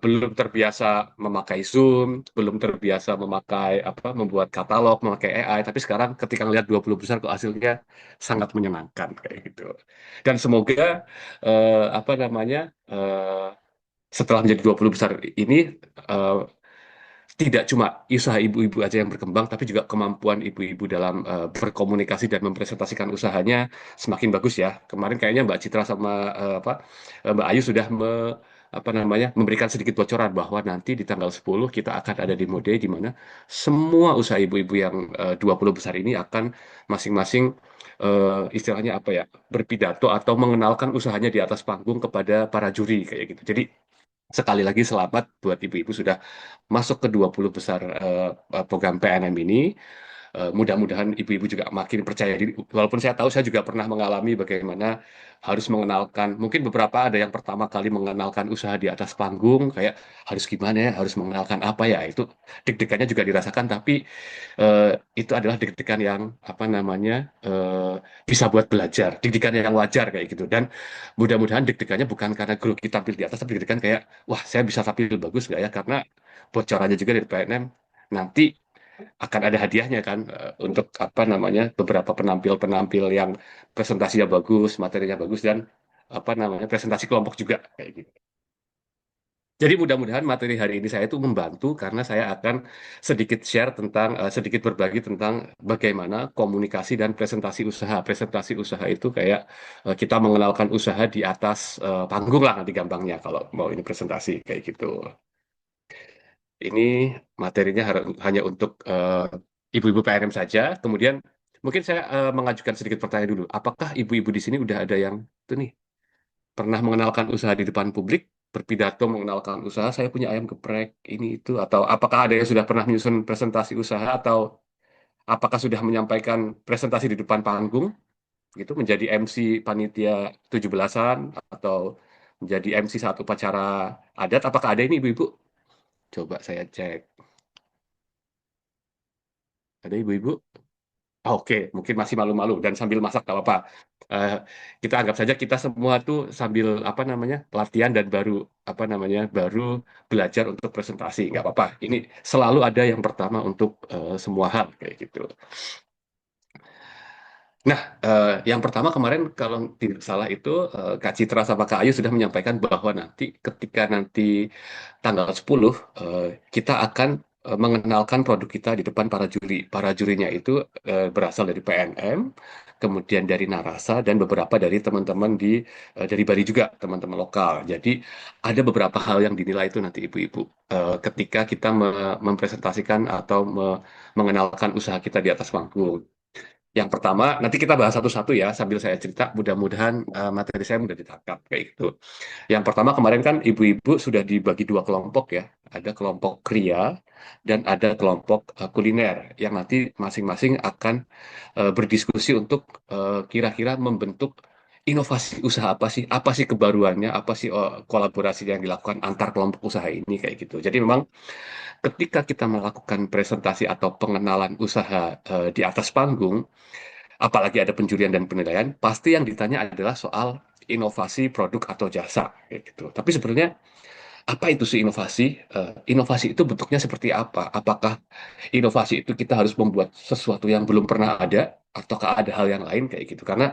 belum terbiasa memakai Zoom, belum terbiasa memakai membuat katalog, memakai AI, tapi sekarang ketika ngelihat 20 besar kok hasilnya sangat menyenangkan kayak gitu. Dan semoga eh, setelah menjadi 20 besar ini eh, tidak cuma usaha ibu-ibu aja yang berkembang, tapi juga kemampuan ibu-ibu dalam berkomunikasi dan mempresentasikan usahanya semakin bagus ya. Kemarin kayaknya Mbak Citra sama Mbak Ayu sudah memberikan sedikit bocoran bahwa nanti di tanggal 10 kita akan ada demo day di mana semua usaha ibu-ibu yang 20 besar ini akan masing-masing istilahnya berpidato atau mengenalkan usahanya di atas panggung kepada para juri kayak gitu. Jadi sekali lagi selamat buat ibu-ibu sudah masuk ke 20 besar program PNM ini. Mudah-mudahan ibu-ibu juga makin percaya diri. Walaupun saya tahu saya juga pernah mengalami bagaimana harus mengenalkan, mungkin beberapa ada yang pertama kali mengenalkan usaha di atas panggung, kayak harus gimana ya, harus mengenalkan apa ya, itu deg-degannya juga dirasakan, tapi eh, itu adalah deg-degan yang bisa buat belajar, deg-degan yang wajar kayak gitu. Dan mudah-mudahan deg-degannya bukan karena grogi tampil di atas, tapi deg-degan kayak, wah saya bisa tampil bagus nggak ya, karena bocorannya juga dari PNM nanti akan ada hadiahnya kan untuk beberapa penampil-penampil yang presentasinya bagus, materinya bagus dan presentasi kelompok juga kayak gitu. Jadi mudah-mudahan materi hari ini saya itu membantu karena saya akan sedikit share tentang sedikit berbagi tentang bagaimana komunikasi dan presentasi usaha. Presentasi usaha itu kayak kita mengenalkan usaha di atas panggung lah nanti gampangnya kalau mau ini presentasi kayak gitu. Ini materinya hanya untuk ibu-ibu PNM saja. Kemudian mungkin saya mengajukan sedikit pertanyaan dulu. Apakah ibu-ibu di sini udah ada yang itu nih pernah mengenalkan usaha di depan publik, berpidato mengenalkan usaha, saya punya ayam geprek ini itu, atau apakah ada yang sudah pernah menyusun presentasi usaha, atau apakah sudah menyampaikan presentasi di depan panggung, gitu, menjadi MC panitia 17-an atau menjadi MC saat upacara adat, apakah ada ini ibu-ibu? Coba saya cek. Ada ibu-ibu? Oke, mungkin masih malu-malu dan sambil masak tak apa-apa. Eh, kita anggap saja kita semua tuh sambil latihan dan baru belajar untuk presentasi, nggak apa-apa. Ini selalu ada yang pertama untuk semua hal kayak gitu. Nah, yang pertama kemarin kalau tidak salah itu Kak Citra sama Kak Ayu sudah menyampaikan bahwa nanti ketika nanti tanggal 10 eh, kita akan mengenalkan produk kita di depan para juri. Para jurinya itu berasal dari PNM, kemudian dari Narasa dan beberapa dari teman-teman dari Bali juga, teman-teman lokal. Jadi ada beberapa hal yang dinilai itu nanti ibu-ibu ketika kita mempresentasikan atau mengenalkan usaha kita di atas panggung. Yang pertama, nanti kita bahas satu-satu ya sambil saya cerita. Mudah-mudahan materi saya mudah ditangkap kayak gitu. Yang pertama kemarin kan ibu-ibu sudah dibagi dua kelompok ya. Ada kelompok kria dan ada kelompok kuliner yang nanti masing-masing akan berdiskusi untuk kira-kira membentuk inovasi usaha apa sih kebaruannya, apa sih kolaborasi yang dilakukan antar kelompok usaha ini kayak gitu. Jadi memang ketika kita melakukan presentasi atau pengenalan usaha di atas panggung, apalagi ada penjurian dan penilaian, pasti yang ditanya adalah soal inovasi produk atau jasa, kayak gitu. Tapi sebenarnya apa itu sih inovasi? Inovasi itu bentuknya seperti apa? Apakah inovasi itu kita harus membuat sesuatu yang belum pernah ada, ataukah ada hal yang lain kayak gitu? Karena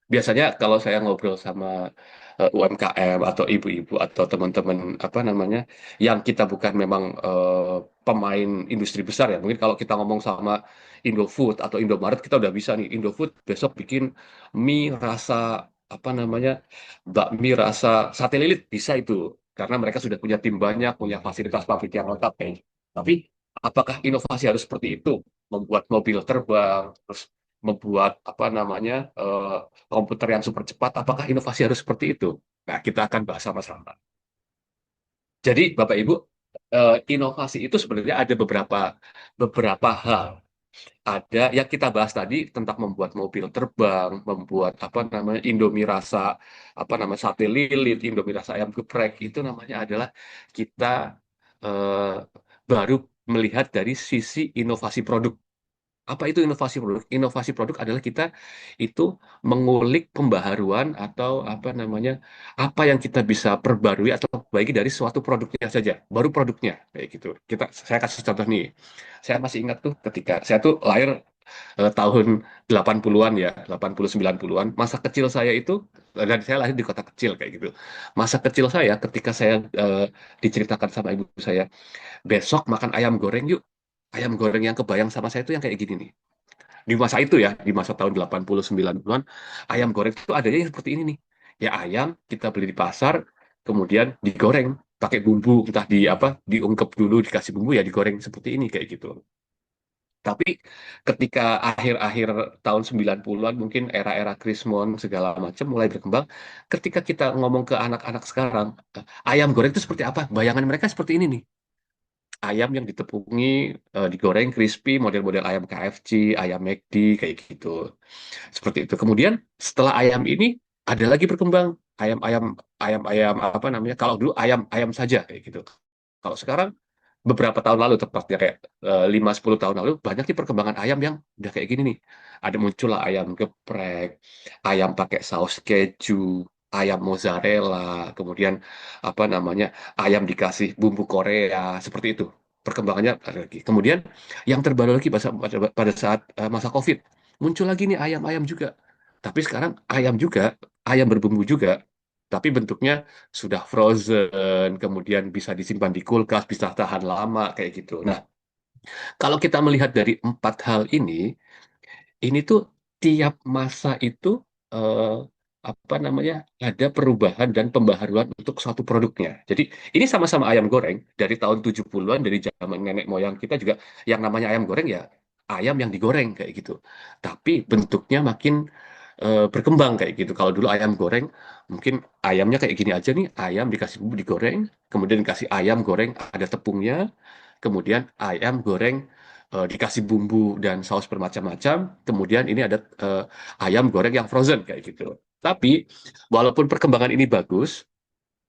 biasanya kalau saya ngobrol sama UMKM atau ibu-ibu atau teman-teman yang kita bukan memang pemain industri besar ya. Mungkin kalau kita ngomong sama Indofood atau Indomaret kita udah bisa nih. Indofood besok bikin mie rasa apa namanya bakmi rasa sate lilit bisa itu karena mereka sudah punya tim banyak, punya fasilitas pabrik yang lengkap kayaknya. Tapi apakah inovasi harus seperti itu? Membuat mobil terbang, terus membuat komputer yang super cepat, apakah inovasi harus seperti itu? Nah, kita akan bahas sama-sama. Jadi, Bapak Ibu, inovasi itu sebenarnya ada beberapa hal. Ada yang kita bahas tadi tentang membuat mobil terbang, membuat Indomie rasa sate lilit, Indomie rasa ayam geprek itu namanya adalah kita eh, baru melihat dari sisi inovasi produk. Apa itu inovasi produk? Inovasi produk adalah kita itu mengulik pembaharuan atau apa namanya, apa yang kita bisa perbarui atau perbaiki dari suatu produknya saja, baru produknya kayak gitu. Saya kasih contoh nih. Saya masih ingat tuh ketika saya tuh lahir tahun 80-an ya, 80 90-an. Masa kecil saya itu dan saya lahir di kota kecil kayak gitu. Masa kecil saya ketika saya diceritakan sama ibu saya, besok makan ayam goreng yuk. Ayam goreng yang kebayang sama saya itu yang kayak gini nih. Di masa itu ya, di masa tahun 80 90-an, ayam goreng itu adanya yang seperti ini nih. Ya ayam kita beli di pasar, kemudian digoreng pakai bumbu, entah di apa, diungkep dulu dikasih bumbu ya digoreng seperti ini kayak gitu. Tapi ketika akhir-akhir tahun 90-an mungkin era-era Krismon segala macam mulai berkembang, ketika kita ngomong ke anak-anak sekarang, ayam goreng itu seperti apa? Bayangan mereka seperti ini nih. Ayam yang ditepungi, digoreng crispy, model-model ayam KFC, ayam McD kayak gitu. Seperti itu. Kemudian setelah ayam ini ada lagi berkembang ayam-ayam ayam-ayam apa namanya? Kalau dulu ayam-ayam saja kayak gitu. Kalau sekarang beberapa tahun lalu tepatnya kayak 5-10 tahun lalu banyak nih perkembangan ayam yang udah kayak gini nih. Ada muncullah ayam geprek, ayam pakai saus keju, ayam mozzarella, kemudian apa namanya? Ayam dikasih bumbu Korea, seperti itu. Perkembangannya ada lagi. Kemudian yang terbaru lagi pada saat masa COVID, muncul lagi nih ayam-ayam juga. Tapi sekarang ayam juga, ayam berbumbu juga, tapi bentuknya sudah frozen, kemudian bisa disimpan di kulkas, bisa tahan lama kayak gitu. Nah, kalau kita melihat dari empat hal ini tuh tiap masa itu eh, apa namanya ada perubahan dan pembaharuan untuk suatu produknya. Jadi ini sama-sama ayam goreng dari tahun 70-an dari zaman nenek moyang kita juga yang namanya ayam goreng ya ayam yang digoreng kayak gitu. Tapi bentuknya makin berkembang kayak gitu. Kalau dulu ayam goreng mungkin ayamnya kayak gini aja nih, ayam dikasih bumbu digoreng, kemudian dikasih ayam goreng ada tepungnya, kemudian ayam goreng dikasih bumbu dan saus bermacam-macam, kemudian ini ada ayam goreng yang frozen kayak gitu. Tapi walaupun perkembangan ini bagus,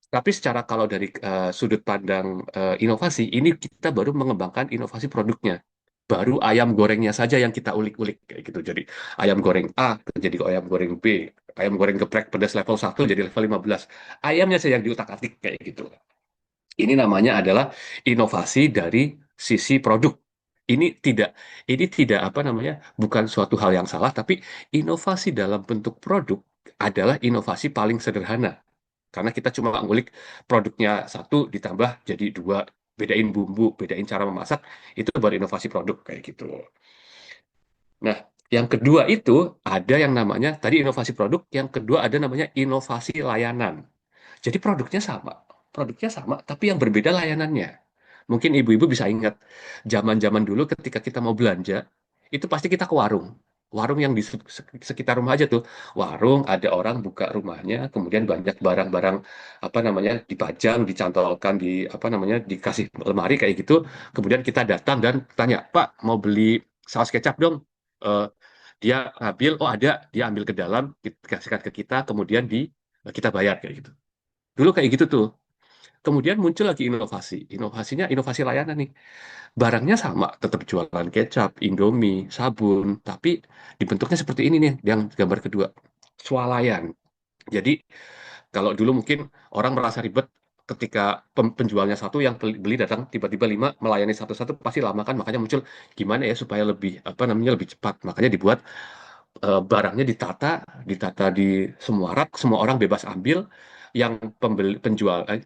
tapi secara kalau dari sudut pandang inovasi, ini kita baru mengembangkan inovasi produknya. Baru ayam gorengnya saja yang kita ulik-ulik kayak gitu. Jadi ayam goreng A jadi ayam goreng B, ayam goreng geprek pedas level 1 jadi level 15. Ayamnya saja yang diutak-atik kayak gitu. Ini namanya adalah inovasi dari sisi produk. Ini tidak ini tidak apa namanya, bukan suatu hal yang salah, tapi inovasi dalam bentuk produk adalah inovasi paling sederhana. Karena kita cuma ngulik produknya satu ditambah jadi dua, bedain bumbu, bedain cara memasak, itu baru inovasi produk kayak gitu. Nah, yang kedua itu ada yang namanya tadi inovasi produk, yang kedua ada namanya inovasi layanan. Jadi produknya sama, tapi yang berbeda layanannya. Mungkin ibu-ibu bisa ingat, zaman-zaman dulu ketika kita mau belanja, itu pasti kita ke warung. Warung yang di sekitar rumah aja tuh. Warung, ada orang buka rumahnya, kemudian banyak barang-barang apa namanya dipajang, dicantolkan di apa namanya dikasih lemari kayak gitu. Kemudian kita datang dan tanya, Pak, mau beli saus kecap dong? Eh, dia ambil, oh ada, dia ambil ke dalam, dikasihkan ke kita, kemudian kita bayar kayak gitu. Dulu kayak gitu tuh. Kemudian muncul lagi inovasi. Inovasinya inovasi layanan nih. Barangnya sama, tetap jualan kecap, Indomie, sabun, tapi dibentuknya seperti ini nih, yang gambar kedua. Swalayan. Jadi kalau dulu mungkin orang merasa ribet ketika penjualnya satu, yang beli datang tiba-tiba lima, melayani satu-satu pasti lama kan, makanya muncul gimana ya supaya lebih apa namanya lebih cepat. Makanya dibuat barangnya ditata di semua rak, semua orang bebas ambil. Yang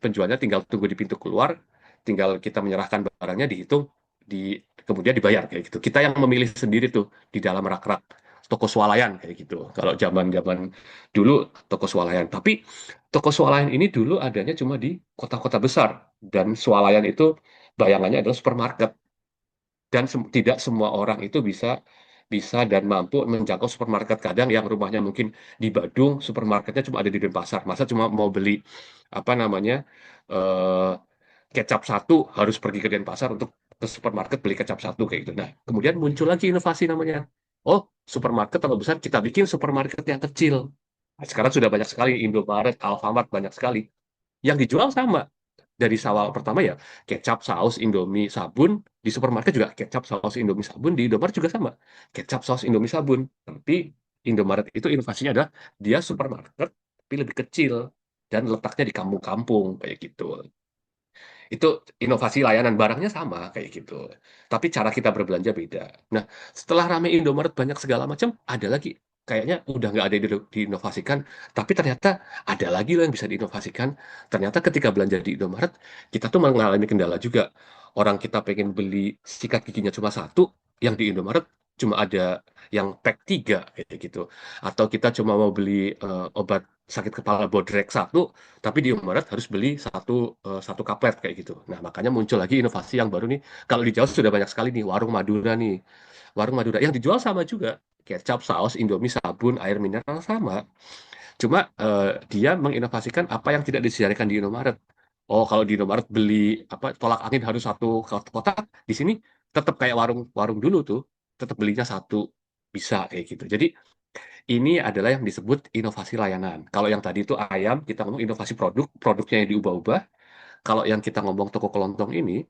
penjualnya tinggal tunggu di pintu keluar, tinggal kita menyerahkan barangnya, dihitung, di kemudian dibayar kayak gitu. Kita yang memilih sendiri tuh di dalam rak-rak toko swalayan kayak gitu. Kalau zaman-zaman dulu toko swalayan. Tapi toko swalayan ini dulu adanya cuma di kota-kota besar, dan swalayan itu bayangannya adalah supermarket, dan tidak semua orang itu bisa bisa dan mampu menjangkau supermarket. Kadang yang rumahnya mungkin di Badung, supermarketnya cuma ada di Denpasar. Masa cuma mau beli apa namanya eh, kecap satu harus pergi ke Denpasar untuk ke supermarket beli kecap satu kayak gitu. Nah, kemudian muncul lagi inovasi namanya, oh supermarket terlalu besar, kita bikin supermarket yang kecil. Nah, sekarang sudah banyak sekali Indomaret, Alfamart banyak sekali. Yang dijual sama, dari awal pertama ya kecap, saus, Indomie, sabun di supermarket juga kecap, saus, Indomie, sabun di Indomaret juga sama kecap, saus, Indomie, sabun. Tapi Indomaret itu inovasinya adalah dia supermarket tapi lebih kecil dan letaknya di kampung-kampung kayak gitu. Itu inovasi layanan barangnya sama kayak gitu. Tapi cara kita berbelanja beda. Nah, setelah rame Indomaret banyak segala macam, ada lagi kayaknya udah nggak ada yang diinovasikan, tapi ternyata ada lagi loh yang bisa diinovasikan. Ternyata ketika belanja di Indomaret, kita tuh mengalami kendala juga. Orang kita pengen beli sikat giginya cuma satu, yang di Indomaret cuma ada yang pack tiga kayak gitu. Atau kita cuma mau beli obat sakit kepala bodrek satu, tapi di Indomaret harus beli satu kaplet kayak gitu. Nah, makanya muncul lagi inovasi yang baru nih. Kalau di Jawa sudah banyak sekali nih warung Madura nih. Warung Madura yang dijual sama juga. Kecap, saus, Indomie, sabun, air mineral sama. Cuma dia menginovasikan apa yang tidak disediakan di Indomaret. Oh, kalau di Indomaret beli apa tolak angin harus satu kotak, di sini tetap kayak warung warung dulu tuh, tetap belinya satu bisa kayak gitu. Jadi ini adalah yang disebut inovasi layanan. Kalau yang tadi itu ayam, kita ngomong inovasi produk, produknya yang diubah-ubah. Kalau yang kita ngomong toko kelontong ini,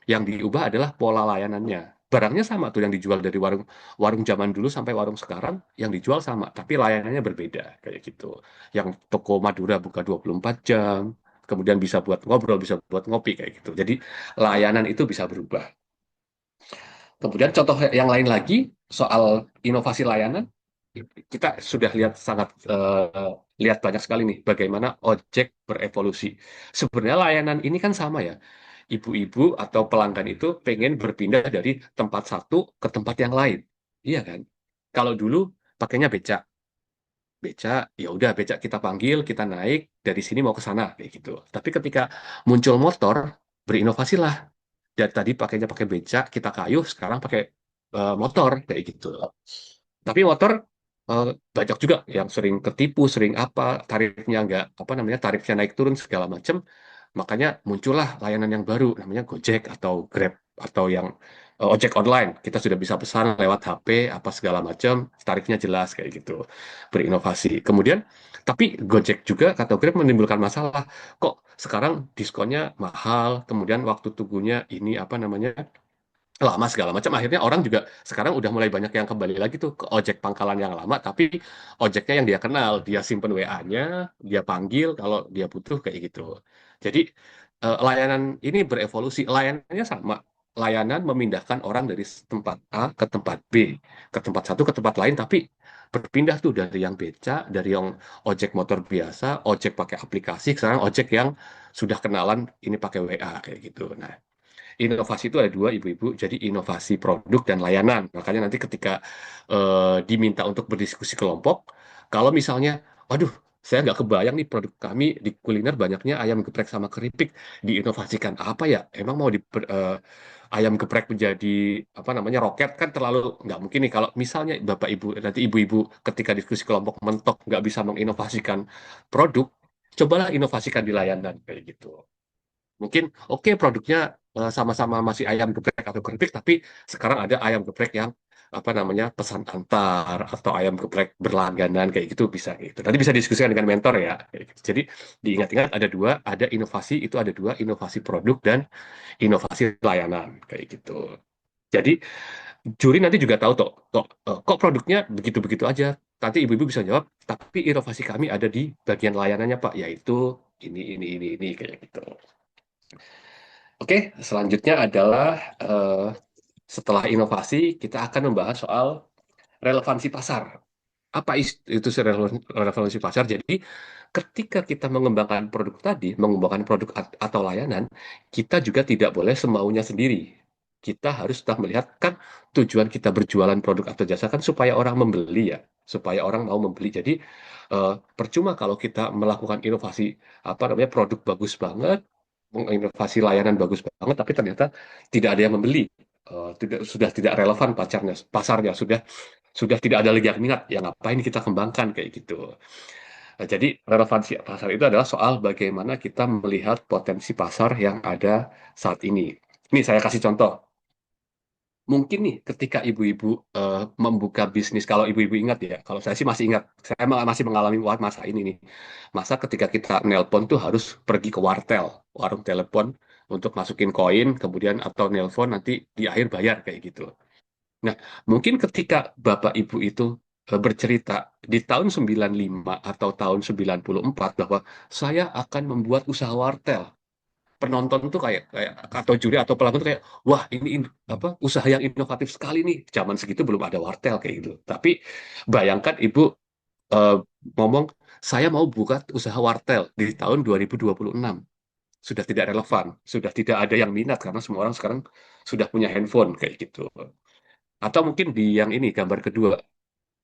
yang diubah adalah pola layanannya. Barangnya sama tuh yang dijual dari warung warung zaman dulu sampai warung sekarang, yang dijual sama, tapi layanannya berbeda kayak gitu. Yang toko Madura buka 24 jam, kemudian bisa buat ngobrol, bisa buat ngopi kayak gitu. Jadi layanan itu bisa berubah. Kemudian contoh yang lain lagi soal inovasi layanan, kita sudah lihat lihat banyak sekali nih bagaimana ojek berevolusi. Sebenarnya layanan ini kan sama ya. Ibu-ibu atau pelanggan itu pengen berpindah dari tempat satu ke tempat yang lain. Iya kan? Kalau dulu pakainya becak, becak ya udah becak kita panggil, kita naik dari sini mau ke sana kayak gitu. Tapi ketika muncul motor, berinovasilah. Dari tadi pakainya pakai becak, kita kayuh, sekarang pakai motor kayak gitu. Tapi motor eh, banyak juga yang sering ketipu, sering apa, tarifnya nggak, apa namanya, tarifnya naik turun segala macam. Makanya muncullah layanan yang baru, namanya Gojek atau Grab atau yang ojek online. Kita sudah bisa pesan lewat HP, apa segala macam, tarifnya jelas kayak gitu, berinovasi. Kemudian, tapi Gojek juga atau Grab menimbulkan masalah. Kok sekarang diskonnya mahal, kemudian waktu tunggunya ini apa namanya lama segala macam, akhirnya orang juga sekarang udah mulai banyak yang kembali lagi tuh ke ojek pangkalan yang lama, tapi ojeknya yang dia kenal, dia simpen WA-nya, dia panggil kalau dia butuh kayak gitu. Jadi layanan ini berevolusi, layanannya sama, layanan memindahkan orang dari tempat A ke tempat B, ke tempat satu ke tempat lain, tapi berpindah tuh dari yang beca, dari yang ojek motor biasa, ojek pakai aplikasi, sekarang ojek yang sudah kenalan ini pakai WA kayak gitu. Nah, inovasi itu ada dua, ibu-ibu. Jadi inovasi produk dan layanan. Makanya nanti ketika diminta untuk berdiskusi kelompok, kalau misalnya, waduh, saya nggak kebayang nih produk kami di kuliner banyaknya ayam geprek sama keripik. Diinovasikan apa ya? Emang mau ayam geprek menjadi apa namanya roket kan terlalu nggak mungkin nih. Kalau misalnya bapak ibu nanti ibu-ibu ketika diskusi kelompok mentok nggak bisa menginovasikan produk, cobalah inovasikan di layanan kayak gitu. Mungkin oke produknya sama-sama masih ayam geprek atau keripik, tapi sekarang ada ayam geprek yang apa namanya pesan antar atau ayam geprek berlangganan kayak gitu bisa gitu. Nanti bisa diskusikan dengan mentor ya. Kayak gitu. Jadi diingat-ingat ada dua, ada inovasi itu ada dua, inovasi produk dan inovasi layanan kayak gitu. Jadi juri nanti juga tahu kok produknya begitu-begitu aja. Nanti ibu-ibu bisa jawab, tapi inovasi kami ada di bagian layanannya Pak, yaitu ini kayak gitu. Oke, selanjutnya adalah setelah inovasi, kita akan membahas soal relevansi pasar. Apa itu sih relevansi pasar? Jadi, ketika kita mengembangkan produk tadi, mengembangkan produk atau layanan, kita juga tidak boleh semaunya sendiri. Kita harus tetap melihat kan tujuan kita berjualan produk atau jasa kan supaya orang membeli ya, supaya orang mau membeli. Jadi percuma kalau kita melakukan inovasi apa namanya produk bagus banget, menginovasi layanan bagus banget, tapi ternyata tidak ada yang membeli. Sudah tidak relevan pasarnya sudah tidak ada lagi yang minat. Ya ngapain kita kembangkan kayak gitu. Nah, jadi relevansi pasar itu adalah soal bagaimana kita melihat potensi pasar yang ada saat ini. Ini saya kasih contoh. mungkin nih ketika ibu-ibu membuka bisnis, kalau ibu-ibu ingat ya, kalau saya sih masih ingat, saya masih mengalami masa ini nih, masa ketika kita nelpon tuh harus pergi ke wartel, warung telepon untuk masukin koin, kemudian atau nelpon nanti di akhir bayar kayak gitu. Nah, mungkin ketika Bapak Ibu itu bercerita di tahun 95 atau tahun 94 bahwa saya akan membuat usaha wartel, penonton tuh kayak kayak atau juri atau pelakon tuh kayak wah ini apa usaha yang inovatif sekali nih. Zaman segitu belum ada wartel kayak gitu. Tapi bayangkan Ibu eh, ngomong saya mau buka usaha wartel di tahun 2026. Sudah tidak relevan, sudah tidak ada yang minat karena semua orang sekarang sudah punya handphone kayak gitu. Atau mungkin di yang ini gambar kedua.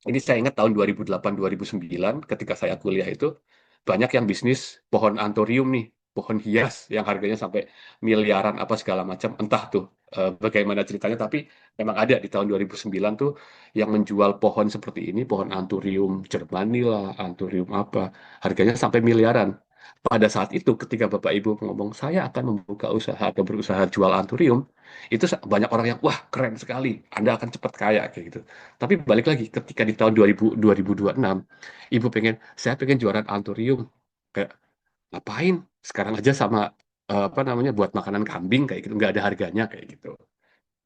Ini saya ingat tahun 2008-2009 ketika saya kuliah itu banyak yang bisnis pohon antorium nih, pohon hias yang harganya sampai miliaran apa segala macam. Entah tuh bagaimana ceritanya, tapi memang ada di tahun 2009 tuh yang menjual pohon seperti ini, pohon antorium Jermani lah, antorium apa, harganya sampai miliaran. Pada saat itu ketika Bapak Ibu ngomong saya akan membuka usaha atau berusaha jual antorium, itu banyak orang yang wah keren sekali, Anda akan cepat kaya kayak gitu. Tapi balik lagi, ketika di tahun 2026, ibu pengen, saya pengen jualan antorium. Kayak, ngapain? Sekarang aja sama, apa namanya, buat makanan kambing, kayak gitu. Nggak ada harganya, kayak gitu.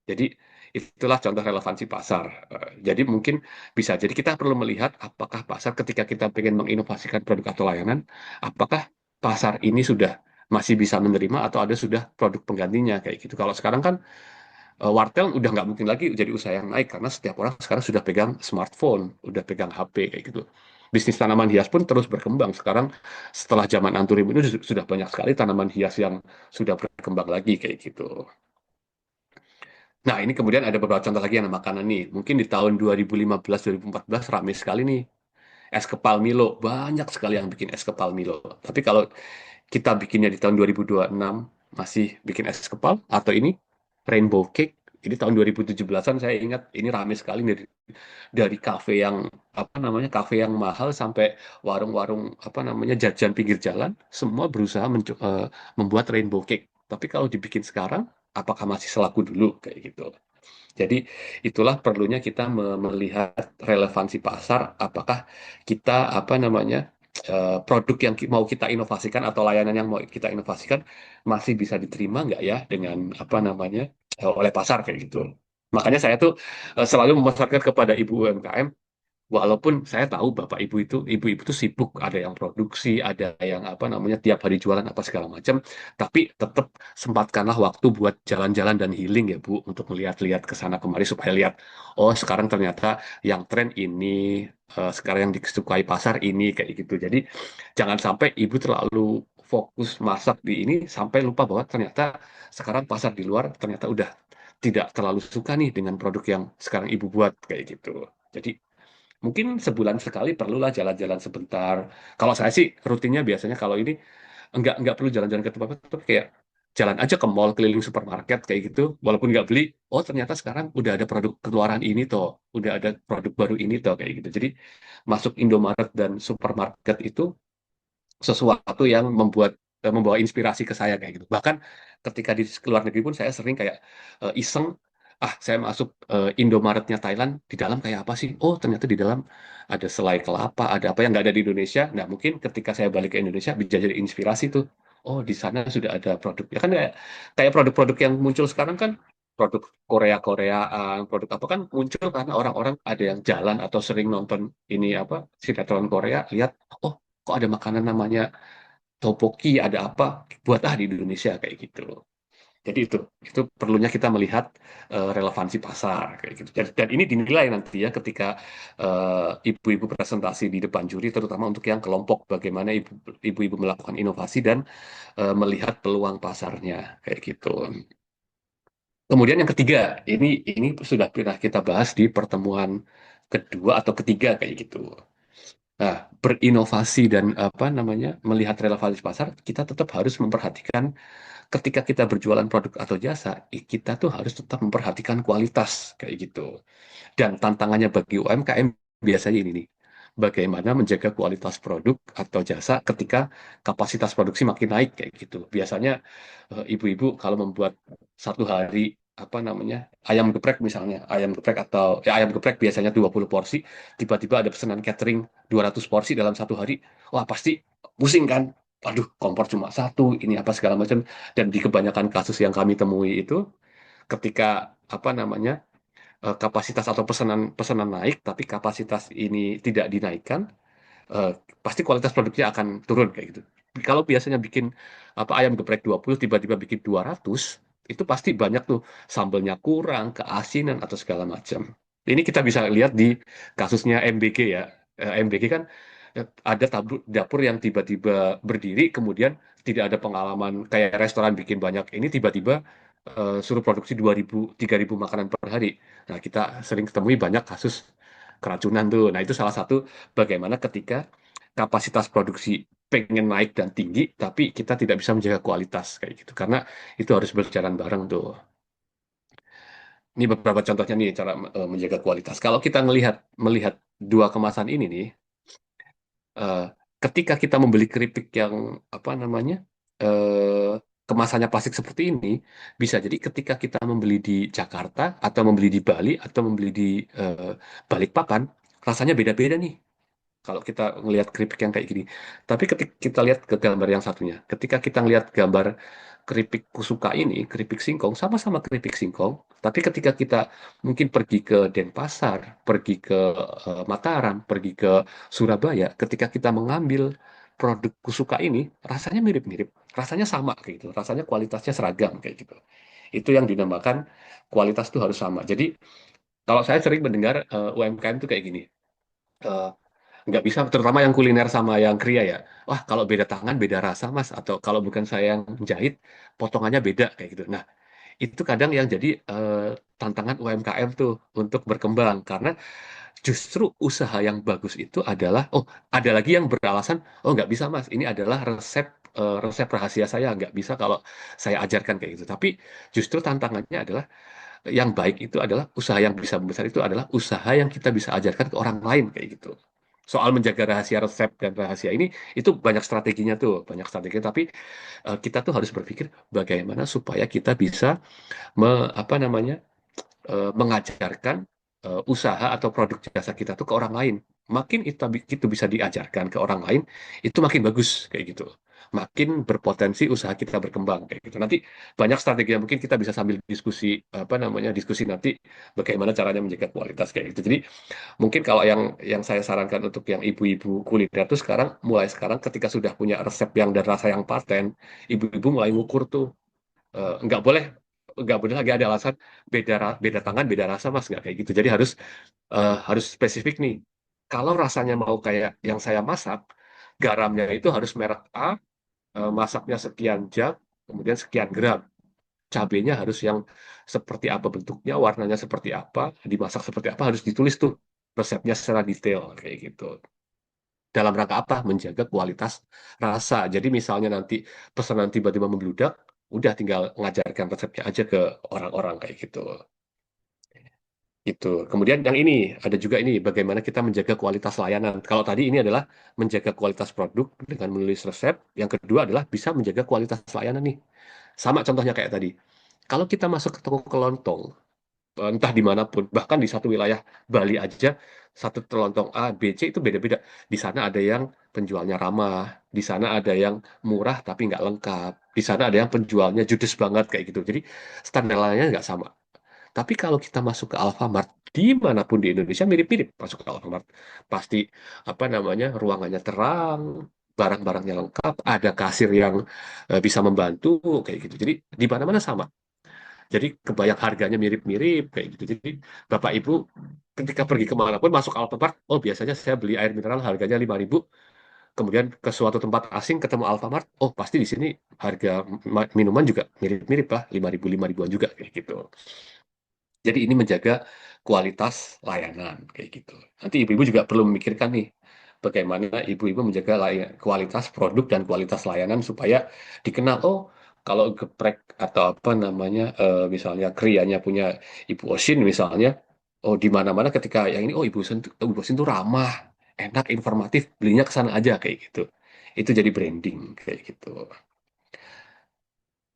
Jadi, itulah contoh relevansi pasar. Jadi, mungkin bisa. Jadi, kita perlu melihat apakah pasar ketika kita pengen menginovasikan produk atau layanan, apakah pasar ini sudah masih bisa menerima atau ada sudah produk penggantinya, kayak gitu. Kalau sekarang kan wartel udah nggak mungkin lagi jadi usaha yang naik karena setiap orang sekarang sudah pegang smartphone, udah pegang HP kayak gitu. Bisnis tanaman hias pun terus berkembang. Sekarang setelah zaman anturim ini sudah banyak sekali tanaman hias yang sudah berkembang lagi kayak gitu. Nah, ini kemudian ada beberapa contoh lagi yang makanan nih. Mungkin di tahun 2015-2014 ramai sekali nih es kepal Milo. Banyak sekali yang bikin es kepal Milo. Tapi kalau kita bikinnya di tahun 2026 masih bikin es kepal atau ini rainbow cake. Ini tahun 2017-an saya ingat ini ramai sekali dari kafe yang apa namanya kafe yang mahal sampai warung-warung apa namanya jajan pinggir jalan semua berusaha membuat rainbow cake. Tapi kalau dibikin sekarang apakah masih selaku dulu kayak gitu. Jadi itulah perlunya kita melihat relevansi pasar, apakah kita apa namanya produk yang mau kita inovasikan atau layanan yang mau kita inovasikan masih bisa diterima nggak ya dengan apa namanya oleh pasar kayak gitu. Makanya saya tuh selalu memasarkan kepada ibu UMKM. Walaupun saya tahu bapak ibu-ibu tuh sibuk, ada yang produksi, ada yang apa namanya tiap hari jualan apa segala macam, tapi tetap sempatkanlah waktu buat jalan-jalan dan healing ya Bu, untuk melihat-lihat ke sana kemari supaya lihat, oh sekarang ternyata yang tren ini, sekarang yang disukai pasar ini kayak gitu. Jadi jangan sampai ibu terlalu fokus masak di ini sampai lupa bahwa ternyata sekarang pasar di luar ternyata udah tidak terlalu suka nih dengan produk yang sekarang ibu buat kayak gitu. Jadi mungkin sebulan sekali perlulah jalan-jalan sebentar. Kalau saya sih rutinnya biasanya kalau ini enggak perlu jalan-jalan ke tempat tapi kayak jalan aja ke mall keliling supermarket kayak gitu. Walaupun nggak beli, oh ternyata sekarang udah ada produk keluaran ini toh, udah ada produk baru ini toh kayak gitu. Jadi masuk Indomaret dan supermarket itu sesuatu yang membawa inspirasi ke saya kayak gitu. Bahkan ketika di luar negeri pun saya sering kayak iseng saya masuk Indomaretnya Thailand di dalam kayak apa sih? Oh ternyata di dalam ada selai kelapa, ada apa yang nggak ada di Indonesia. Nah mungkin ketika saya balik ke Indonesia bisa jadi inspirasi tuh. Oh di sana sudah ada produk. Ya kan kayak kayak produk-produk yang muncul sekarang kan produk Korea-Koreaan, produk apa kan muncul karena orang-orang ada yang jalan atau sering nonton ini apa sinetron Korea, lihat oh kok ada makanan namanya topoki, ada apa, buat di Indonesia kayak gitu. Jadi itu perlunya kita melihat relevansi pasar kayak gitu. Dan ini dinilai nanti ya ketika ibu-ibu presentasi di depan juri, terutama untuk yang kelompok, bagaimana ibu-ibu melakukan inovasi dan melihat peluang pasarnya kayak gitu. Kemudian yang ketiga, ini sudah pernah kita bahas di pertemuan kedua atau ketiga kayak gitu. Nah, berinovasi dan apa namanya melihat relevansi pasar, kita tetap harus memperhatikan ketika kita berjualan produk atau jasa, kita tuh harus tetap memperhatikan kualitas kayak gitu. Dan tantangannya bagi UMKM biasanya ini nih, bagaimana menjaga kualitas produk atau jasa ketika kapasitas produksi makin naik kayak gitu. Biasanya ibu-ibu kalau membuat satu hari apa namanya, ayam geprek misalnya, ayam geprek atau ya ayam geprek biasanya 20 porsi, tiba-tiba ada pesanan catering 200 porsi dalam satu hari. Wah, pasti pusing kan? Aduh, kompor cuma satu, ini apa segala macam. Dan di kebanyakan kasus yang kami temui itu, ketika apa namanya, kapasitas atau pesanan pesanan naik, tapi kapasitas ini tidak dinaikkan, eh, pasti kualitas produknya akan turun kayak gitu. Kalau biasanya bikin apa ayam geprek 20 tiba-tiba bikin 200, itu pasti banyak tuh sambelnya kurang, keasinan atau segala macam. Ini kita bisa lihat di kasusnya MBG ya. MBG kan ada dapur yang tiba-tiba berdiri kemudian tidak ada pengalaman kayak restoran bikin banyak ini tiba-tiba suruh produksi 2.000 3.000 makanan per hari. Nah, kita sering ketemui banyak kasus keracunan tuh. Nah, itu salah satu bagaimana ketika kapasitas produksi pengen naik dan tinggi, tapi kita tidak bisa menjaga kualitas kayak gitu. Karena itu harus berjalan bareng tuh. Ini beberapa contohnya nih cara menjaga kualitas. Kalau kita melihat dua kemasan ini nih, eh, ketika kita membeli keripik yang apa namanya kemasannya plastik seperti ini, bisa jadi ketika kita membeli di Jakarta atau membeli di Bali atau membeli di eh, Balikpapan, rasanya beda-beda nih kalau kita ngelihat keripik yang kayak gini. Tapi ketika kita lihat ke gambar yang satunya, ketika kita ngelihat gambar keripik kusuka ini, keripik singkong, sama-sama keripik singkong, tapi ketika kita mungkin pergi ke Denpasar, pergi ke Mataram, pergi ke Surabaya, ketika kita mengambil produk kusuka ini, rasanya mirip-mirip, rasanya sama kayak gitu, rasanya kualitasnya seragam kayak gitu. Itu yang dinamakan kualitas itu harus sama. Jadi kalau saya sering mendengar UMKM itu kayak gini, eh, nggak bisa terutama yang kuliner sama yang kria ya, wah kalau beda tangan beda rasa mas, atau kalau bukan saya yang jahit potongannya beda kayak gitu. Nah, itu kadang yang jadi tantangan UMKM tuh untuk berkembang karena justru usaha yang bagus itu adalah, oh, ada lagi yang beralasan, oh nggak bisa mas, ini adalah resep rahasia saya, nggak bisa kalau saya ajarkan kayak gitu. Tapi justru tantangannya adalah yang baik itu adalah usaha yang bisa membesar itu adalah usaha yang kita bisa ajarkan ke orang lain kayak gitu. Soal menjaga rahasia resep dan rahasia ini itu banyak strateginya tuh, banyak strategi. Tapi kita tuh harus berpikir bagaimana supaya kita bisa apa namanya mengajarkan usaha atau produk jasa kita tuh ke orang lain. Makin itu bisa diajarkan ke orang lain, itu makin bagus kayak gitu. Makin berpotensi usaha kita berkembang kayak gitu. Nanti banyak strategi yang mungkin kita bisa sambil diskusi apa namanya diskusi nanti bagaimana caranya menjaga kualitas kayak gitu. Jadi mungkin kalau yang saya sarankan untuk yang ibu-ibu kuliner tuh sekarang mulai sekarang ketika sudah punya resep yang dan rasa yang paten, ibu-ibu mulai ngukur tuh eh, nggak boleh nggak boleh lagi ada alasan beda tangan beda rasa mas, nggak kayak gitu. Jadi harus spesifik nih. Kalau rasanya mau kayak yang saya masak, garamnya itu harus merek A, masaknya sekian jam, kemudian sekian gram. Cabenya harus yang seperti apa bentuknya, warnanya seperti apa, dimasak seperti apa, harus ditulis tuh resepnya secara detail kayak gitu. Dalam rangka apa? Menjaga kualitas rasa. Jadi misalnya nanti pesanan tiba-tiba membludak, udah tinggal ngajarkan resepnya aja ke orang-orang kayak gitu. Itu. Kemudian yang ini ada juga ini bagaimana kita menjaga kualitas layanan. Kalau tadi ini adalah menjaga kualitas produk dengan menulis resep. Yang kedua adalah bisa menjaga kualitas layanan nih. Sama contohnya kayak tadi. Kalau kita masuk ke toko kelontong, entah dimanapun, bahkan di satu wilayah Bali aja, satu kelontong A, B, C itu beda-beda. Di sana ada yang penjualnya ramah, di sana ada yang murah tapi nggak lengkap, di sana ada yang penjualnya judes banget kayak gitu. Jadi standar layanannya nggak sama. Tapi kalau kita masuk ke Alfamart, dimanapun di Indonesia mirip-mirip masuk ke Alfamart. Pasti apa namanya ruangannya terang, barang-barangnya lengkap, ada kasir yang bisa membantu kayak gitu. Jadi di mana-mana sama. Jadi kebayang harganya mirip-mirip kayak gitu. Jadi Bapak Ibu ketika pergi kemanapun masuk Alfamart, oh biasanya saya beli air mineral harganya 5.000, kemudian ke suatu tempat asing ketemu Alfamart, oh pasti di sini harga minuman juga mirip-mirip lah, 5.000 juga kayak gitu. Jadi ini menjaga kualitas layanan kayak gitu. Nanti ibu-ibu juga perlu memikirkan nih bagaimana ibu-ibu menjaga kualitas produk dan kualitas layanan supaya dikenal. Oh, kalau geprek atau apa namanya misalnya krianya punya Ibu Osin misalnya, oh di mana-mana ketika yang ini oh Ibu Osin tuh ramah, enak, informatif, belinya ke sana aja kayak gitu. Itu jadi branding kayak gitu.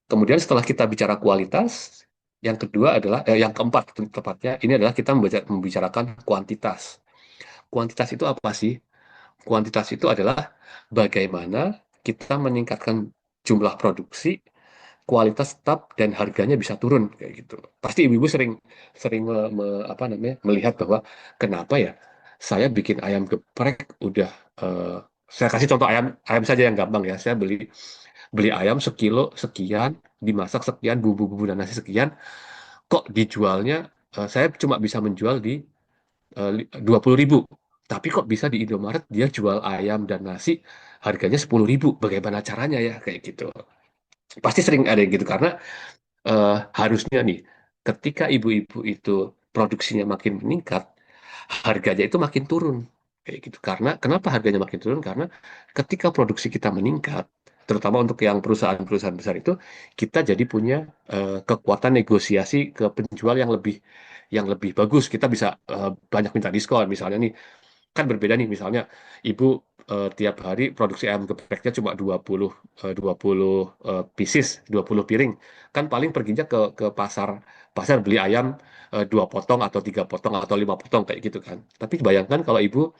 Kemudian setelah kita bicara kualitas, Yang kedua adalah, yang keempat tepatnya, ini adalah kita membicarakan kuantitas. Kuantitas itu apa sih? Kuantitas itu adalah bagaimana kita meningkatkan jumlah produksi, kualitas tetap, dan harganya bisa turun kayak gitu. Pasti ibu-ibu sering sering apa namanya, melihat bahwa kenapa ya saya bikin ayam geprek udah, eh, saya kasih contoh ayam ayam saja yang gampang ya. Saya beli beli ayam sekilo sekian, dimasak sekian, bumbu-bumbu dan nasi sekian, kok dijualnya, saya cuma bisa menjual di 20.000. Tapi kok bisa di Indomaret dia jual ayam dan nasi harganya 10.000. Bagaimana caranya ya kayak gitu. Pasti sering ada yang gitu karena, harusnya nih ketika ibu-ibu itu produksinya makin meningkat, harganya itu makin turun kayak gitu. Karena kenapa harganya makin turun? Karena ketika produksi kita meningkat, terutama untuk yang perusahaan-perusahaan besar itu, kita jadi punya, kekuatan negosiasi ke penjual yang lebih bagus. Kita bisa, banyak minta diskon. Misalnya nih, kan berbeda nih, misalnya ibu, tiap hari produksi ayam gepreknya cuma 20 pieces, 20 piring, kan paling perginya ke pasar pasar beli ayam, 2 potong atau 3 potong atau 5 potong kayak gitu kan. Tapi bayangkan kalau ibu,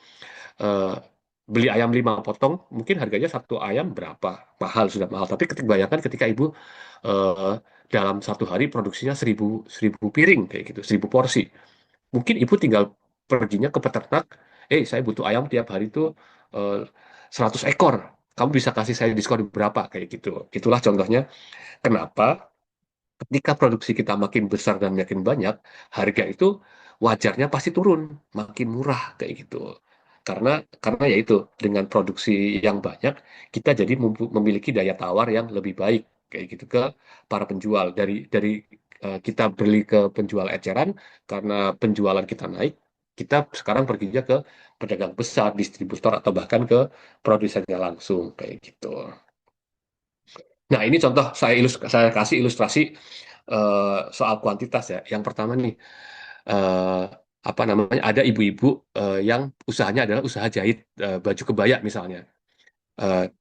eh, beli ayam 5 potong, mungkin harganya satu ayam berapa, mahal, sudah mahal. Tapi bayangkan ketika ibu, eh, dalam satu hari produksinya 1000 piring kayak gitu, 1000 porsi. Mungkin ibu tinggal perginya ke peternak, saya butuh ayam tiap hari itu, eh, 100 ekor. Kamu bisa kasih saya diskon berapa kayak gitu. Itulah contohnya kenapa ketika produksi kita makin besar dan makin banyak, harga itu wajarnya pasti turun, makin murah kayak gitu. Karena karena ya itu, dengan produksi yang banyak, kita jadi memiliki daya tawar yang lebih baik kayak gitu ke para penjual. Dari kita beli ke penjual eceran, karena penjualan kita naik, kita sekarang perginya ke pedagang besar, distributor, atau bahkan ke produsennya langsung kayak gitu. Nah, ini contoh saya kasih ilustrasi, soal kuantitas ya. Yang pertama nih, eh, apa namanya, ada ibu-ibu, yang usahanya adalah usaha jahit, baju kebaya misalnya.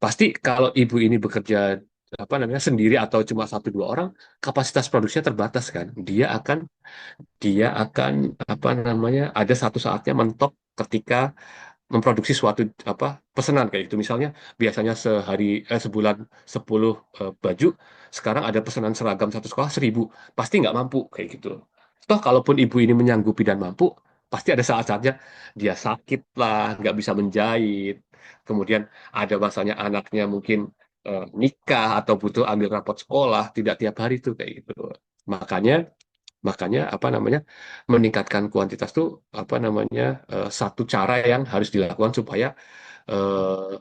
Pasti kalau ibu ini bekerja apa namanya sendiri atau cuma satu dua orang, kapasitas produksinya terbatas kan. Dia akan apa namanya, ada satu saatnya mentok ketika memproduksi suatu apa pesanan kayak gitu. Misalnya biasanya sebulan 10, baju, sekarang ada pesanan seragam satu sekolah 1.000, pasti nggak mampu kayak gitu. Toh kalaupun ibu ini menyanggupi dan mampu, pasti ada saat-saatnya dia sakit lah, nggak bisa menjahit. Kemudian ada masanya anaknya mungkin, nikah atau butuh ambil rapot sekolah, tidak tiap hari tuh kayak gitu. Makanya Makanya apa namanya, meningkatkan kuantitas tuh apa namanya, satu cara yang harus dilakukan supaya, eh,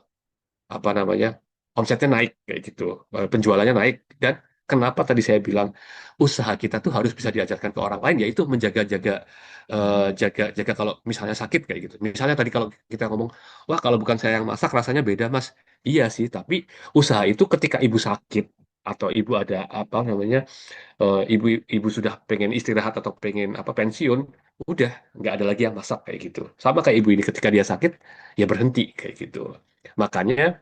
apa namanya, omsetnya naik kayak gitu, penjualannya naik. Dan kenapa tadi saya bilang usaha kita tuh harus bisa diajarkan ke orang lain, yaitu menjaga-jaga, jaga kalau misalnya sakit kayak gitu. Misalnya tadi kalau kita ngomong, wah kalau bukan saya yang masak rasanya beda mas. Iya sih, tapi usaha itu ketika ibu sakit atau ibu ada apa namanya, ibu ibu sudah pengen istirahat atau pengen apa pensiun, udah nggak ada lagi yang masak kayak gitu. Sama kayak ibu ini ketika dia sakit, ya berhenti kayak gitu. Makanya,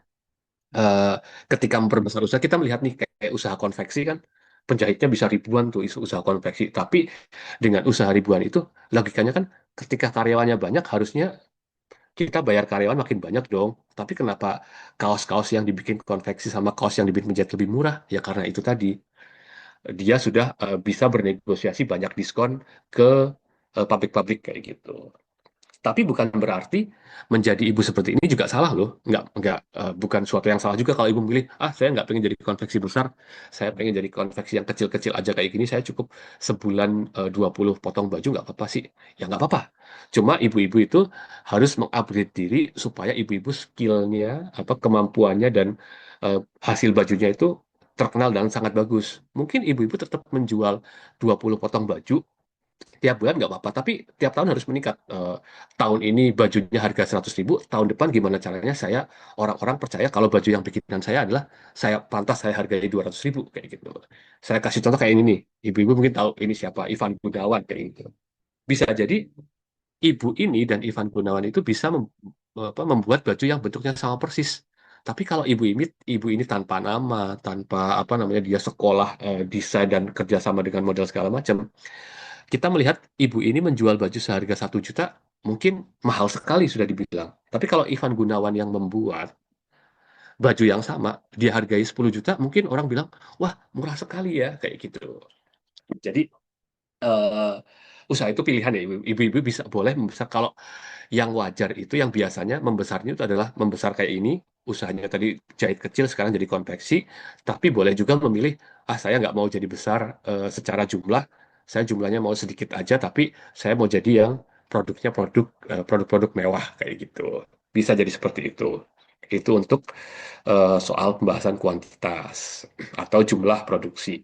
eh, ketika memperbesar usaha, kita melihat nih kayak usaha konveksi kan, penjahitnya bisa ribuan tuh usaha konveksi. Tapi dengan usaha ribuan itu, logikanya kan ketika karyawannya banyak, harusnya kita bayar karyawan makin banyak dong. Tapi kenapa kaos-kaos yang dibikin konveksi sama kaos yang dibikin penjahit lebih murah? Ya karena itu tadi, dia sudah, bisa bernegosiasi banyak diskon ke, pabrik-pabrik kayak gitu. Tapi bukan berarti menjadi ibu seperti ini juga salah loh. Bukan suatu yang salah juga kalau ibu memilih, saya nggak pengen jadi konveksi besar, saya pengen jadi konveksi yang kecil-kecil aja kayak gini, saya cukup sebulan, 20 potong baju nggak apa-apa sih. Ya nggak apa-apa. Cuma ibu-ibu itu harus mengupgrade diri supaya ibu-ibu skillnya, apa kemampuannya dan, eh, hasil bajunya itu terkenal dan sangat bagus. Mungkin ibu-ibu tetap menjual 20 potong baju tiap bulan nggak apa-apa, tapi tiap tahun harus meningkat. Tahun ini bajunya harga 100.000, tahun depan gimana caranya orang-orang percaya kalau baju yang bikinan saya adalah saya pantas saya hargai 200.000 kayak gitu. Saya kasih contoh kayak ini nih, ibu-ibu mungkin tahu ini siapa, Ivan Gunawan kayak gitu. Bisa jadi ibu ini dan Ivan Gunawan itu bisa membuat baju yang bentuknya sama persis. Tapi kalau ibu ini tanpa nama, tanpa apa namanya dia sekolah desain dan kerjasama dengan model segala macam, kita melihat ibu ini menjual baju seharga 1 juta, mungkin mahal sekali sudah dibilang. Tapi kalau Ivan Gunawan yang membuat baju yang sama, dia hargai 10 juta, mungkin orang bilang, wah murah sekali ya, kayak gitu. Jadi eh, usaha itu pilihan ya, ibu-ibu bisa boleh membesar. Kalau yang wajar itu, yang biasanya membesarnya itu adalah membesar kayak ini, usahanya tadi jahit kecil sekarang jadi konveksi, tapi boleh juga memilih, ah saya nggak mau jadi besar secara jumlah, saya jumlahnya mau sedikit aja, tapi saya mau jadi yang produknya produk-produk mewah kayak gitu. Bisa jadi seperti itu. Itu untuk soal pembahasan kuantitas atau jumlah produksi.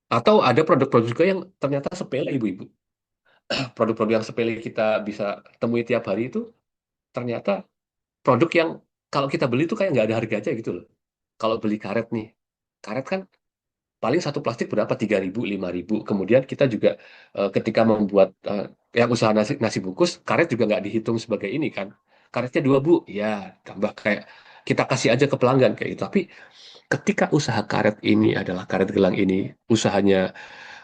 Atau ada produk-produk juga yang ternyata sepele ibu-ibu. Produk-produk yang sepele kita bisa temui tiap hari itu ternyata produk yang kalau kita beli itu kayak nggak ada harga aja gitu loh. Kalau beli karet nih, karet kan paling satu plastik berapa? 3.000, 5.000. Kemudian kita juga ketika membuat yang usaha nasi bungkus, karet juga nggak dihitung sebagai ini kan. Karetnya 2 bu, ya tambah kayak kita kasih aja ke pelanggan kayak gitu. Tapi ketika usaha karet ini adalah karet gelang ini, usahanya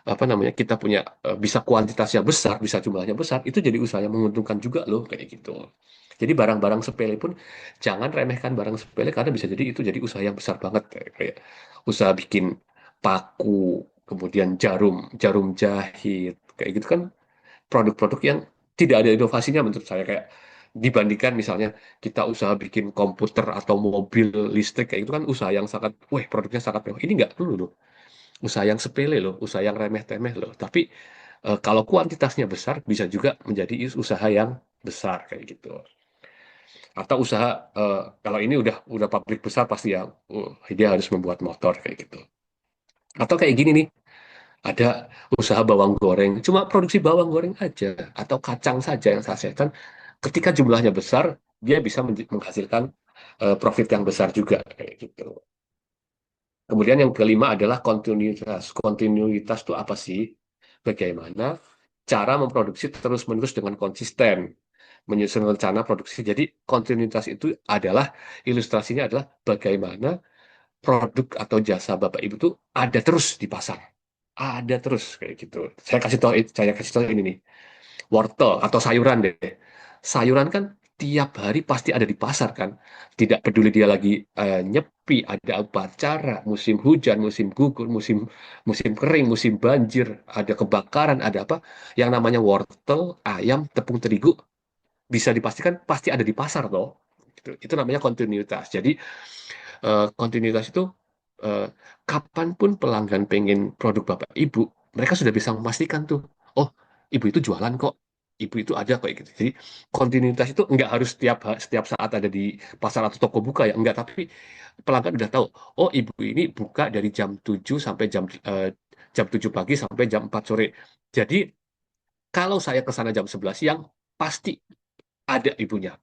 apa namanya kita punya bisa kuantitasnya besar, bisa jumlahnya besar, itu jadi usaha yang menguntungkan juga loh kayak gitu. Jadi barang-barang sepele pun jangan remehkan barang sepele karena bisa jadi itu jadi usaha yang besar banget kayak usaha bikin paku, kemudian jarum, jarum jahit, kayak gitu kan produk-produk yang tidak ada inovasinya menurut saya kayak dibandingkan misalnya kita usaha bikin komputer atau mobil listrik kayak itu kan usaha yang sangat, wah produknya sangat mewah. Ini nggak dulu loh, usaha yang sepele loh, usaha yang remeh-temeh loh. Tapi kalau kuantitasnya besar bisa juga menjadi usaha yang besar kayak gitu. Atau usaha kalau ini udah pabrik besar pasti ya dia harus membuat motor kayak gitu. Atau kayak gini nih, ada usaha bawang goreng, cuma produksi bawang goreng aja atau kacang saja yang sasetan. Ketika jumlahnya besar, dia bisa menghasilkan profit yang besar juga kayak gitu. Kemudian yang kelima adalah kontinuitas. Kontinuitas itu apa sih? Bagaimana cara memproduksi terus-menerus dengan konsisten, menyusun rencana produksi. Jadi kontinuitas itu adalah ilustrasinya adalah bagaimana produk atau jasa Bapak Ibu itu ada terus di pasar. Ada terus kayak gitu. Saya kasih tahu ini nih wortel atau sayuran deh. Sayuran kan tiap hari pasti ada di pasar kan. Tidak peduli dia lagi nyepi, ada upacara, musim hujan, musim gugur, musim musim kering, musim banjir, ada kebakaran, ada apa? Yang namanya wortel, ayam, tepung terigu bisa dipastikan pasti ada di pasar toh. Itu namanya kontinuitas. Jadi kontinuitas itu eh, kapanpun pelanggan pengen produk Bapak Ibu, mereka sudah bisa memastikan tuh, oh ibu itu jualan kok, ibu itu ada kok gitu. Jadi kontinuitas itu nggak harus setiap saat ada di pasar atau toko buka ya, enggak. Tapi pelanggan udah tahu, oh ibu ini buka dari jam 7 sampai jam 7 pagi sampai jam 4 sore. Jadi kalau saya ke sana jam 11 siang, pasti ada ibunya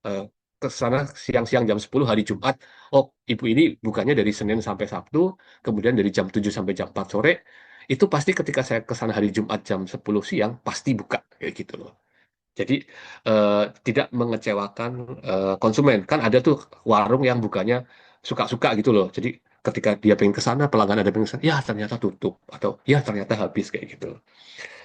eh, ke sana siang-siang jam 10 hari Jumat. Oh, ibu ini bukannya dari Senin sampai Sabtu, kemudian dari jam 7 sampai jam 4 sore. Itu pasti ketika saya ke sana hari Jumat jam 10 siang, pasti buka. Kayak gitu loh. Jadi eh, tidak mengecewakan konsumen. Kan ada tuh warung yang bukanya suka-suka gitu loh. Jadi ketika dia pengen ke sana, pelanggan ada pengen ke sana, ya ternyata tutup. Atau ya ternyata habis kayak gitu.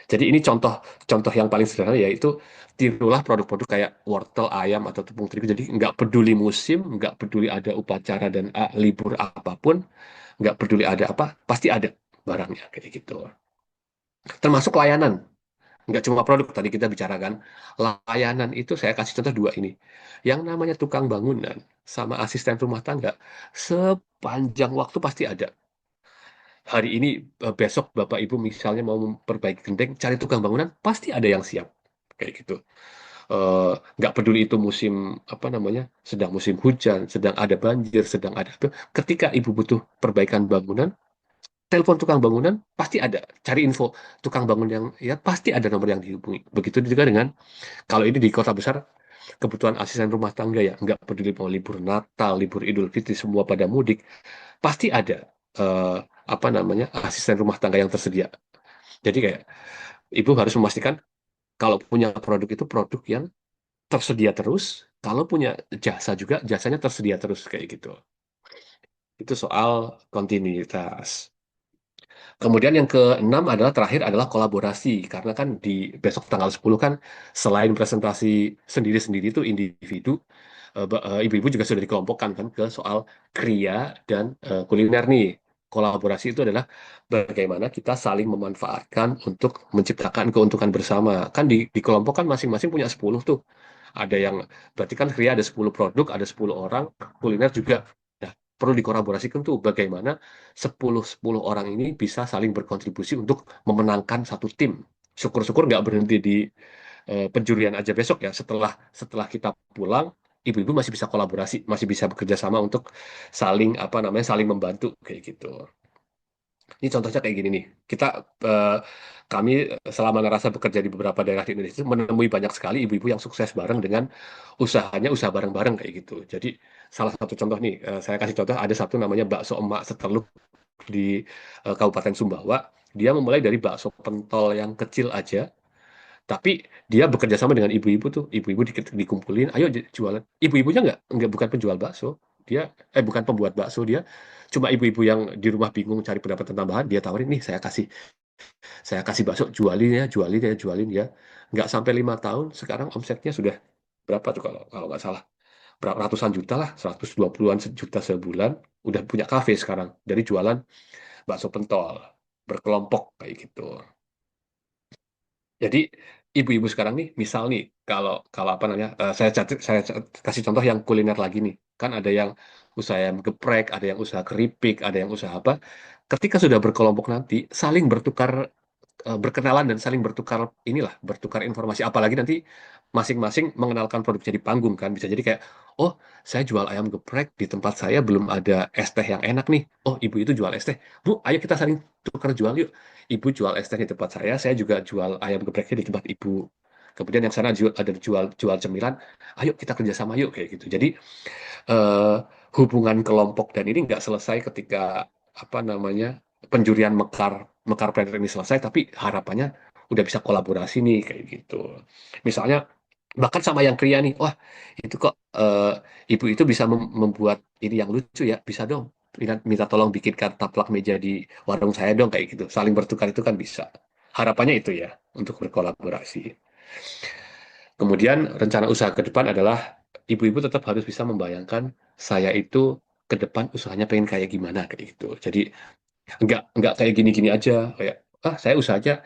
Jadi ini contoh yang paling sederhana yaitu tirulah produk-produk kayak wortel, ayam, atau tepung terigu. Jadi nggak peduli musim, nggak peduli ada upacara dan libur apapun, nggak peduli ada apa, pasti ada barangnya kayak gitu. Termasuk layanan, nggak cuma produk tadi kita bicarakan. Layanan itu saya kasih contoh dua ini. Yang namanya tukang bangunan sama asisten rumah tangga, sepanjang waktu pasti ada. Hari ini besok Bapak Ibu misalnya mau memperbaiki genteng, cari tukang bangunan, pasti ada yang siap. Kayak gitu. Nggak peduli itu musim apa namanya, sedang musim hujan, sedang ada banjir, sedang ada apa. Ketika Ibu butuh perbaikan bangunan, telepon tukang bangunan, pasti ada. Cari info tukang bangun yang ya pasti ada nomor yang dihubungi. Begitu juga dengan kalau ini di kota besar, kebutuhan asisten rumah tangga ya, nggak peduli mau libur Natal, libur Idul Fitri, semua pada mudik, pasti ada eh, apa namanya asisten rumah tangga yang tersedia. Jadi kayak ibu harus memastikan kalau punya produk itu produk yang tersedia terus, kalau punya jasa juga jasanya tersedia terus kayak gitu. Itu soal kontinuitas. Kemudian yang keenam adalah terakhir adalah kolaborasi. Karena kan di besok tanggal 10 kan selain presentasi sendiri-sendiri itu individu, ibu-ibu juga sudah dikelompokkan kan ke soal kriya dan kuliner nih. Kolaborasi itu adalah bagaimana kita saling memanfaatkan untuk menciptakan keuntungan bersama. Kan di kelompok kan masing-masing punya 10 tuh. Ada yang berarti kan Kria ada 10 produk, ada 10 orang, kuliner juga. Nah, perlu dikolaborasikan tuh bagaimana 10 orang ini bisa saling berkontribusi untuk memenangkan satu tim. Syukur-syukur nggak berhenti di penjurian aja besok ya. Setelah setelah kita pulang, ibu-ibu masih bisa kolaborasi, masih bisa bekerja sama untuk saling apa namanya saling membantu kayak gitu. Ini contohnya kayak gini nih. Kita eh, kami selama ngerasa bekerja di beberapa daerah di Indonesia itu menemui banyak sekali ibu-ibu yang sukses bareng dengan usahanya usaha bareng-bareng kayak gitu. Jadi salah satu contoh nih, saya kasih contoh ada satu namanya bakso emak seteluk di Kabupaten Sumbawa. Dia memulai dari bakso pentol yang kecil aja, tapi dia bekerja sama dengan ibu-ibu tuh, ibu-ibu dikumpulin, ayo jualan. Ibu-ibunya nggak bukan penjual bakso, dia bukan pembuat bakso, dia cuma ibu-ibu yang di rumah bingung cari pendapatan tambahan, dia tawarin nih saya kasih bakso jualin ya. Nggak sampai 5 tahun, sekarang omsetnya sudah berapa tuh kalau kalau nggak salah, berapa ratusan juta lah, 120-an juta sebulan, udah punya kafe sekarang dari jualan bakso pentol berkelompok kayak gitu. Jadi ibu-ibu sekarang nih, misal nih, kalau kalau apa namanya, kasih contoh yang kuliner lagi nih. Kan ada yang usaha ayam geprek, ada yang usaha keripik, ada yang usaha apa. Ketika sudah berkelompok nanti, saling bertukar berkenalan dan saling bertukar informasi. Apalagi nanti masing-masing mengenalkan produknya di panggung kan. Bisa jadi kayak, oh saya jual ayam geprek di tempat saya belum ada es teh yang enak nih. Oh ibu itu jual es teh. Bu, ayo kita saling tukar jual yuk. Ibu jual es teh di tempat saya juga jual ayam gepreknya di tempat ibu. Kemudian yang sana ada jual cemilan, ayo kita kerjasama yuk kayak gitu. Jadi eh, hubungan kelompok dan ini nggak selesai ketika apa namanya penjurian mekar mekar planner ini selesai, tapi harapannya udah bisa kolaborasi nih kayak gitu. Misalnya bahkan sama yang Kria nih, wah itu kok ibu itu bisa membuat ini yang lucu ya, bisa dong minta tolong bikinkan taplak meja di warung saya dong kayak gitu. Saling bertukar itu kan bisa. Harapannya itu ya untuk berkolaborasi. Kemudian rencana usaha ke depan adalah ibu-ibu tetap harus bisa membayangkan saya itu ke depan usahanya pengen kayak gimana kayak gitu. Jadi nggak kayak gini-gini aja kayak saya usaha aja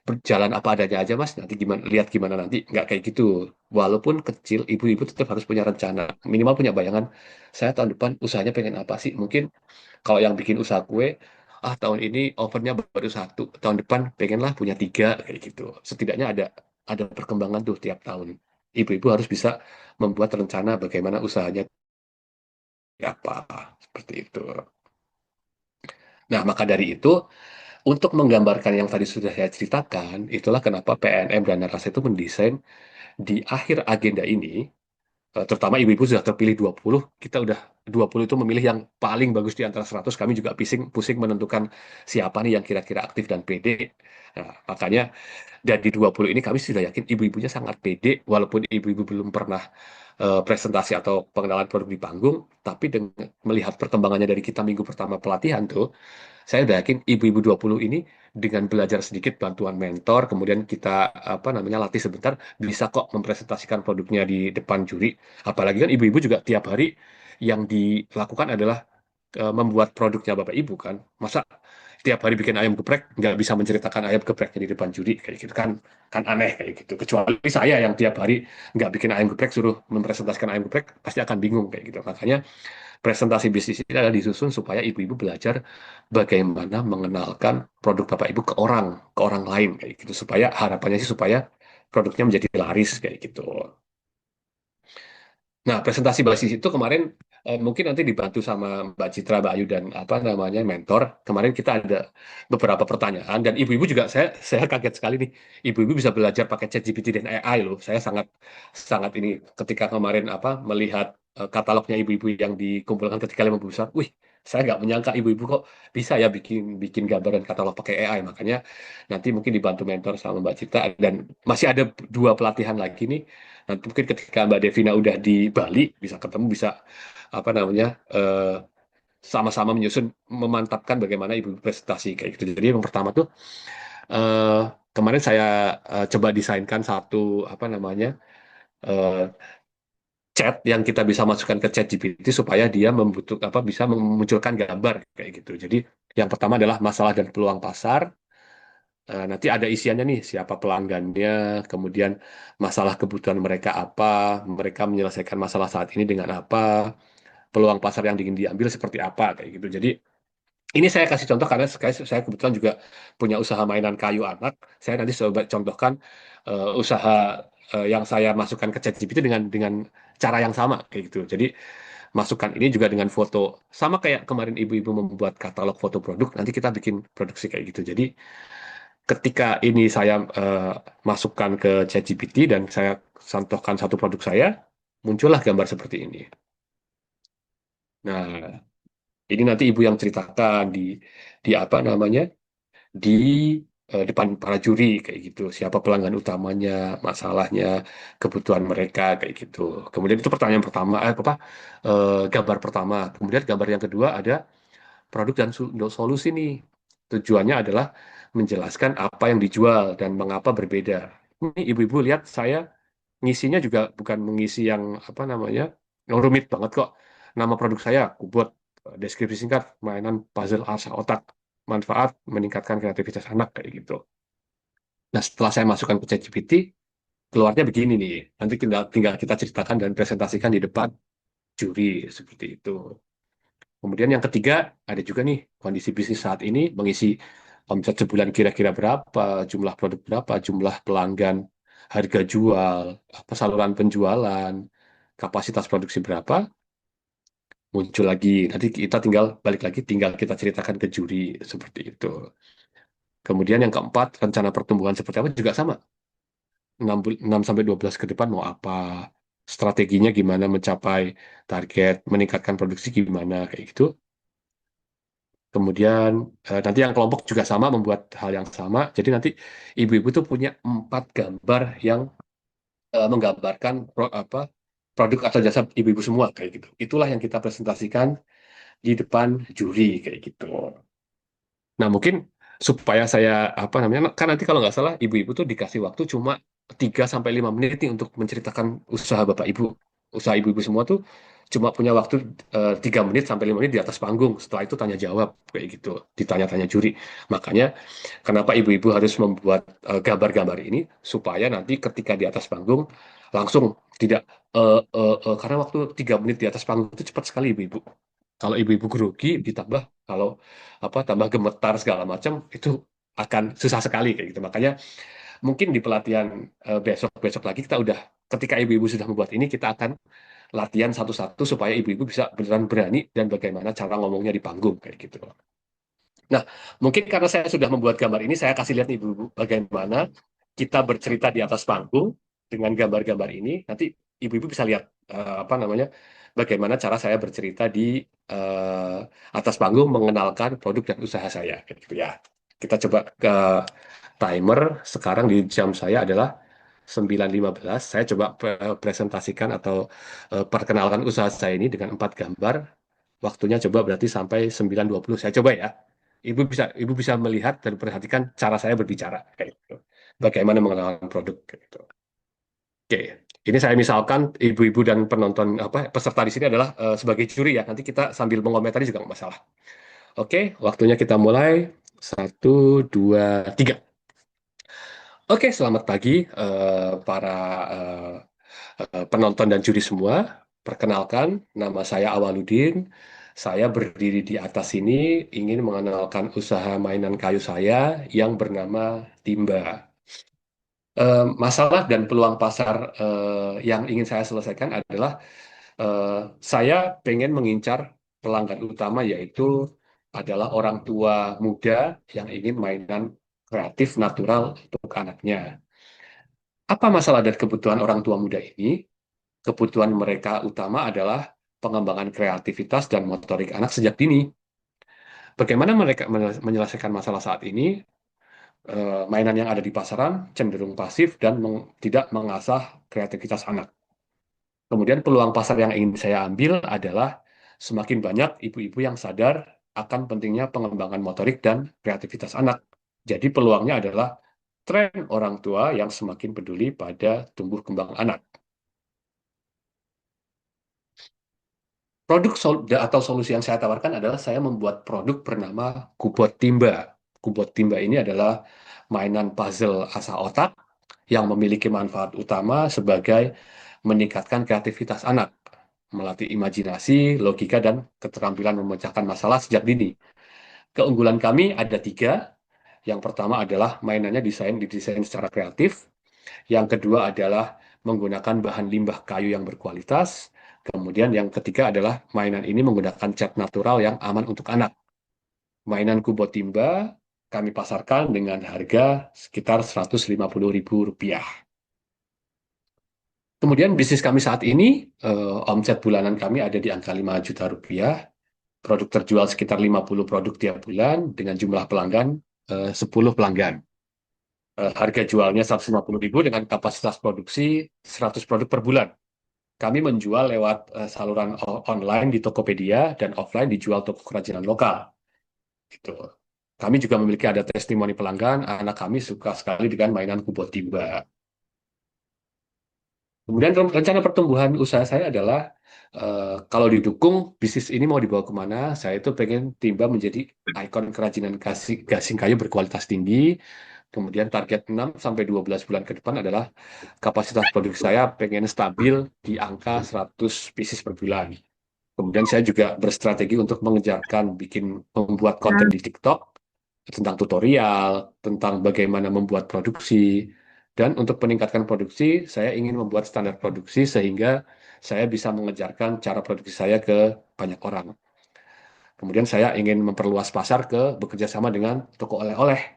berjalan apa adanya aja mas nanti gimana lihat gimana nanti nggak kayak gitu. Walaupun kecil ibu-ibu tetap harus punya rencana minimal punya bayangan saya tahun depan usahanya pengen apa sih mungkin kalau yang bikin usaha kue tahun ini ovennya baru satu tahun depan pengenlah punya tiga kayak gitu setidaknya ada perkembangan tuh tiap tahun ibu-ibu harus bisa membuat rencana bagaimana usahanya apa seperti itu. Nah maka dari itu untuk menggambarkan yang tadi sudah saya ceritakan, itulah kenapa PNM dan Narasa itu mendesain di akhir agenda ini, terutama ibu-ibu sudah terpilih 20, kita udah 20 itu memilih yang paling bagus di antara 100, kami juga pusing, pusing menentukan siapa nih yang kira-kira aktif dan pede. Nah, makanya dari 20 ini kami sudah yakin ibu-ibunya sangat pede, walaupun ibu-ibu belum pernah presentasi atau pengenalan produk di panggung, tapi dengan melihat perkembangannya dari kita minggu pertama pelatihan tuh, saya udah yakin ibu-ibu 20 ini dengan belajar sedikit bantuan mentor, kemudian kita apa namanya latih sebentar, bisa kok mempresentasikan produknya di depan juri. Apalagi kan ibu-ibu juga tiap hari yang dilakukan adalah membuat produknya Bapak Ibu kan. Masa tiap hari bikin ayam geprek nggak bisa menceritakan ayam gepreknya di depan juri kayak gitu kan kan aneh kayak gitu. Kecuali saya yang tiap hari nggak bikin ayam geprek suruh mempresentasikan ayam geprek pasti akan bingung kayak gitu. Makanya presentasi bisnis ini adalah disusun supaya ibu-ibu belajar bagaimana mengenalkan produk Bapak Ibu ke orang lain kayak gitu supaya harapannya sih supaya produknya menjadi laris kayak gitu. Nah, presentasi basis itu kemarin mungkin nanti dibantu sama Mbak Citra, Mbak Ayu dan apa namanya mentor. Kemarin kita ada beberapa pertanyaan dan ibu-ibu juga saya kaget sekali nih. Ibu-ibu bisa belajar pakai ChatGPT dan AI loh. Saya sangat sangat ini ketika kemarin apa melihat katalognya ibu-ibu yang dikumpulkan ketika 50 besar. Wih, saya nggak menyangka ibu-ibu kok bisa ya bikin bikin gambar dan katalog pakai AI. Makanya nanti mungkin dibantu mentor sama Mbak Cita, dan masih ada dua pelatihan lagi nih. Nanti mungkin ketika Mbak Devina udah di Bali bisa ketemu, bisa apa namanya, sama-sama menyusun, memantapkan bagaimana ibu presentasi kayak gitu. Jadi yang pertama tuh, eh, kemarin saya coba desainkan satu apa namanya, eh, chat yang kita bisa masukkan ke chat GPT supaya dia apa bisa memunculkan gambar kayak gitu. Jadi yang pertama adalah masalah dan peluang pasar. Nanti ada isiannya nih, siapa pelanggannya, kemudian masalah kebutuhan mereka apa, mereka menyelesaikan masalah saat ini dengan apa, peluang pasar yang ingin diambil seperti apa kayak gitu. Jadi ini saya kasih contoh karena saya kebetulan juga punya usaha mainan kayu anak. Saya nanti coba contohkan usaha yang saya masukkan ke ChatGPT dengan cara yang sama kayak gitu. Jadi masukkan ini juga dengan foto, sama kayak kemarin ibu-ibu membuat katalog foto produk. Nanti kita bikin produksi kayak gitu. Jadi ketika ini saya masukkan ke ChatGPT dan saya contohkan satu produk saya, muncullah gambar seperti ini. Nah, ini nanti ibu yang ceritakan di apa namanya, di depan para juri kayak gitu. Siapa pelanggan utamanya, masalahnya, kebutuhan mereka kayak gitu. Kemudian itu pertanyaan pertama, gambar pertama. Kemudian gambar yang kedua ada produk dan solusi nih. Tujuannya adalah menjelaskan apa yang dijual dan mengapa berbeda. Ini ibu-ibu lihat saya ngisinya juga bukan mengisi yang apa namanya, yang rumit banget kok. Nama produk saya aku buat deskripsi singkat, mainan puzzle asa otak, manfaat meningkatkan kreativitas anak kayak gitu. Nah, setelah saya masukkan ke ChatGPT, keluarnya begini nih. Nanti tinggal tinggal kita ceritakan dan presentasikan di depan juri seperti itu. Kemudian yang ketiga, ada juga nih kondisi bisnis saat ini, mengisi omset sebulan kira-kira berapa, jumlah produk berapa, jumlah pelanggan, harga jual, apa saluran penjualan, kapasitas produksi berapa, muncul lagi. Nanti kita tinggal balik lagi, tinggal kita ceritakan ke juri seperti itu. Kemudian yang keempat, rencana pertumbuhan seperti apa juga sama. 6 sampai 12 ke depan mau apa? Strateginya gimana mencapai target, meningkatkan produksi gimana kayak gitu. Kemudian nanti yang kelompok juga sama, membuat hal yang sama. Jadi nanti ibu-ibu tuh punya 4 gambar yang menggambarkan produk atau jasa ibu-ibu semua kayak gitu. Itulah yang kita presentasikan di depan juri kayak gitu. Nah, mungkin supaya saya apa namanya, kan nanti kalau nggak salah ibu-ibu tuh dikasih waktu cuma 3 sampai 5 menit nih untuk menceritakan usaha Bapak Ibu. Usaha ibu-ibu semua tuh cuma punya waktu 3 menit sampai 5 menit di atas panggung. Setelah itu tanya jawab kayak gitu, ditanya-tanya juri. Makanya kenapa ibu-ibu harus membuat gambar-gambar ini supaya nanti ketika di atas panggung langsung tidak karena waktu 3 menit di atas panggung itu cepat sekali ibu-ibu. Kalau ibu-ibu grogi ditambah, kalau apa tambah gemetar segala macam, itu akan susah sekali kayak gitu. Makanya mungkin di pelatihan besok-besok lagi kita udah, ketika ibu-ibu sudah membuat ini, kita akan latihan satu-satu supaya ibu-ibu bisa beneran berani dan bagaimana cara ngomongnya di panggung kayak gitu. Nah, mungkin karena saya sudah membuat gambar ini, saya kasih lihat nih ibu-ibu bagaimana kita bercerita di atas panggung dengan gambar-gambar ini. Nanti ibu-ibu bisa lihat apa namanya, bagaimana cara saya bercerita di atas panggung mengenalkan produk dan usaha saya, kayak gitu ya. Kita coba ke timer. Sekarang di jam saya adalah 9.15. Saya coba presentasikan atau perkenalkan usaha saya ini dengan 4 gambar. Waktunya coba berarti sampai 9.20. Saya coba ya. Ibu bisa melihat dan perhatikan cara saya berbicara kayak gitu. Bagaimana mengenalkan produk kayak gitu. Oke. Ini saya misalkan ibu-ibu dan penonton apa peserta di sini adalah sebagai juri ya. Nanti kita sambil mengomentari juga nggak masalah. Oke, waktunya kita mulai. 1, 2, 3. Oke, selamat pagi para eh, penonton dan juri semua. Perkenalkan, nama saya Awaludin. Saya berdiri di atas sini ingin mengenalkan usaha mainan kayu saya yang bernama Timba. Masalah dan peluang pasar yang ingin saya selesaikan adalah eh, saya pengen mengincar pelanggan utama, yaitu adalah orang tua muda yang ingin mainan kreatif natural untuk anaknya. Apa masalah dan kebutuhan orang tua muda ini? Kebutuhan mereka utama adalah pengembangan kreativitas dan motorik anak sejak dini. Bagaimana mereka menyelesaikan masalah saat ini? Mainan yang ada di pasaran cenderung pasif dan tidak mengasah kreativitas anak. Kemudian peluang pasar yang ingin saya ambil adalah semakin banyak ibu-ibu yang sadar akan pentingnya pengembangan motorik dan kreativitas anak. Jadi peluangnya adalah tren orang tua yang semakin peduli pada tumbuh kembang anak. Atau solusi yang saya tawarkan adalah saya membuat produk bernama Kubot Timba. Kubot Timba ini adalah mainan puzzle asa otak yang memiliki manfaat utama sebagai meningkatkan kreativitas anak, melatih imajinasi, logika, dan keterampilan memecahkan masalah sejak dini. Keunggulan kami ada tiga. Yang pertama adalah mainannya didesain secara kreatif. Yang kedua adalah menggunakan bahan limbah kayu yang berkualitas. Kemudian yang ketiga adalah mainan ini menggunakan cat natural yang aman untuk anak. Mainan Kubo Timba kami pasarkan dengan harga sekitar Rp150.000. Kemudian bisnis kami saat ini, omset bulanan kami ada di angka 5 juta rupiah. Produk terjual sekitar 50 produk tiap bulan dengan jumlah pelanggan 10 pelanggan. Harga jualnya 150.000 dengan kapasitas produksi 100 produk per bulan. Kami menjual lewat saluran online di Tokopedia dan offline dijual toko kerajinan lokal. Gitu. Kami juga memiliki ada testimoni pelanggan, anak kami suka sekali dengan mainan Kubo Timba. Kemudian rencana pertumbuhan usaha saya adalah kalau didukung bisnis ini mau dibawa kemana, saya itu pengen Timba menjadi ikon kerajinan gasing kayu berkualitas tinggi. Kemudian target 6 sampai 12 bulan ke depan adalah kapasitas produksi saya pengen stabil di angka 100 pieces per bulan. Kemudian saya juga berstrategi untuk membuat konten di TikTok tentang tutorial, tentang bagaimana membuat produksi. Dan untuk meningkatkan produksi, saya ingin membuat standar produksi sehingga saya bisa mengejarkan cara produksi saya ke banyak orang. Kemudian saya ingin memperluas pasar ke bekerja sama dengan toko oleh-oleh.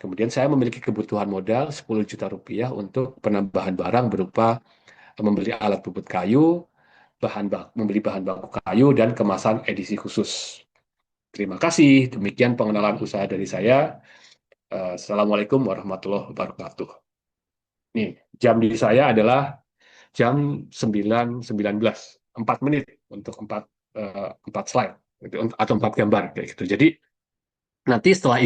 Kemudian saya memiliki kebutuhan modal 10 juta rupiah untuk penambahan barang berupa membeli alat bubut kayu, membeli bahan baku kayu, dan kemasan edisi khusus. Terima kasih. Demikian pengenalan usaha dari saya. Assalamualaikum warahmatullahi wabarakatuh. Nih, jam di saya adalah jam 9.19, 4 menit untuk 4 slide gitu, atau 4 gambar kayak gitu. Jadi nanti setelah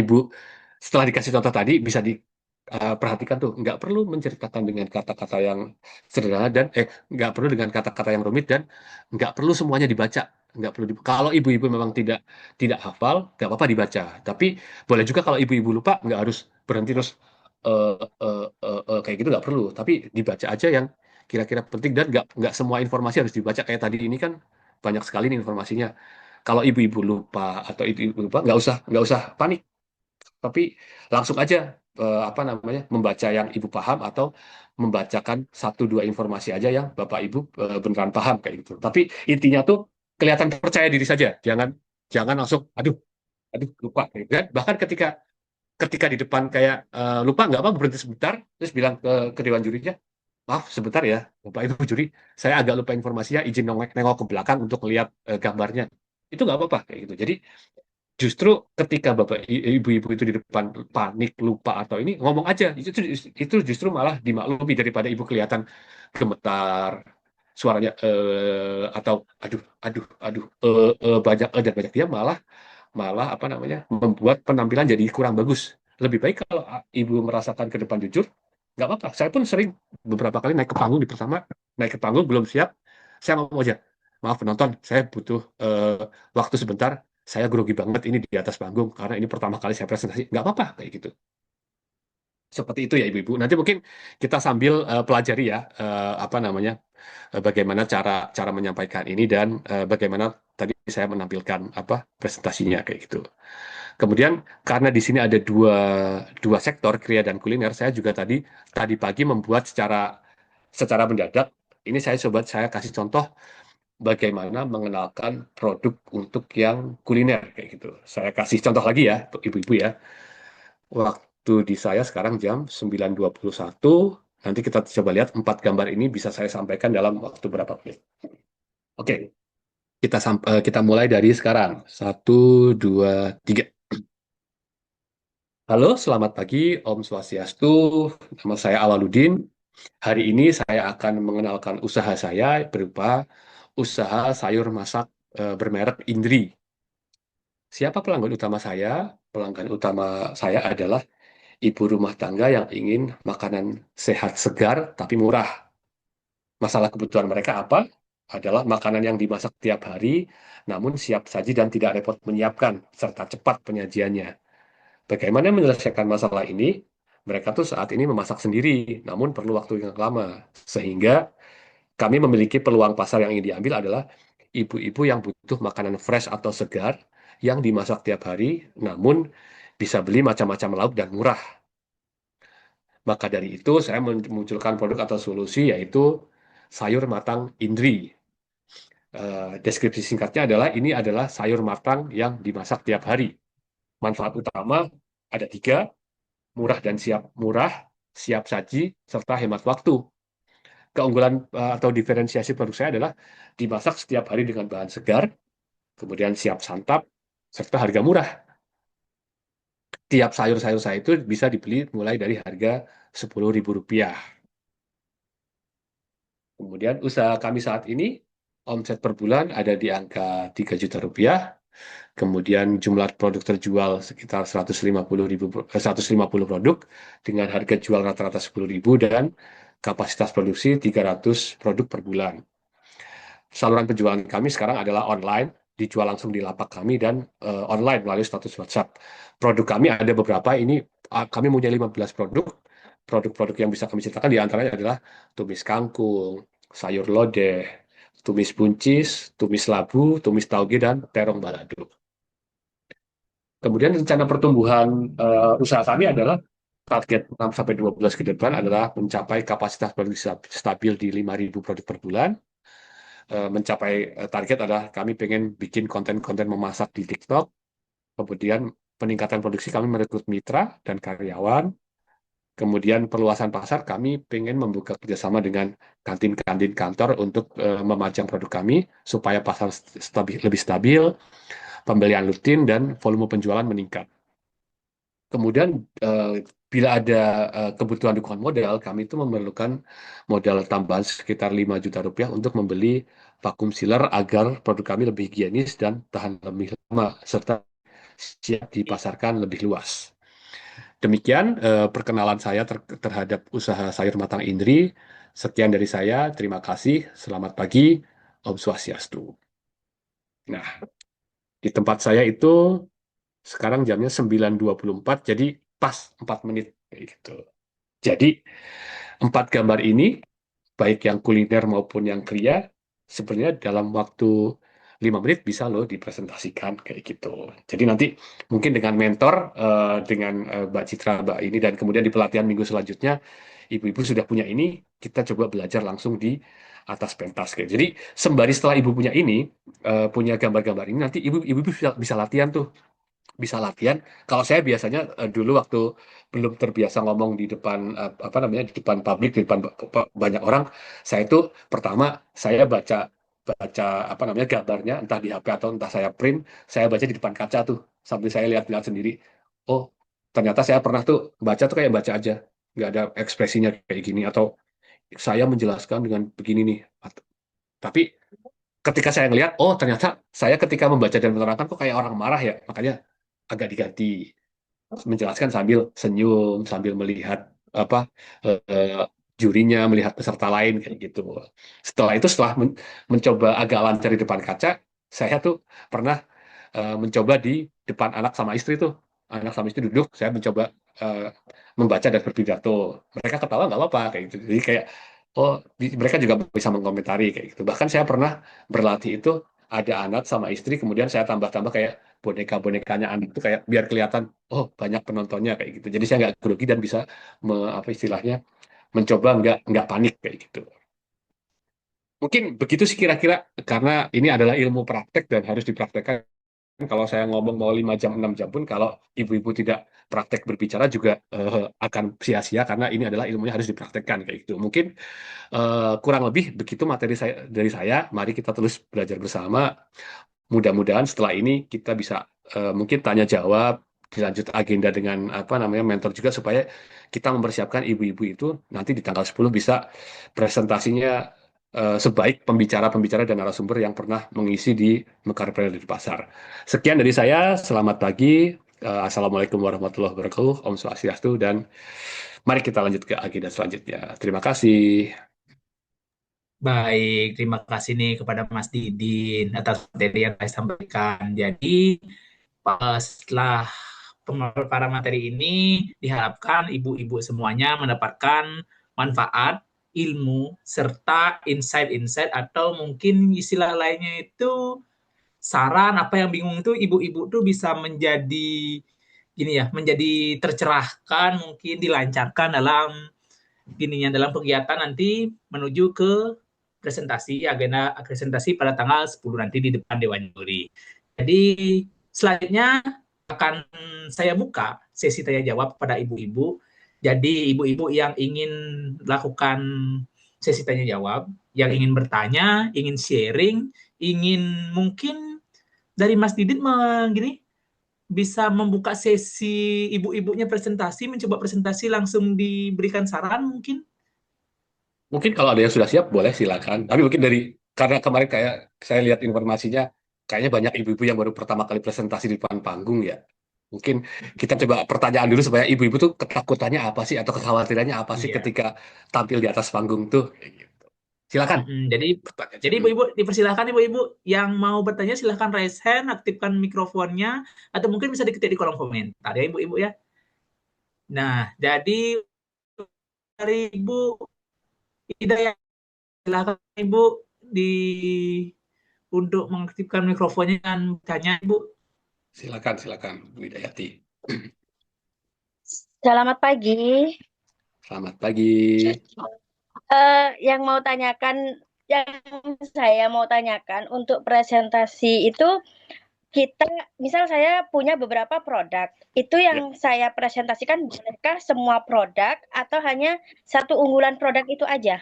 dikasih contoh tadi bisa diperhatikan tuh, nggak perlu menceritakan dengan kata-kata yang sederhana dan nggak perlu dengan kata-kata yang rumit dan nggak perlu semuanya dibaca. Nggak perlu kalau ibu-ibu memang tidak tidak hafal, nggak apa-apa dibaca. Tapi boleh juga kalau ibu-ibu lupa, nggak harus berhenti terus kayak gitu, nggak perlu. Tapi dibaca aja yang kira-kira penting dan nggak semua informasi harus dibaca kayak tadi ini kan banyak sekali nih informasinya. Kalau ibu-ibu lupa atau ibu-ibu lupa, nggak usah panik, tapi langsung aja apa namanya membaca yang ibu paham atau membacakan satu dua informasi aja yang bapak ibu beneran paham kayak gitu. Tapi intinya tuh kelihatan percaya diri saja, jangan jangan langsung aduh aduh lupa kayak gitu kan. Bahkan ketika ketika di depan kayak lupa nggak apa berhenti sebentar terus bilang ke dewan jurinya, maaf sebentar ya bapak ibu juri, saya agak lupa informasinya, izin nengok ke belakang untuk melihat gambarnya. Itu nggak apa-apa kayak gitu. Jadi justru ketika bapak ibu-ibu itu di depan panik lupa atau ini ngomong aja, itu justru malah dimaklumi daripada ibu kelihatan gemetar suaranya atau aduh aduh aduh banyak dan banyak, dia malah malah apa namanya membuat penampilan jadi kurang bagus. Lebih baik kalau ibu merasakan ke depan jujur, nggak apa-apa. Saya pun sering beberapa kali naik ke panggung, di pertama naik ke panggung belum siap, saya ngomong aja, maaf penonton, saya butuh waktu sebentar, saya grogi banget ini di atas panggung karena ini pertama kali saya presentasi. Nggak apa-apa kayak gitu. Seperti itu ya ibu-ibu. Nanti mungkin kita sambil pelajari ya apa namanya bagaimana cara cara menyampaikan ini dan bagaimana tadi saya menampilkan apa presentasinya kayak gitu. Kemudian karena di sini ada dua dua sektor kria dan kuliner, saya juga tadi tadi pagi membuat secara secara mendadak. Ini saya kasih contoh bagaimana mengenalkan produk untuk yang kuliner kayak gitu. Saya kasih contoh lagi ya untuk ibu-ibu ya. Waktu di saya sekarang jam 9.21. Nanti kita coba lihat 4 gambar ini bisa saya sampaikan dalam waktu berapa menit. Oke. Kita mulai dari sekarang. Satu, dua, tiga. Halo, selamat pagi, Om Swastiastu. Nama saya Awaludin. Hari ini saya akan mengenalkan usaha saya berupa usaha sayur masak bermerek Indri. Siapa pelanggan utama saya? Pelanggan utama saya adalah ibu rumah tangga yang ingin makanan sehat segar tapi murah. Masalah kebutuhan mereka apa? Adalah makanan yang dimasak tiap hari, namun siap saji dan tidak repot menyiapkan, serta cepat penyajiannya. Bagaimana menyelesaikan masalah ini? Mereka tuh saat ini memasak sendiri, namun perlu waktu yang lama. Sehingga kami memiliki peluang pasar yang ingin diambil adalah ibu-ibu yang butuh makanan fresh atau segar yang dimasak tiap hari, namun bisa beli macam-macam lauk dan murah. Maka dari itu saya memunculkan produk atau solusi yaitu sayur matang Indri. Deskripsi singkatnya adalah ini adalah sayur matang yang dimasak tiap hari. Manfaat utama ada tiga, murah, siap saji, serta hemat waktu. Keunggulan atau diferensiasi produk saya adalah dimasak setiap hari dengan bahan segar, kemudian siap santap, serta harga murah. Tiap sayur-sayur saya itu bisa dibeli mulai dari harga Rp10.000. Kemudian usaha kami saat ini, omset per bulan ada di angka 3 juta rupiah. Kemudian jumlah produk terjual sekitar 150 produk dengan harga jual rata-rata 10.000 dan kapasitas produksi 300 produk per bulan. Saluran penjualan kami sekarang adalah online, dijual langsung di lapak kami dan online melalui status WhatsApp. Produk kami ada beberapa, ini kami punya 15 produk. Produk-produk yang bisa kami ceritakan di antaranya adalah tumis kangkung, sayur lodeh, tumis buncis, tumis labu, tumis tauge, dan terong balado. Kemudian rencana pertumbuhan usaha kami adalah target 6 sampai 12 ke depan adalah mencapai kapasitas produksi stabil di 5.000 produk per bulan. Mencapai target adalah kami pengen bikin konten-konten memasak di TikTok. Kemudian peningkatan produksi kami merekrut mitra dan karyawan. Kemudian perluasan pasar kami pengen membuka kerjasama dengan kantin-kantin kantor untuk memajang produk kami supaya pasar lebih stabil, pembelian rutin dan volume penjualan meningkat. Kemudian eh, bila ada kebutuhan dukungan modal, kami itu memerlukan modal tambahan sekitar 5 juta rupiah untuk membeli vakum sealer agar produk kami lebih higienis dan tahan lebih lama, serta siap dipasarkan lebih luas. Demikian perkenalan saya terhadap usaha sayur matang Indri. Sekian dari saya, terima kasih, selamat pagi, Om Swastiastu. Nah, di tempat saya itu sekarang jamnya 9.24, jadi pas 4 menit kayak gitu. Jadi, empat gambar ini, baik yang kuliner maupun yang kria, sebenarnya dalam waktu 5 menit bisa loh dipresentasikan kayak gitu. Jadi nanti mungkin dengan mentor, dengan Mbak Citra, Mbak ini, dan kemudian di pelatihan minggu selanjutnya, ibu-ibu sudah punya ini, kita coba belajar langsung di atas pentas. Kayak. Jadi sembari setelah ibu punya ini, punya gambar-gambar ini, nanti ibu-ibu bisa latihan tuh bisa latihan. Kalau saya biasanya dulu waktu belum terbiasa ngomong di depan apa namanya di depan publik, di depan banyak orang, saya itu pertama saya baca baca apa namanya gambarnya entah di HP atau entah saya print, saya baca di depan kaca tuh sambil saya lihat-lihat sendiri. Oh, ternyata saya pernah tuh baca tuh kayak baca aja, nggak ada ekspresinya kayak gini atau saya menjelaskan dengan begini nih. Tapi ketika saya ngelihat, oh ternyata saya ketika membaca dan menerangkan kok kayak orang marah ya, makanya agak diganti menjelaskan sambil senyum, sambil melihat apa jurinya, melihat peserta lain kayak gitu. Setelah itu, setelah mencoba agak lancar di depan kaca, saya tuh pernah mencoba di depan anak sama istri tuh. Anak sama istri duduk, saya mencoba eh, membaca dan berpidato. Mereka ketawa nggak apa-apa kayak gitu. Jadi kayak oh mereka juga bisa mengomentari kayak gitu. Bahkan saya pernah berlatih itu ada anak sama istri, kemudian saya tambah-tambah kayak boneka-bonekanya anak itu kayak biar kelihatan oh banyak penontonnya kayak gitu. Jadi saya nggak grogi dan bisa apa istilahnya mencoba nggak panik kayak gitu. Mungkin begitu sih kira-kira karena ini adalah ilmu praktek dan harus dipraktekkan. kalau saya ngomong mau 5 jam 6 jam pun kalau ibu-ibu tidak praktek berbicara juga akan sia-sia karena ini adalah ilmunya harus dipraktekkan kayak gitu. Mungkin kurang lebih begitu materi saya dari saya. Mari kita terus belajar bersama. Mudah-mudahan setelah ini kita bisa mungkin tanya jawab, dilanjut agenda dengan apa namanya mentor juga supaya kita mempersiapkan ibu-ibu itu nanti di tanggal 10 bisa presentasinya sebaik pembicara-pembicara dan narasumber yang pernah mengisi di Mekar Prayer di Pasar. Sekian dari saya, selamat pagi. Assalamualaikum warahmatullahi wabarakatuh, Om Swastiastu, dan mari kita lanjut ke agenda selanjutnya. Terima kasih. Baik, terima kasih nih kepada Mas Didin atas materi yang saya sampaikan. Jadi, setelah pemaparan materi ini, diharapkan ibu-ibu semuanya mendapatkan manfaat, ilmu, serta insight-insight atau mungkin istilah lainnya itu saran apa yang bingung itu ibu-ibu tuh bisa menjadi gini ya, menjadi tercerahkan, mungkin dilancarkan dalam gininya dalam kegiatan nanti menuju ke presentasi agenda presentasi pada tanggal 10 nanti di depan Dewan Juri. Jadi selanjutnya akan saya buka sesi tanya jawab pada ibu-ibu. Jadi ibu-ibu yang ingin lakukan sesi tanya jawab, yang ingin bertanya, ingin sharing, ingin mungkin dari Mas Didit gini bisa membuka sesi ibu-ibunya presentasi, mencoba presentasi langsung diberikan saran mungkin. Mungkin kalau ada yang sudah siap, boleh silakan. Tapi mungkin karena kemarin kayak saya lihat informasinya, kayaknya banyak ibu-ibu yang baru pertama kali presentasi di depan panggung ya. Mungkin kita coba pertanyaan dulu supaya ibu-ibu tuh ketakutannya apa sih atau kekhawatirannya apa sih Iya. ketika tampil di atas panggung tuh. Kayak gitu. Silakan. Mm-mm. Jadi Bertanya. jadi ibu-ibu dipersilahkan ibu-ibu yang mau bertanya silahkan raise hand, aktifkan mikrofonnya atau mungkin bisa diketik di kolom komentar ya ibu-ibu ya. Nah, jadi dari Ibu Hidayah silakan Ibu di untuk mengaktifkan mikrofonnya dan bertanya Ibu. Silakan, silakan, Bu Widayati. Selamat pagi. Selamat pagi. Yang mau tanyakan, yang saya mau tanyakan untuk presentasi itu kita, misal saya punya beberapa produk, itu Ya. yang saya presentasikan bolehkah semua produk atau hanya satu unggulan produk itu aja?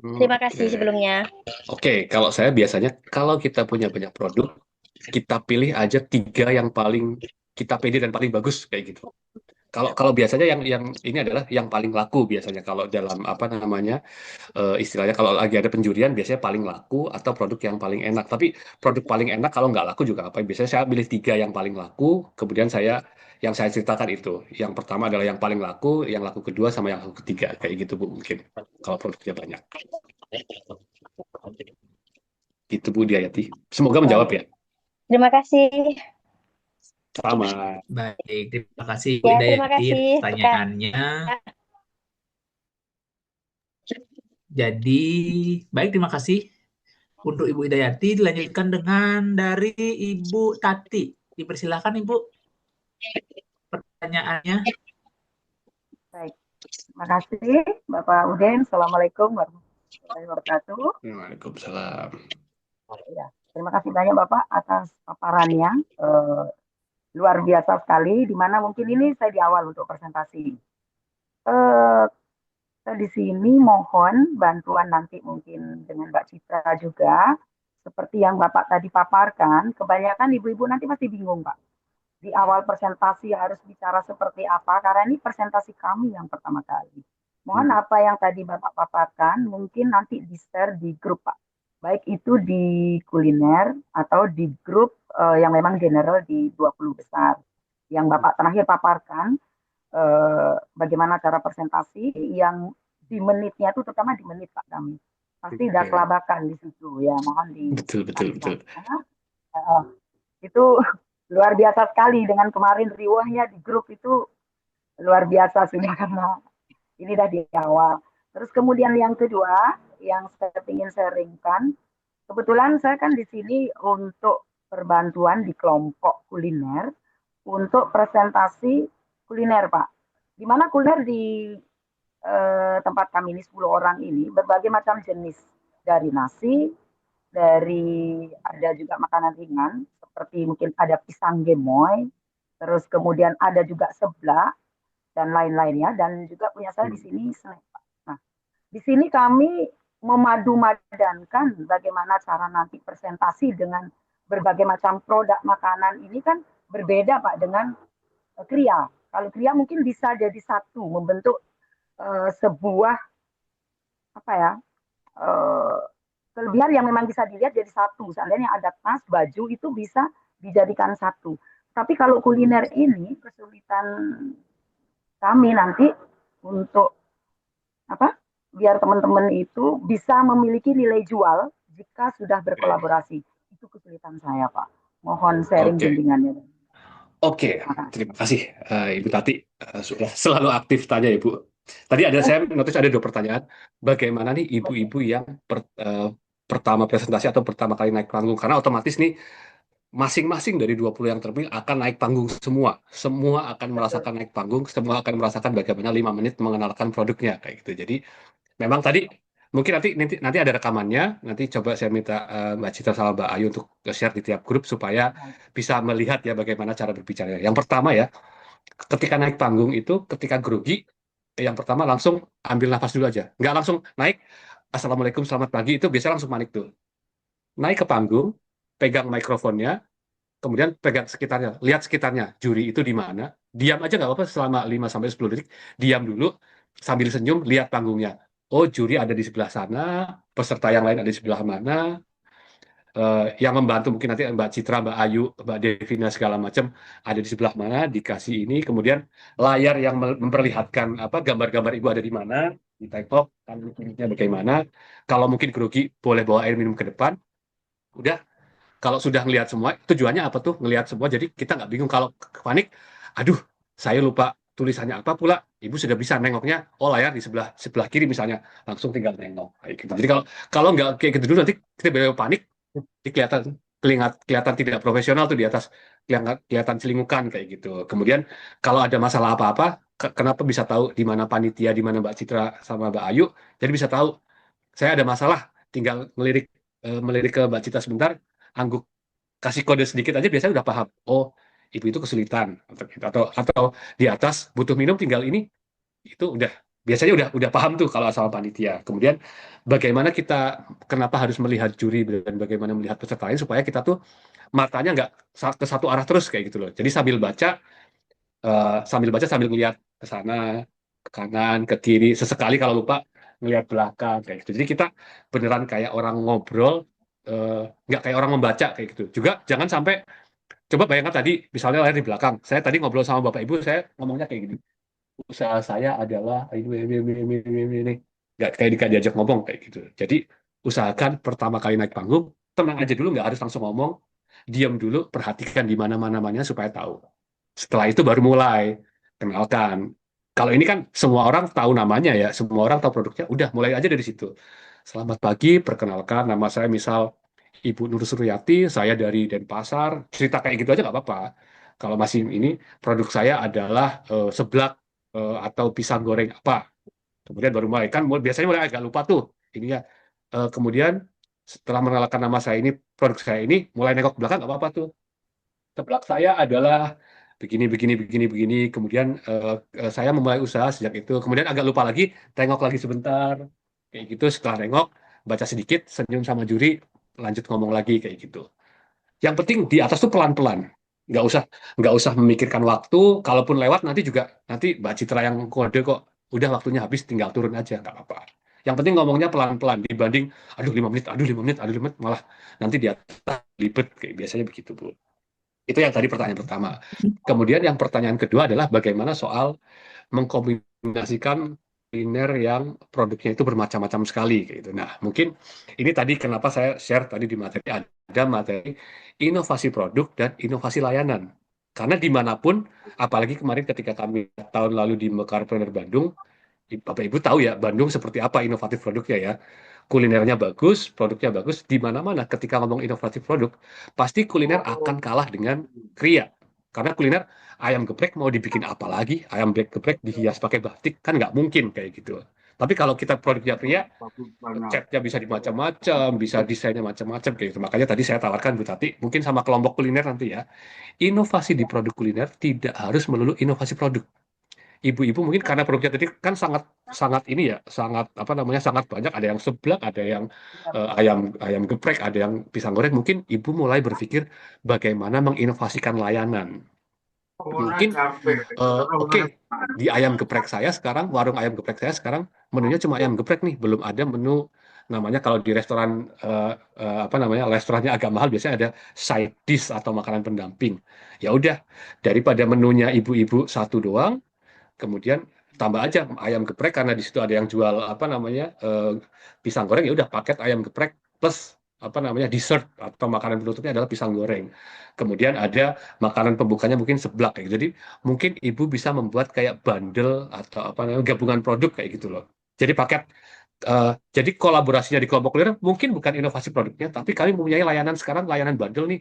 Terima Oke. kasih sebelumnya. Oke, kalau saya biasanya kalau kita punya banyak produk, kita pilih aja 3 yang paling kita pede dan paling bagus kayak gitu. Kalau kalau biasanya yang ini adalah yang paling laku biasanya kalau dalam apa namanya istilahnya kalau lagi ada penjurian biasanya paling laku atau produk yang paling enak. Tapi produk paling enak kalau nggak laku juga apa? Biasanya saya pilih 3 yang paling laku, kemudian yang saya ceritakan itu. Yang pertama adalah yang laku kedua sama yang laku ketiga kayak gitu Bu mungkin kalau produknya banyak. Gitu Bu Diayati. Semoga menjawab Baik. ya. Terima kasih. Sama. Baik, terima kasih Ibu Ya, terima Hidayati kasih. Kak. pertanyaannya. Jadi, baik terima kasih untuk Ibu Hidayati. Dilanjutkan dengan dari Ibu Tati. Dipersilakan Ibu pertanyaannya. Baik, terima kasih Bapak Uden. Assalamualaikum warahmatullahi wabarakatuh. Waalaikumsalam. Ya, terima kasih banyak Bapak atas paparannya. Luar biasa sekali, di mana mungkin ini saya di awal untuk presentasi. Eh, saya di sini mohon bantuan nanti mungkin dengan Mbak Citra juga. Seperti yang Bapak tadi paparkan, kebanyakan ibu-ibu nanti pasti bingung Pak. Di awal presentasi harus bicara seperti apa, karena ini presentasi kami yang pertama kali. Mohon Hmm. apa yang tadi Bapak paparkan, mungkin nanti di-share di grup, Pak. Baik itu di kuliner atau di grup yang memang general di 20 besar. Yang Bapak terakhir paparkan, bagaimana cara presentasi yang di menitnya itu terutama di menit Pak kami. Pasti udah Oke. kelabakan di situ ya, mohon Betul, betul, betul. diantisipasi. Itu luar biasa sekali dengan kemarin riwahnya di grup itu luar biasa sudah karena ini dah di awal. Terus kemudian yang kedua yang saya ingin sharingkan, kebetulan saya kan di sini untuk perbantuan di kelompok kuliner untuk presentasi kuliner Pak. Di mana kuliner di tempat kami ini 10 orang ini berbagai macam jenis dari nasi, dari ada juga makanan ringan seperti mungkin ada pisang gemoy, terus kemudian ada juga seblak dan lain-lainnya, dan juga punya saya di sini snack. Nah, di sini kami memadu-madankan bagaimana cara nanti presentasi dengan berbagai macam produk makanan ini kan berbeda Pak dengan Kria. Kalau Kria mungkin bisa jadi satu, membentuk sebuah apa ya, kelebihan yang memang bisa dilihat jadi satu. Seandainya ada tas, baju itu bisa dijadikan satu. Tapi kalau kuliner ini kesulitan kami nanti untuk apa? Biar teman-teman itu bisa memiliki nilai jual jika sudah berkolaborasi. Itu kesulitan saya, Pak. Mohon sharing Oke. bimbingannya. Oke, Makasih. terima kasih Ibu Tati. Sudah selalu aktif tanya Ibu. Tadi saya notice ada 2 pertanyaan. Bagaimana nih ibu-ibu yang pertama presentasi atau pertama kali naik panggung? Karena otomatis nih masing-masing dari 20 yang terpilih akan naik panggung semua. Semua akan merasakan naik panggung, semua akan merasakan bagaimana 5 menit mengenalkan produknya kayak gitu. Jadi memang tadi mungkin nanti ada rekamannya. Nanti coba saya minta Mbak Citra sama Mbak Ayu untuk share di tiap grup supaya bisa melihat ya bagaimana cara berbicara. Yang pertama ya, ketika naik panggung itu ketika grogi, yang pertama langsung ambil nafas dulu aja. Nggak langsung naik, Assalamualaikum, selamat pagi, itu biasanya langsung panik tuh. Naik ke panggung, pegang mikrofonnya, kemudian pegang sekitarnya, lihat sekitarnya, juri itu di mana, diam aja nggak apa-apa selama 5-10 detik, diam dulu, sambil senyum, lihat panggungnya. Oh, juri ada di sebelah sana, peserta yang lain ada di sebelah mana, yang membantu mungkin nanti Mbak Citra, Mbak Ayu, Mbak Devina segala macam ada di sebelah mana, dikasih ini, kemudian layar yang memperlihatkan apa gambar-gambar ibu ada di mana, di tengok, kanan kirinya bagaimana. Kalau mungkin grogi boleh bawa air minum ke depan. Udah, kalau sudah ngelihat semua, tujuannya apa tuh? Ngelihat semua, jadi kita nggak bingung kalau panik. Aduh, saya lupa tulisannya apa pula. Ibu sudah bisa nengoknya, oh layar di sebelah sebelah kiri misalnya, langsung tinggal nengok kayak gitu. Jadi kalau nggak kayak gitu dulu nanti kita benar panik, jadi kelihatan tidak profesional tuh di atas, kelihatan celingmukan kayak gitu. Kemudian kalau ada masalah apa-apa, kenapa bisa tahu di mana panitia, di mana Mbak Citra sama Mbak Ayu, jadi bisa tahu saya ada masalah, tinggal melirik ke Mbak Citra sebentar, angguk kasih kode sedikit aja biasanya udah paham. Oh, ibu itu kesulitan atau gitu. Atau di atas butuh minum tinggal ini, itu udah biasanya udah paham tuh kalau asal panitia. Kemudian bagaimana kenapa harus melihat juri dan bagaimana melihat peserta lain supaya kita tuh matanya nggak ke satu arah terus kayak gitu loh. Jadi sambil baca sambil ngelihat ke sana, ke kanan, ke kiri, sesekali kalau lupa ngelihat belakang kayak gitu. Jadi kita beneran kayak orang ngobrol, eh, nggak kayak orang membaca kayak gitu. Juga jangan sampai, coba bayangkan tadi misalnya layar di belakang. Saya tadi ngobrol sama Bapak Ibu, saya ngomongnya kayak gini. Usaha saya adalah ini, nggak kayak diajak ngomong kayak gitu. Jadi usahakan pertama kali naik panggung, tenang aja dulu, nggak harus langsung ngomong, diam dulu, perhatikan di mana-mana supaya tahu. Setelah itu baru mulai kenalkan. Kalau ini kan semua orang tahu namanya ya, semua orang tahu produknya, udah mulai aja dari situ. Selamat pagi, perkenalkan nama saya misal Ibu Nur Suryati, saya dari Denpasar, cerita kayak gitu aja nggak apa-apa. Kalau masih ini, produk saya adalah seblak atau pisang goreng apa. Kemudian baru mulai, kan biasanya mulai agak lupa tuh ini ya. Kemudian setelah mengenalkan nama saya ini, produk saya ini, mulai nengok ke belakang nggak apa-apa tuh. Seblak saya adalah begini, begini, begini, begini. Kemudian saya memulai usaha sejak itu. Kemudian agak lupa lagi, tengok lagi sebentar. Kayak gitu, setelah nengok, baca sedikit, senyum sama juri, lanjut ngomong lagi kayak gitu. Yang penting di atas tuh pelan-pelan. Nggak usah, nggak usah memikirkan waktu. Kalaupun lewat nanti juga, nanti Mbak Citra yang kode kok, udah waktunya habis, tinggal turun aja, nggak apa-apa. Yang penting ngomongnya pelan-pelan dibanding, aduh 5 menit, aduh 5 menit, aduh 5 menit, malah nanti di atas libet, kayak biasanya begitu, Bu. Itu yang tadi pertanyaan pertama. Kemudian yang pertanyaan kedua adalah bagaimana soal mengkombinasikan kuliner yang produknya itu bermacam-macam sekali kayak gitu. Nah, mungkin ini tadi kenapa saya share tadi di materi, ada materi inovasi produk dan inovasi layanan. Karena dimanapun, apalagi kemarin ketika kami tahun lalu di Mekarpreneur Bandung, Bapak Ibu tahu ya Bandung seperti apa inovatif produknya ya. Kulinernya bagus, produknya bagus. Di mana-mana ketika ngomong inovatif produk, pasti kuliner akan kalah dengan kria. Karena kuliner ayam geprek mau dibikin apa lagi? Ayam geprek dihias pakai batik kan nggak mungkin kayak gitu. Tapi kalau kita produknya pria, catnya bisa dimacam-macam, bisa desainnya macam-macam kayak gitu. Makanya tadi saya tawarkan Bu Tati, mungkin sama kelompok kuliner nanti ya, inovasi di produk kuliner tidak harus melulu inovasi produk. Ibu-ibu mungkin karena produknya tadi kan sangat sangat ini ya, sangat apa namanya sangat banyak. Ada yang seblak, ada yang ayam ayam geprek, ada yang pisang goreng. Mungkin ibu mulai berpikir bagaimana menginovasikan layanan. Mungkin oke, di ayam geprek saya sekarang, warung ayam geprek saya sekarang menunya cuma ayam geprek nih, belum ada menu namanya kalau di restoran apa namanya restorannya agak mahal biasanya ada side dish atau makanan pendamping. Ya udah, daripada menunya ibu-ibu satu doang, kemudian tambah aja ayam geprek karena di situ ada yang jual apa namanya pisang goreng, ya udah paket ayam geprek plus apa namanya dessert atau makanan penutupnya adalah pisang goreng. Kemudian ada makanan pembukanya mungkin seblak kayak gitu. Jadi mungkin ibu bisa membuat kayak bundle atau apa namanya gabungan produk kayak gitu loh. Jadi paket jadi kolaborasinya di kelompok kuliner mungkin bukan inovasi produknya, tapi kami mempunyai layanan sekarang, layanan bundle nih.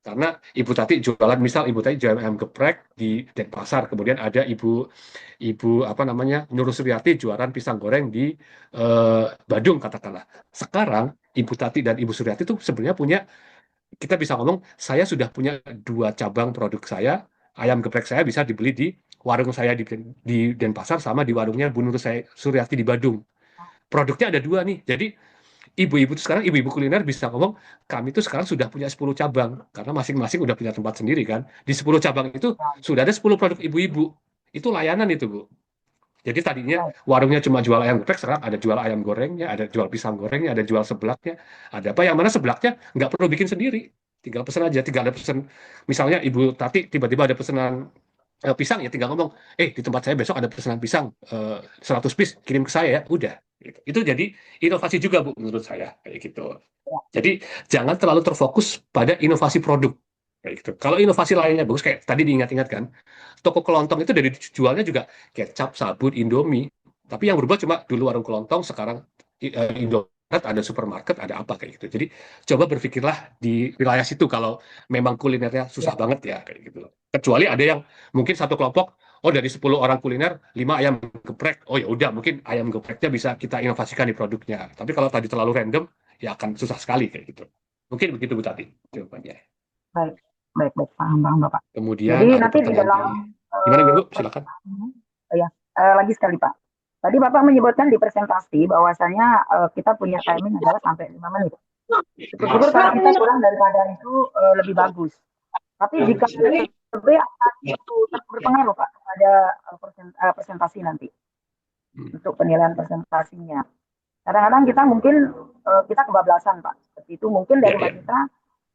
Karena Ibu Tati jualan, misal Ibu Tati jualan ayam geprek di Denpasar, kemudian ada Ibu apa namanya Nurul Suryati jualan pisang goreng di Badung katakanlah. Sekarang Ibu Tati dan Ibu Suryati itu sebenarnya punya, kita bisa ngomong, saya sudah punya dua cabang produk saya, ayam geprek saya bisa dibeli di warung saya di Denpasar sama di warungnya Bu Nurul Suryati di Badung. Produknya ada dua nih, jadi ibu-ibu tuh sekarang, ibu-ibu kuliner bisa ngomong, kami tuh sekarang sudah punya 10 cabang, karena masing-masing udah punya tempat sendiri kan. Di 10 cabang itu sudah ada 10 produk ibu-ibu. Itu layanan itu, Bu. Jadi tadinya warungnya cuma jual ayam geprek, sekarang ada jual ayam gorengnya, ada jual pisang gorengnya, ada jual seblaknya. Ada apa yang mana seblaknya nggak perlu bikin sendiri. Tinggal pesan aja, tinggal ada pesan. Misalnya Ibu Tati tiba-tiba ada pesanan pisang, ya tinggal ngomong, di tempat saya besok ada pesanan pisang 100 piece, kirim ke saya ya, udah. Itu jadi inovasi juga Bu menurut saya kayak gitu. Jadi jangan terlalu terfokus pada inovasi produk kayak gitu. Kalau inovasi lainnya bagus kayak tadi diingat-ingat kan, toko kelontong itu dari jualnya juga kecap, sabun, Indomie. Tapi yang berubah cuma dulu warung kelontong, sekarang Indomaret, ada supermarket, ada apa kayak gitu. Jadi coba berpikirlah di wilayah situ kalau memang kulinernya susah banget ya kayak gitu. Kecuali ada yang mungkin satu kelompok, oh dari 10 orang kuliner, 5 ayam geprek. Oh ya udah, mungkin ayam gepreknya bisa kita inovasikan di produknya. Tapi kalau tadi terlalu random, ya akan susah sekali kayak gitu. Mungkin begitu Bu Tati jawabannya. Baik, baik, baik, paham, paham Bapak. Kemudian Jadi ada nanti di pertanyaan dalam lagi. Gimana Bu? Silakan. ya lagi sekali Pak. Tadi Bapak menyebutkan di presentasi bahwasanya kita punya timing adalah sampai 5 menit. Syukur-syukur kalau kita kurang daripada itu lebih bagus. Tapi jika lebih akan itu berpengaruh Pak pada presentasi nanti untuk penilaian presentasinya. Kadang-kadang kita mungkin kita kebablasan Pak. Seperti itu mungkin dari Mbak Citra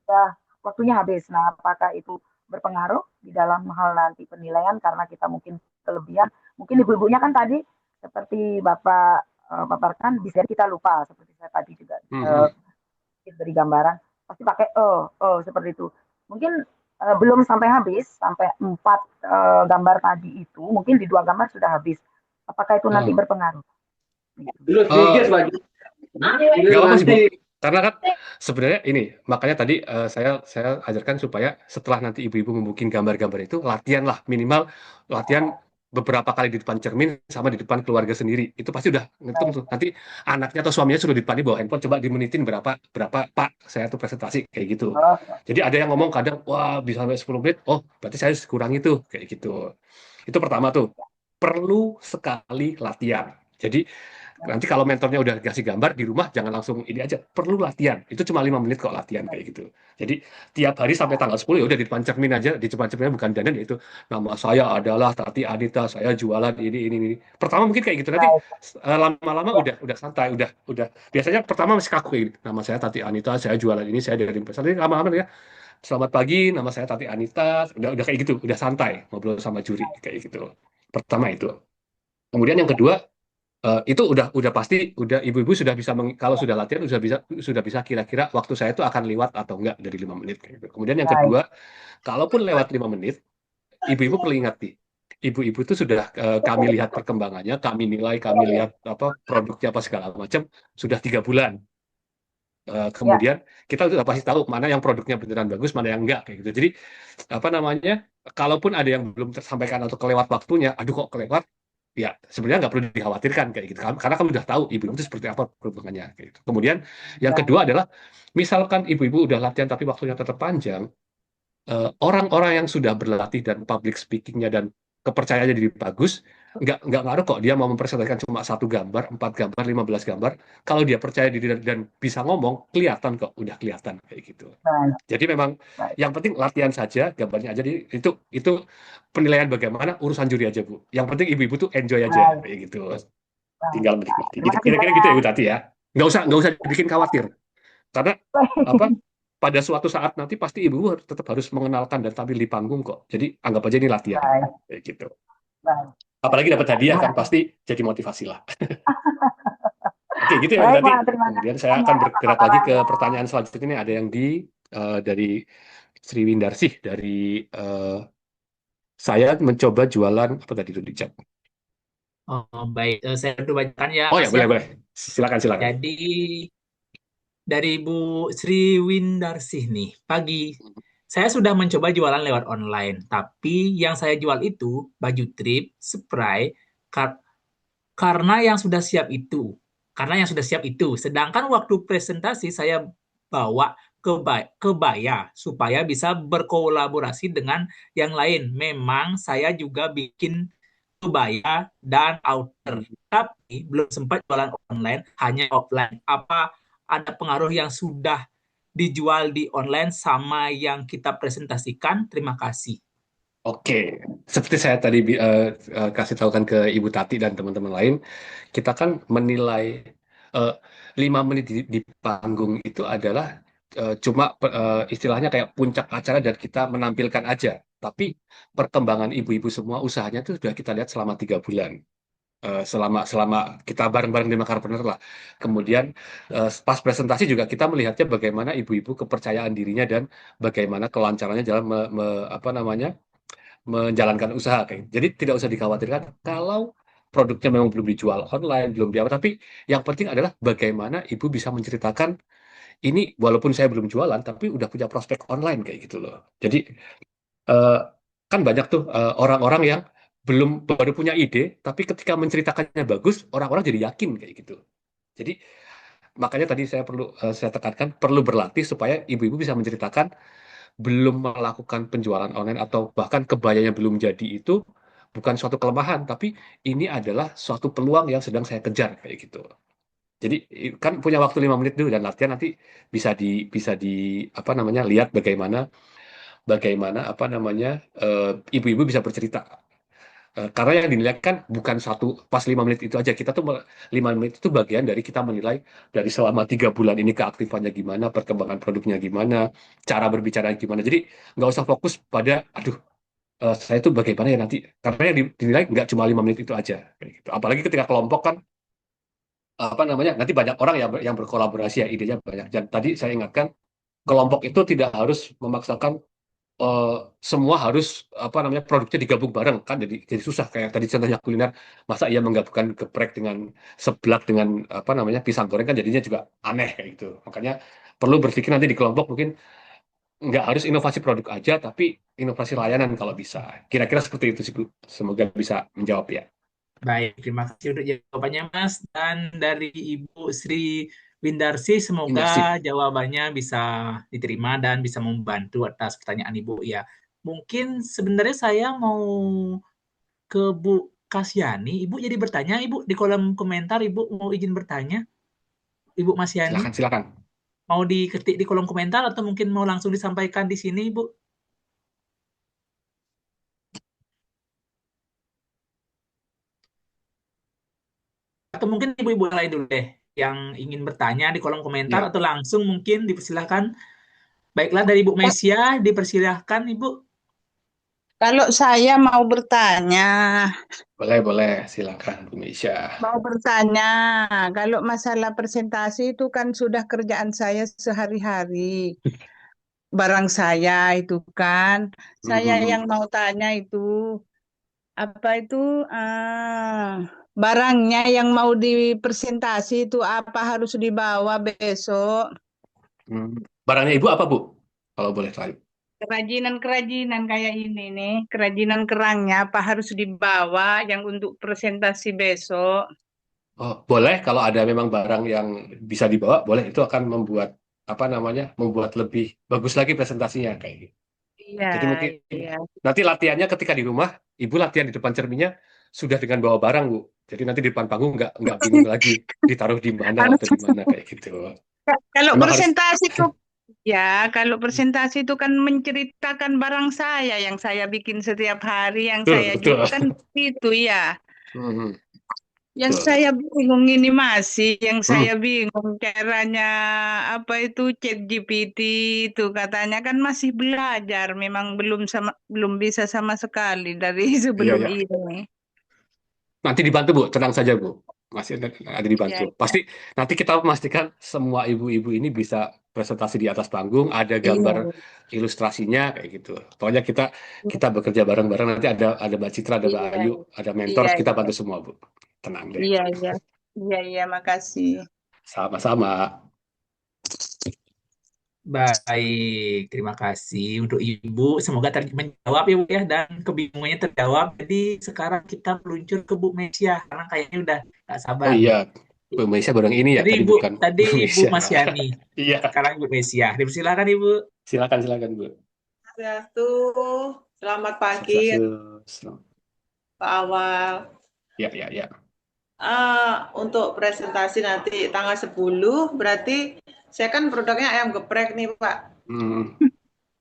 sudah waktunya habis. Nah, apakah itu berpengaruh di dalam hal nanti penilaian karena kita mungkin kelebihan? Mungkin ibu-ibunya kan tadi seperti Bapak paparkan bisa kita lupa seperti saya tadi juga beri gambaran pasti pakai seperti itu. Mungkin belum sampai habis, sampai 4 gambar tadi itu, mungkin di 2 gambar sudah habis. Apakah itu nanti berpengaruh? Nggak apa sih Bu. Karena kan sebenarnya ini, makanya tadi saya ajarkan supaya setelah nanti ibu-ibu membuat gambar-gambar itu, latihan lah, minimal latihan beberapa kali di depan cermin sama di depan keluarga sendiri. Itu pasti udah ngitung tuh. Nanti anaknya atau suaminya suruh di depan bawa handphone, coba dimenitin berapa Pak, saya tuh presentasi kayak gitu. Jadi ada yang ngomong kadang, wah bisa sampai 10 menit, oh berarti saya kurangi tuh kayak gitu. Itu pertama tuh, perlu sekali latihan. Jadi nanti kalau mentornya udah kasih gambar di rumah, jangan langsung ini aja, perlu latihan. Itu cuma 5 menit kok latihan kayak gitu. Jadi tiap hari sampai tanggal 10 ya udah di depan cermin aja, di depan cerminnya bukan dandan, yaitu nama saya adalah Tati Anita, saya jualan ini. Pertama mungkin kayak gitu, nanti lama-lama udah santai, udah. Biasanya pertama masih kaku kayak gitu. Nama saya Tati Anita, saya jualan ini, saya dari Denpasar. Nanti lama-lama ya, selamat pagi, nama saya Tati Anita, udah kayak gitu, udah santai ngobrol sama juri kayak gitu. Pertama itu. Kemudian yang kedua, itu udah pasti, udah ibu-ibu sudah bisa kalau sudah latihan sudah bisa kira-kira waktu saya itu akan lewat atau enggak dari 5 menit kayak gitu. Kemudian yang kedua, kalaupun lewat 5 menit, ibu-ibu perlu ingat nih, ibu-ibu itu sudah kami lihat perkembangannya, kami nilai, kami lihat apa produknya apa segala macam sudah 3 bulan. Kemudian kita sudah pasti tahu mana yang produknya beneran bagus, mana yang enggak kayak gitu. Jadi apa namanya, kalaupun ada yang belum tersampaikan atau kelewat waktunya, aduh kok kelewat, ya sebenarnya nggak perlu dikhawatirkan kayak gitu kan, karena kamu udah tahu ibu-ibu itu seperti apa peruntungannya kayak gitu. Kemudian yang Baik, kedua adalah misalkan ibu-ibu udah latihan tapi waktunya tetap panjang, orang-orang yang sudah berlatih dan public speakingnya dan kepercayaannya diri bagus, nggak ngaruh kok dia mau mempresentasikan cuma 1 gambar, 4 gambar, 15 gambar. Kalau dia percaya diri dan bisa ngomong, kelihatan kok, udah kelihatan kayak gitu. baik, Jadi memang baik, yang penting latihan saja, gambarnya aja. Itu penilaian bagaimana urusan juri aja, Bu. Yang penting ibu-ibu tuh enjoy aja baik, kayak gitu. baik. Tinggal menikmati. Terima Gitu. kasih Kira-kira gitu ya, banyak. Bu Tati ya. Nggak usah dibikin khawatir. Karena apa? Pada suatu saat nanti pasti ibu tetap harus mengenalkan dan tampil di panggung kok. Jadi anggap aja ini latihan Baik, kayak gitu. baik, baik, Apalagi dapat Bapak. hadiah Terima kan kasih. pasti jadi motivasi lah. Oke, gitu ya Bu Baik, Tati. Pak. Terima kasih Kemudian saya akan banyak atas bergerak lagi ke paparannya. pertanyaan selanjutnya. Ini ada yang dari Sri Windarsih dari eh, saya mencoba jualan apa tadi itu di chat. Oh, baik. Saya bantu bacakan ya, Oh ya, Mas ya. boleh boleh. Silakan silakan. Jadi dari Bu Sri Windarsih nih, pagi. Saya sudah mencoba jualan lewat online, tapi yang saya jual itu baju trip, spray, kar- karena yang sudah siap itu. Karena yang sudah siap itu. Sedangkan waktu presentasi saya bawa kebaya supaya bisa berkolaborasi dengan yang lain. Memang saya juga bikin kebaya dan outer, tapi belum sempat jualan online, hanya offline. Apa ada pengaruh yang sudah dijual di online sama yang kita presentasikan? Terima kasih. Oke, seperti saya tadi kasih tahu kan ke Ibu Tati dan teman-teman lain, kita kan menilai eh, 5 menit di panggung itu adalah cuma istilahnya kayak puncak acara dan kita menampilkan aja. Tapi perkembangan ibu-ibu semua usahanya itu sudah kita lihat selama 3 bulan. Selama selama kita bareng-bareng di Makarpreneur lah. Kemudian pas presentasi juga kita melihatnya bagaimana ibu-ibu kepercayaan dirinya dan bagaimana kelancarannya dalam apa namanya menjalankan usaha kayak gitu. Jadi tidak usah dikhawatirkan kalau produknya memang belum dijual online, belum di apa, tapi yang penting adalah bagaimana ibu bisa menceritakan ini walaupun saya belum jualan tapi udah punya prospek online kayak gitu loh. Jadi eh, kan banyak tuh orang-orang yang belum baru punya ide tapi ketika menceritakannya bagus orang-orang jadi yakin kayak gitu. Jadi makanya tadi saya tekankan perlu berlatih supaya ibu-ibu bisa menceritakan belum melakukan penjualan online atau bahkan kebayanya belum jadi itu bukan suatu kelemahan, tapi ini adalah suatu peluang yang sedang saya kejar kayak gitu. Jadi kan punya waktu 5 menit dulu dan latihan nanti bisa di apa namanya lihat bagaimana bagaimana apa namanya ibu-ibu bisa bercerita. Karena yang dinilai kan bukan satu pas 5 menit itu aja. 5 menit itu bagian dari kita menilai dari selama 3 bulan ini keaktifannya gimana, perkembangan produknya gimana, cara berbicara gimana. Jadi nggak usah fokus pada, aduh, saya itu bagaimana ya nanti. Karena yang dinilai nggak cuma 5 menit itu aja. Kayak gitu. Apalagi ketika kelompok kan, apa namanya, nanti banyak orang yang berkolaborasi ya, idenya banyak. Dan tadi saya ingatkan, kelompok itu tidak harus memaksakan eh, semua harus apa namanya produknya digabung bareng kan jadi susah kayak tadi contohnya kuliner masa ia menggabungkan geprek dengan seblak dengan apa namanya pisang goreng kan jadinya juga aneh kayak gitu makanya perlu berpikir nanti di kelompok mungkin nggak harus inovasi produk aja tapi inovasi layanan kalau bisa kira-kira seperti itu sih Bu semoga bisa menjawab ya. Baik, terima kasih untuk jawabannya, Mas. Dan dari Ibu Sri Windarsi, semoga Indah sih. jawabannya bisa diterima dan bisa membantu atas pertanyaan Ibu. Ya, mungkin sebenarnya saya mau ke Bu Kasyani. Ibu jadi bertanya, Ibu di kolom komentar, Ibu mau izin bertanya, Ibu Masyani. Silakan silakan. Mau diketik di kolom komentar atau mungkin mau langsung disampaikan di sini, Ibu? Atau mungkin ibu-ibu lain dulu deh yang ingin bertanya di kolom komentar Ya atau langsung mungkin dipersilakan. Baiklah dari Ibu Mesia, dipersilahkan Ibu. Kalau saya mau bertanya, boleh boleh silakan Bu Meisya. mau bertanya, kalau masalah presentasi itu kan sudah kerjaan saya sehari-hari. Barang saya itu kan, saya yang Mhm. mau tanya itu, apa itu, barangnya yang mau dipresentasi itu apa harus dibawa besok? Hmm. Barangnya Ibu apa Bu kalau boleh tahu. kerajinan-kerajinan kayak ini nih, kerajinan kerangnya apa harus dibawa yang untuk presentasi besok? Oh, boleh kalau ada memang barang yang bisa dibawa, boleh itu akan membuat apa namanya, membuat lebih bagus lagi presentasinya kayak gitu. Iya, Jadi mungkin iya. nanti latihannya ketika di rumah, ibu latihan di depan cerminnya sudah dengan bawa barang bu. Jadi nanti di depan panggung nggak bingung lagi ditaruh di mana Harus atau di mana kayak gitu. kalau Memang harus presentasi itu ya, kalau presentasi itu kan menceritakan barang saya yang saya bikin setiap hari, yang betul saya betul. jual kan itu ya. Hmm, Yang betul. saya bingung ini masih, yang Hmm, saya bingung caranya apa itu ChatGPT itu katanya kan masih belajar, memang belum bisa sama sekali dari iya sebelum ya. ini. Nanti dibantu Bu, tenang saja Bu. Masih ada dibantu. Iya, Pasti nanti kita memastikan semua ibu-ibu ini bisa presentasi di atas panggung, ada gambar iya, ilustrasinya kayak gitu. Pokoknya kita kita bekerja bareng-bareng. Nanti ada Mbak Citra, ada Mbak iya, Ayu, ada mentor, iya, kita iya, bantu semua Bu. Tenang deh. iya, iya, iya, iya, makasih. Sama-sama. Baik, terima kasih untuk Ibu. Semoga menjawab ya Bu ya, dan kebingungannya terjawab. Jadi sekarang kita meluncur ke Bu Mesia karena kayaknya udah nggak Oh sabar. iya, Bu Meisya bareng ini ya Tadi tadi Ibu, bukan tadi Bu Ibu Meisya. Masyani, Iya, sekarang Ibu Mesia. Dipersilakan Ibu. silakan silakan Bu. Satu, selamat pagi Sukses. Pak Awal. Ya ya ya. Untuk presentasi nanti tanggal 10, berarti saya kan produknya ayam geprek nih Pak. Hmm.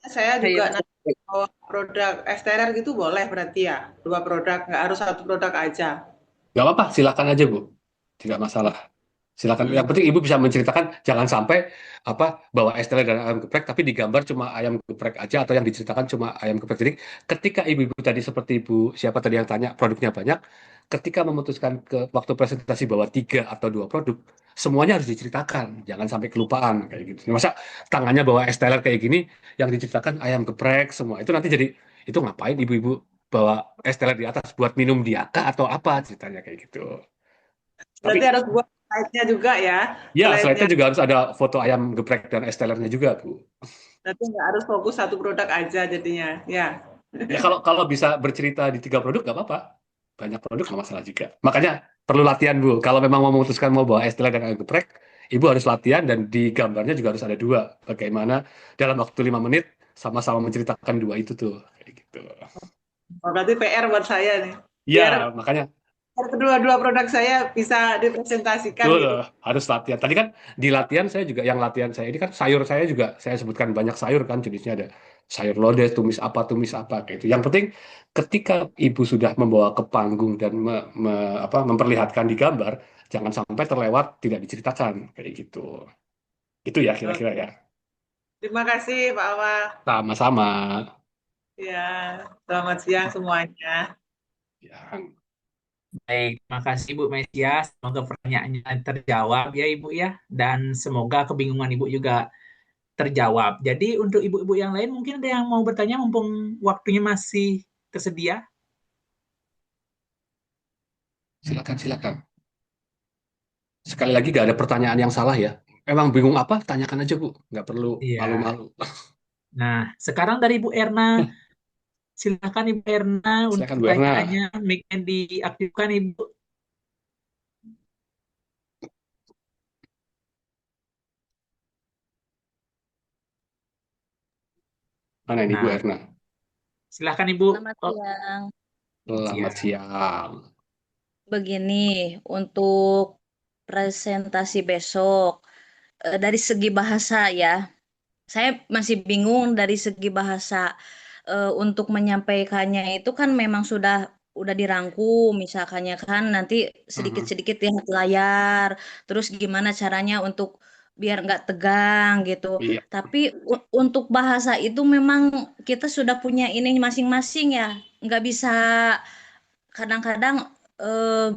Saya Ayo. juga nanti bawa produk exterior gitu boleh berarti ya? Dua produk, nggak harus satu produk aja. Gak apa-apa, silakan aja Bu. Tidak masalah. Silakan. Yang Hmm. penting ibu bisa menceritakan, jangan sampai apa bawa es teler dan ayam geprek, tapi digambar cuma ayam geprek aja atau yang diceritakan cuma ayam geprek. Jadi ketika ibu-ibu tadi seperti ibu siapa tadi yang tanya produknya banyak, ketika memutuskan ke waktu presentasi bawa 3 atau 2 produk, semuanya harus diceritakan, jangan sampai kelupaan kayak gitu. Masa tangannya bawa es teler kayak gini, yang diceritakan ayam geprek semua itu nanti jadi itu ngapain ibu-ibu bawa es teler di atas buat minum diaka atau apa ceritanya kayak gitu. Tapi Berarti harus buat slide-nya juga ya. ya, Slide-nya slide-nya juga harus ada foto ayam geprek dan es telernya juga, Bu. berarti nggak harus fokus satu produk aja jadinya. Ya. Ya kalau kalau bisa bercerita di 3 produk nggak apa-apa. Banyak produk nggak masalah juga. Makanya perlu latihan, Bu. Kalau memang mau memutuskan mau bawa es teler dan ayam geprek, Ibu harus latihan dan di gambarnya juga harus ada 2. Bagaimana dalam waktu 5 menit sama-sama menceritakan 2 itu tuh. Kayak gitu. Oh, berarti PR buat saya nih. Ya, Biar makanya kedua-dua produk saya bisa dipresentasikan betul, gitu. harus latihan. Tadi kan di latihan saya juga, yang latihan saya ini kan sayur saya juga, saya sebutkan banyak sayur kan jenisnya ada sayur lodeh, tumis apa kayak itu. Yang penting ketika ibu sudah membawa ke panggung dan memperlihatkan di gambar, jangan sampai terlewat tidak diceritakan kayak gitu. Itu ya kira-kira ya. Terima kasih Pak Awal. Sama-sama. Ya, selamat siang semuanya. Ya. Baik, terima kasih Ibu Mesia. Semoga pertanyaannya terjawab ya Ibu ya. Dan semoga kebingungan Ibu juga terjawab. Jadi untuk ibu-ibu yang lain mungkin ada yang mau bertanya mumpung waktunya masih tersedia. Silakan, silakan. Sekali lagi gak ada pertanyaan yang salah ya. Emang bingung apa? Tanyakan aja Bu. Nggak perlu Iya. malu-malu. Nah, sekarang dari Ibu Erna, silakan Ibu Erna untuk Silakan Bu Erna. pertanyaannya, mic-nya diaktifkan Ibu. Mana ini Bu Nah, Erna? silakan Ibu. Selamat Oh, siang. Selamat siap. siang. Begini, untuk presentasi besok, dari segi bahasa ya, saya masih bingung dari segi bahasa. Untuk menyampaikannya itu kan memang udah dirangkum, misalkannya kan nanti Mhm. sedikit-sedikit lihat layar, terus gimana caranya untuk biar nggak tegang gitu. Iya. Tapi untuk bahasa itu memang kita sudah punya ini masing-masing ya, nggak bisa kadang-kadang eh,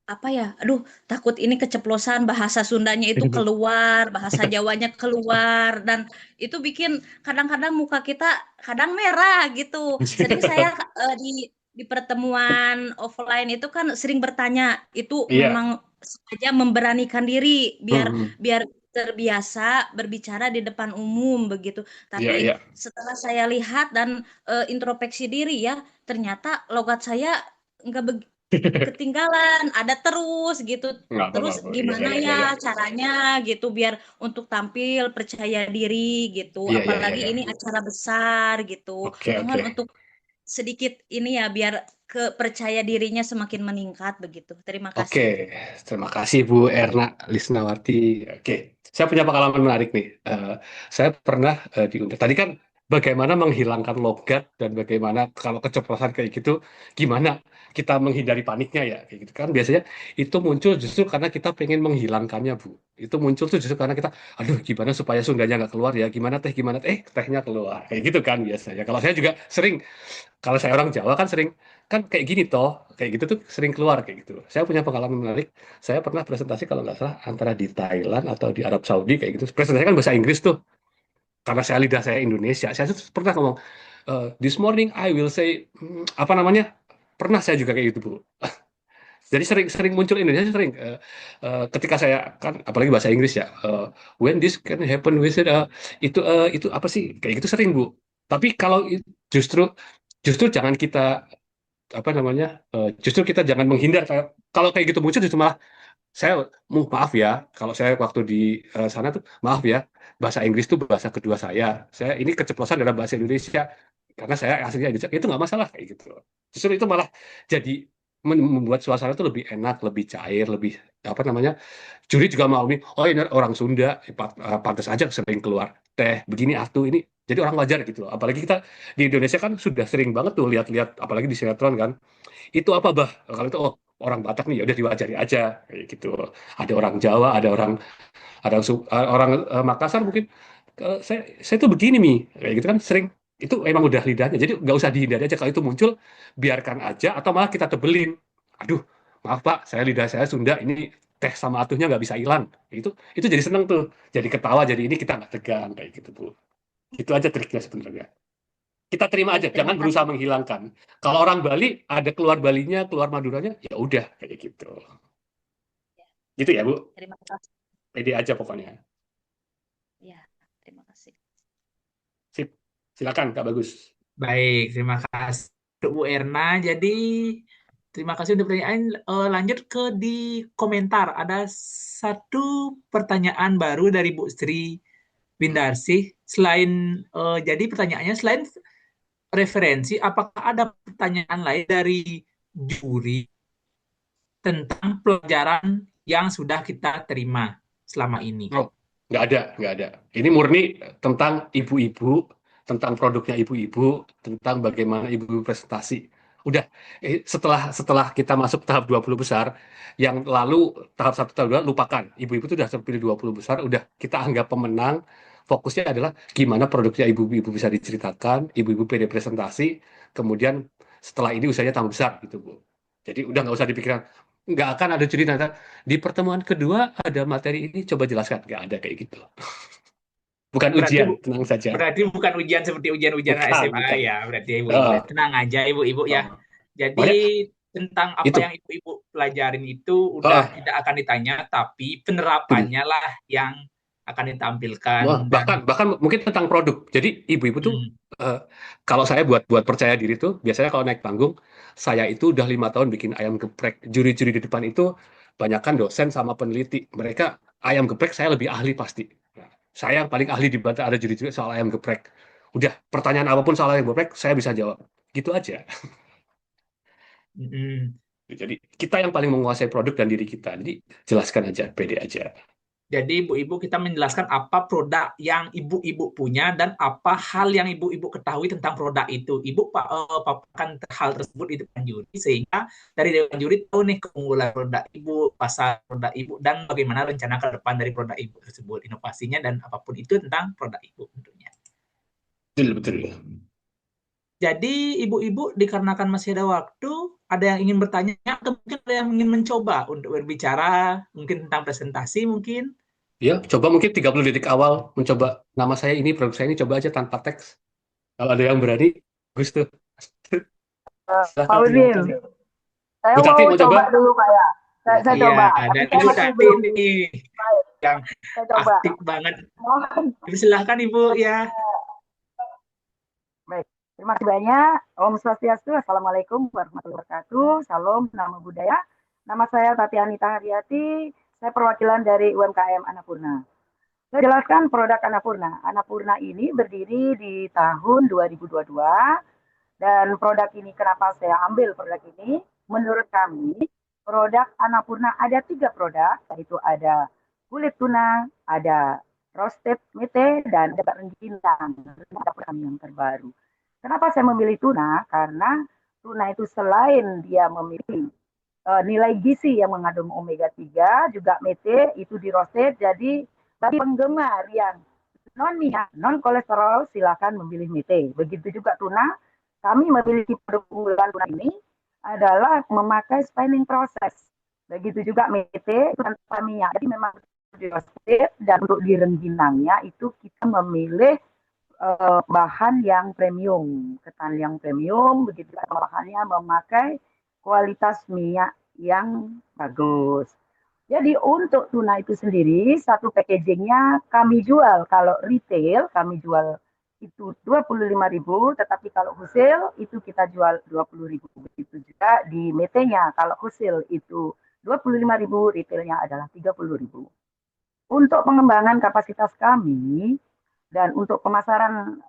apa ya, aduh takut ini keceplosan bahasa Sundanya itu keluar, bahasa Jawanya keluar, dan itu bikin kadang-kadang muka kita kadang merah gitu. Sering saya di pertemuan offline itu kan sering bertanya, itu Iya. memang sengaja memberanikan diri biar Mhm. biar terbiasa berbicara di depan umum begitu. Iya, Tapi iya. setelah saya lihat dan introspeksi diri ya, ternyata logat saya nggak ketinggalan, ada terus gitu. Nggak apa-apa, Terus Bu. Iya, gimana iya, iya, ya iya. caranya gitu biar untuk tampil percaya diri gitu. Iya, iya, iya, Apalagi iya. ini acara besar gitu. Oke, oke. Mohon untuk sedikit ini ya biar kepercaya dirinya semakin meningkat begitu. Terima Oke, kasih. terima kasih Bu Erna Lisnawati. Oke, saya punya pengalaman menarik nih. Saya pernah diundang. Tadi kan bagaimana menghilangkan logat dan bagaimana kalau keceplosan kayak gitu, gimana kita menghindari paniknya ya, kayak gitu kan. Biasanya itu muncul justru karena kita pengen menghilangkannya, Bu. Itu muncul tuh justru karena kita, aduh, gimana supaya Sundanya nggak keluar ya, gimana teh, tehnya keluar, kayak gitu kan biasanya. Kalau saya juga sering kalau saya orang Jawa kan sering kan kayak gini toh, kayak gitu tuh sering keluar kayak gitu. Saya punya pengalaman menarik. Saya pernah presentasi kalau nggak salah antara di Thailand atau di Arab Saudi kayak gitu. Presentasi kan bahasa Inggris tuh. Karena saya lidah saya Indonesia, saya tuh pernah ngomong this morning I will say apa namanya? Pernah saya juga kayak gitu, Bu. Jadi sering muncul Indonesia sering ketika saya kan apalagi bahasa Inggris ya when this can happen with it itu apa sih kayak gitu sering Bu. Tapi kalau justru justru jangan kita apa namanya justru kita jangan menghindar kalau kayak gitu muncul justru malah saya maaf ya kalau saya waktu di sana tuh maaf ya bahasa Inggris tuh bahasa kedua saya ini keceplosan dalam bahasa Indonesia karena saya aslinya Indonesia itu nggak masalah kayak gitu justru itu malah jadi membuat suasana itu lebih enak lebih cair lebih apa namanya juri juga mau nih oh ini orang Sunda pantas aja sering keluar teh begini atuh ini jadi orang wajar gitu loh apalagi kita di Indonesia kan sudah sering banget tuh lihat-lihat apalagi di sinetron kan itu apa bah kalau itu oh orang Batak nih ya udah diwajari aja kayak gitu ada orang Jawa ada orang Makassar mungkin saya tuh begini nih kayak gitu kan sering itu emang udah lidahnya jadi nggak usah dihindari aja kalau itu muncul biarkan aja atau malah kita tebelin aduh maaf Pak saya lidah saya Sunda ini teh sama atuhnya nggak bisa hilang itu jadi seneng tuh jadi ketawa jadi ini kita nggak tegang kayak gitu Bu itu aja triknya sebenarnya kita terima Baik, aja, terima jangan kasih. berusaha menghilangkan. Kalau orang Bali ada keluar Balinya, keluar Maduranya, ya udah kayak gitu. Gitu ya, Bu. Terima kasih. Pede aja pokoknya. Ya, terima kasih. Sip. Silakan Kak Bagus. Baik, terima kasih untuk Bu Erna. Jadi, terima kasih untuk pertanyaan. Lanjut ke di komentar. Ada satu pertanyaan baru dari Bu Sri Windarsih. Jadi pertanyaannya, selain referensi, apakah ada pertanyaan lain dari juri tentang pelajaran yang sudah kita terima selama ini? Oh, nggak ada. Ini murni tentang ibu-ibu, tentang produknya ibu-ibu, tentang bagaimana ibu presentasi. Udah, setelah setelah kita masuk tahap 20 besar, yang lalu tahap satu tahap 2 lupakan. Ibu-ibu itu udah terpilih 20 besar, udah kita anggap pemenang. Fokusnya adalah gimana produknya ibu-ibu bisa diceritakan, ibu-ibu pede presentasi, kemudian setelah ini usianya tambah besar gitu, Bu. Jadi udah nggak usah dipikirkan, nggak akan ada cerita di pertemuan kedua ada materi ini coba jelaskan nggak ada kayak gitu bukan Berarti ujian tenang saja berarti bukan ujian seperti ujian-ujian bukan SMA bukan ya, berarti ya ibu-ibu. Eh, Tenang aja ibu-ibu ya. eh, Jadi banyak tentang apa itu yang ibu-ibu pelajarin itu udah Eh, tidak akan ditanya, tapi betul. penerapannya lah yang akan ditampilkan Wah, dan bahkan mungkin tentang produk jadi ibu-ibu tuh hmm, eh, kalau saya buat percaya diri tuh biasanya kalau naik panggung saya itu udah 5 tahun bikin ayam geprek juri-juri di depan itu banyakkan dosen sama peneliti mereka ayam geprek saya lebih ahli pasti. Nah, saya yang paling ahli di bantah ada juri-juri soal ayam geprek udah pertanyaan apapun soal ayam geprek saya bisa jawab gitu aja. hmm. Jadi kita yang paling menguasai produk dan diri kita. Jadi jelaskan aja, pede aja. Jadi ibu-ibu kita menjelaskan apa produk yang ibu-ibu punya dan apa hal yang ibu-ibu ketahui tentang produk itu. Ibu paparkan hal tersebut di depan juri sehingga dari dewan juri tahu nih keunggulan produk ibu, pasar produk ibu dan bagaimana rencana ke depan dari produk ibu tersebut, inovasinya dan apapun itu tentang produk ibu tentunya. Betul, betul. Jadi ibu-ibu dikarenakan masih ada waktu, ada yang ingin bertanya atau mungkin ada yang ingin mencoba untuk berbicara mungkin tentang presentasi mungkin. Ya, coba mungkin 30 detik awal mencoba nama saya ini, produk saya ini, coba aja tanpa teks. Kalau ada yang berani, Gus tuh. Pak Silahkan Udin, silakan. saya Bu Tati mau mau coba coba? dulu Pak ya. Saya Iya, coba, tapi dan saya Ibu masih Tati belum nih. baik. yang Saya coba. aktif banget. Mohon. Silahkan Ibu ya. Baik, terima kasih banyak. Om Swastiastu, Assalamualaikum warahmatullahi wabarakatuh. Salam, nama budaya. Nama saya Tatianita Haryati, saya perwakilan dari UMKM Annapurna. Saya jelaskan produk Annapurna. Annapurna ini berdiri di tahun 2022, dan produk ini kenapa saya ambil produk ini? Menurut kami, produk Annapurna ada 3 produk, yaitu ada kulit tuna, ada roasted mete, dan ada rengginang. Dapur kami yang terbaru. Kenapa saya memilih tuna? Karena tuna itu selain dia memiliki nilai gizi yang mengandung omega 3, juga mete itu di roasted. Jadi bagi penggemar yang non minyak, non kolesterol, silakan memilih mete. Begitu juga tuna, kami memiliki produk unggulan tuna ini adalah memakai spinning process. Begitu juga mete itu tanpa minyak. Jadi memang di roasted, dan untuk di rengginangnya itu kita memilih bahan yang premium, ketan yang premium, begitu bahannya memakai kualitas minyak yang bagus. Jadi untuk tuna itu sendiri, satu packagingnya kami jual, kalau retail kami jual itu 25.000, tetapi kalau wholesale itu kita jual 20.000. Begitu juga di metenya, kalau wholesale itu 25.000, retailnya adalah 30.000. Untuk pengembangan kapasitas kami dan untuk pemasaran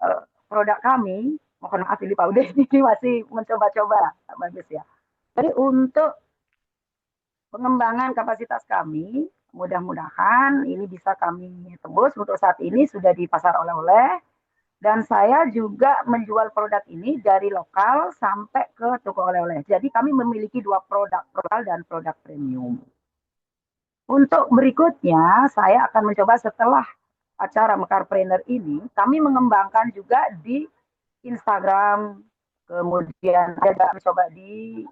produk kami, mohon maaf ini Pak Ude, ini masih mencoba-coba, bagus ya. Jadi untuk pengembangan kapasitas kami, mudah-mudahan ini bisa kami tembus. Untuk saat ini sudah di pasar oleh-oleh, dan saya juga menjual produk ini dari lokal sampai ke toko oleh-oleh. Jadi kami memiliki 2 produk, lokal dan produk premium. Untuk berikutnya, saya akan mencoba setelah acara Mekarpreneur ini, kami mengembangkan juga di Instagram, kemudian ada mencoba di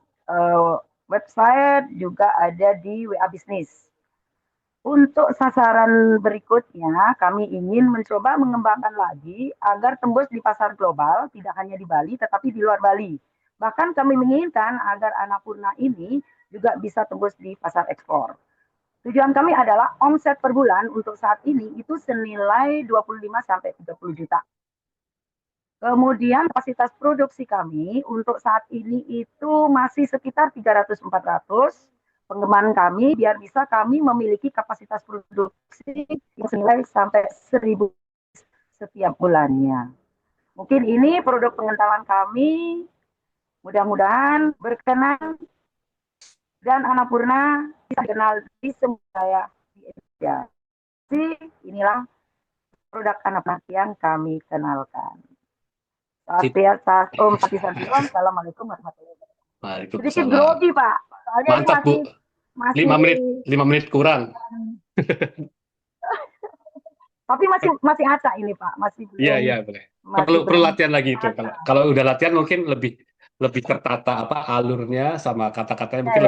website, juga ada di WA Bisnis. Untuk sasaran berikutnya, kami ingin mencoba mengembangkan lagi agar tembus di pasar global, tidak hanya di Bali, tetapi di luar Bali. Bahkan kami menginginkan agar Annapurna ini juga bisa tembus di pasar ekspor. Tujuan kami adalah omset per bulan untuk saat ini itu senilai 25-30 juta. Kemudian kapasitas produksi kami untuk saat ini itu masih sekitar 300-400 pengembangan kami, biar bisa kami memiliki kapasitas produksi yang senilai sampai 1.000 setiap bulannya. Mungkin ini produk pengentalan kami, mudah-mudahan berkenan dan Annapurna bisa dikenal di semua wilayah di Indonesia. Jadi inilah produk Annapurna yang kami kenalkan. Om Swastiastu, Assalamualaikum warahmatullahi wabarakatuh. Sedikit grogi Pak, soalnya mantap ini masih Bu, 5 menit kurang. Tapi masih acak ini Pak, masih belum. Iya boleh. Perlu latihan lagi itu. Kalau udah latihan mungkin lebih tertata alurnya sama kata-katanya, mungkin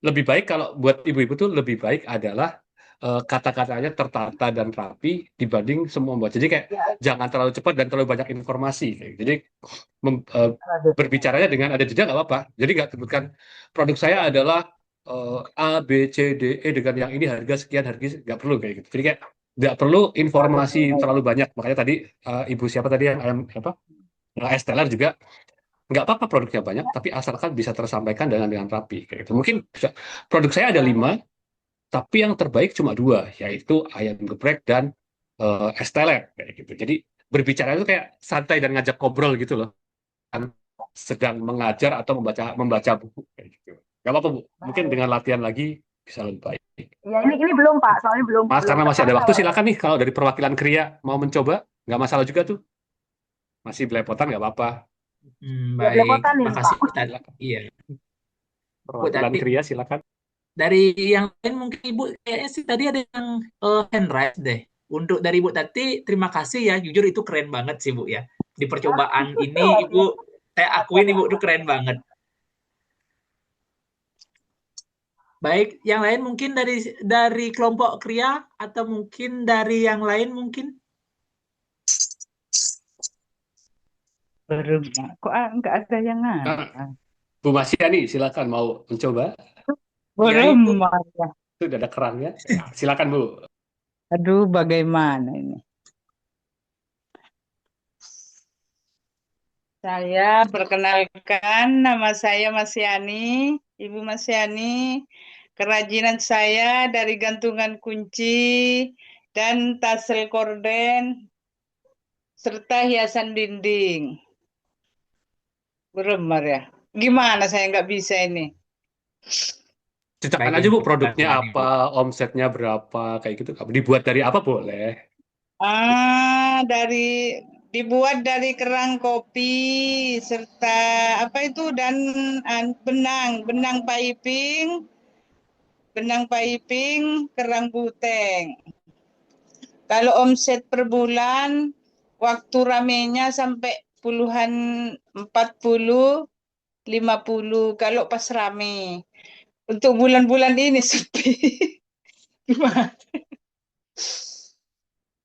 lebih baik. Kalau buat ibu-ibu tuh lebih baik adalah kata-katanya tertata dan rapi dibanding semua membuat. Jadi kayak jangan terlalu cepat dan terlalu banyak informasi. Jadi berbicaranya dengan ada jeda nggak apa-apa. Jadi nggak sebutkan produk saya adalah A, B, C, D, E dengan yang ini harga sekian, harga nggak perlu kayak gitu. Jadi kayak nggak perlu informasi terlalu banyak. Makanya tadi ibu siapa tadi yang Esteller juga nggak apa-apa produknya banyak, tapi asalkan bisa tersampaikan dengan rapi kayak gitu. Mungkin produk saya ada 5, tapi yang terbaik cuma 2, yaitu ayam geprek dan Esteller kayak gitu. Jadi berbicara itu kayak santai dan ngajak ngobrol gitu loh, kan sedang mengajar atau membaca buku kayak gitu. Nggak apa-apa Bu, mungkin dengan latihan lagi bisa lebih baik. Ya ini belum Pak, soalnya belum. Mas, karena masih ada waktu, silakan nih kalau dari perwakilan Kria mau mencoba, nggak masalah juga tuh. Masih belepotan nggak apa-apa. Baik, makasih Bu Tati. Iya. Perwakilan Kria silakan. Dari yang lain mungkin Ibu kayaknya sih tadi ada yang hand raise deh. Untuk dari Ibu Tati, terima kasih ya. Jujur itu keren banget sih Bu ya. Di percobaan ini Ibu, saya akuin Ibu itu keren banget. Baik, yang lain mungkin dari kelompok Kria atau mungkin dari yang lain mungkin? Belum, kok nggak ada yang Bu Masyani, silakan mau mencoba. belum. Itu udah ada kerannya. Silakan Bu. Aduh, bagaimana ini? Saya perkenalkan, nama saya Mas Yani, Ibu Mas Yani. Kerajinan saya dari gantungan kunci dan tasel korden serta hiasan dinding. Beremar ya. Gimana saya nggak bisa ini? Ceritakan Baik aja Ibu, Bu, kita produknya jalani apa, Bu. omsetnya berapa, kayak gitu. Dibuat dari apa boleh? Dibuat dari kerang kopi serta apa itu dan benang piping, kerang buteng. Kalau omset per bulan, waktu ramenya sampai puluhan 40, 50 kalau pas rame. Untuk bulan-bulan ini sepi. Gimana?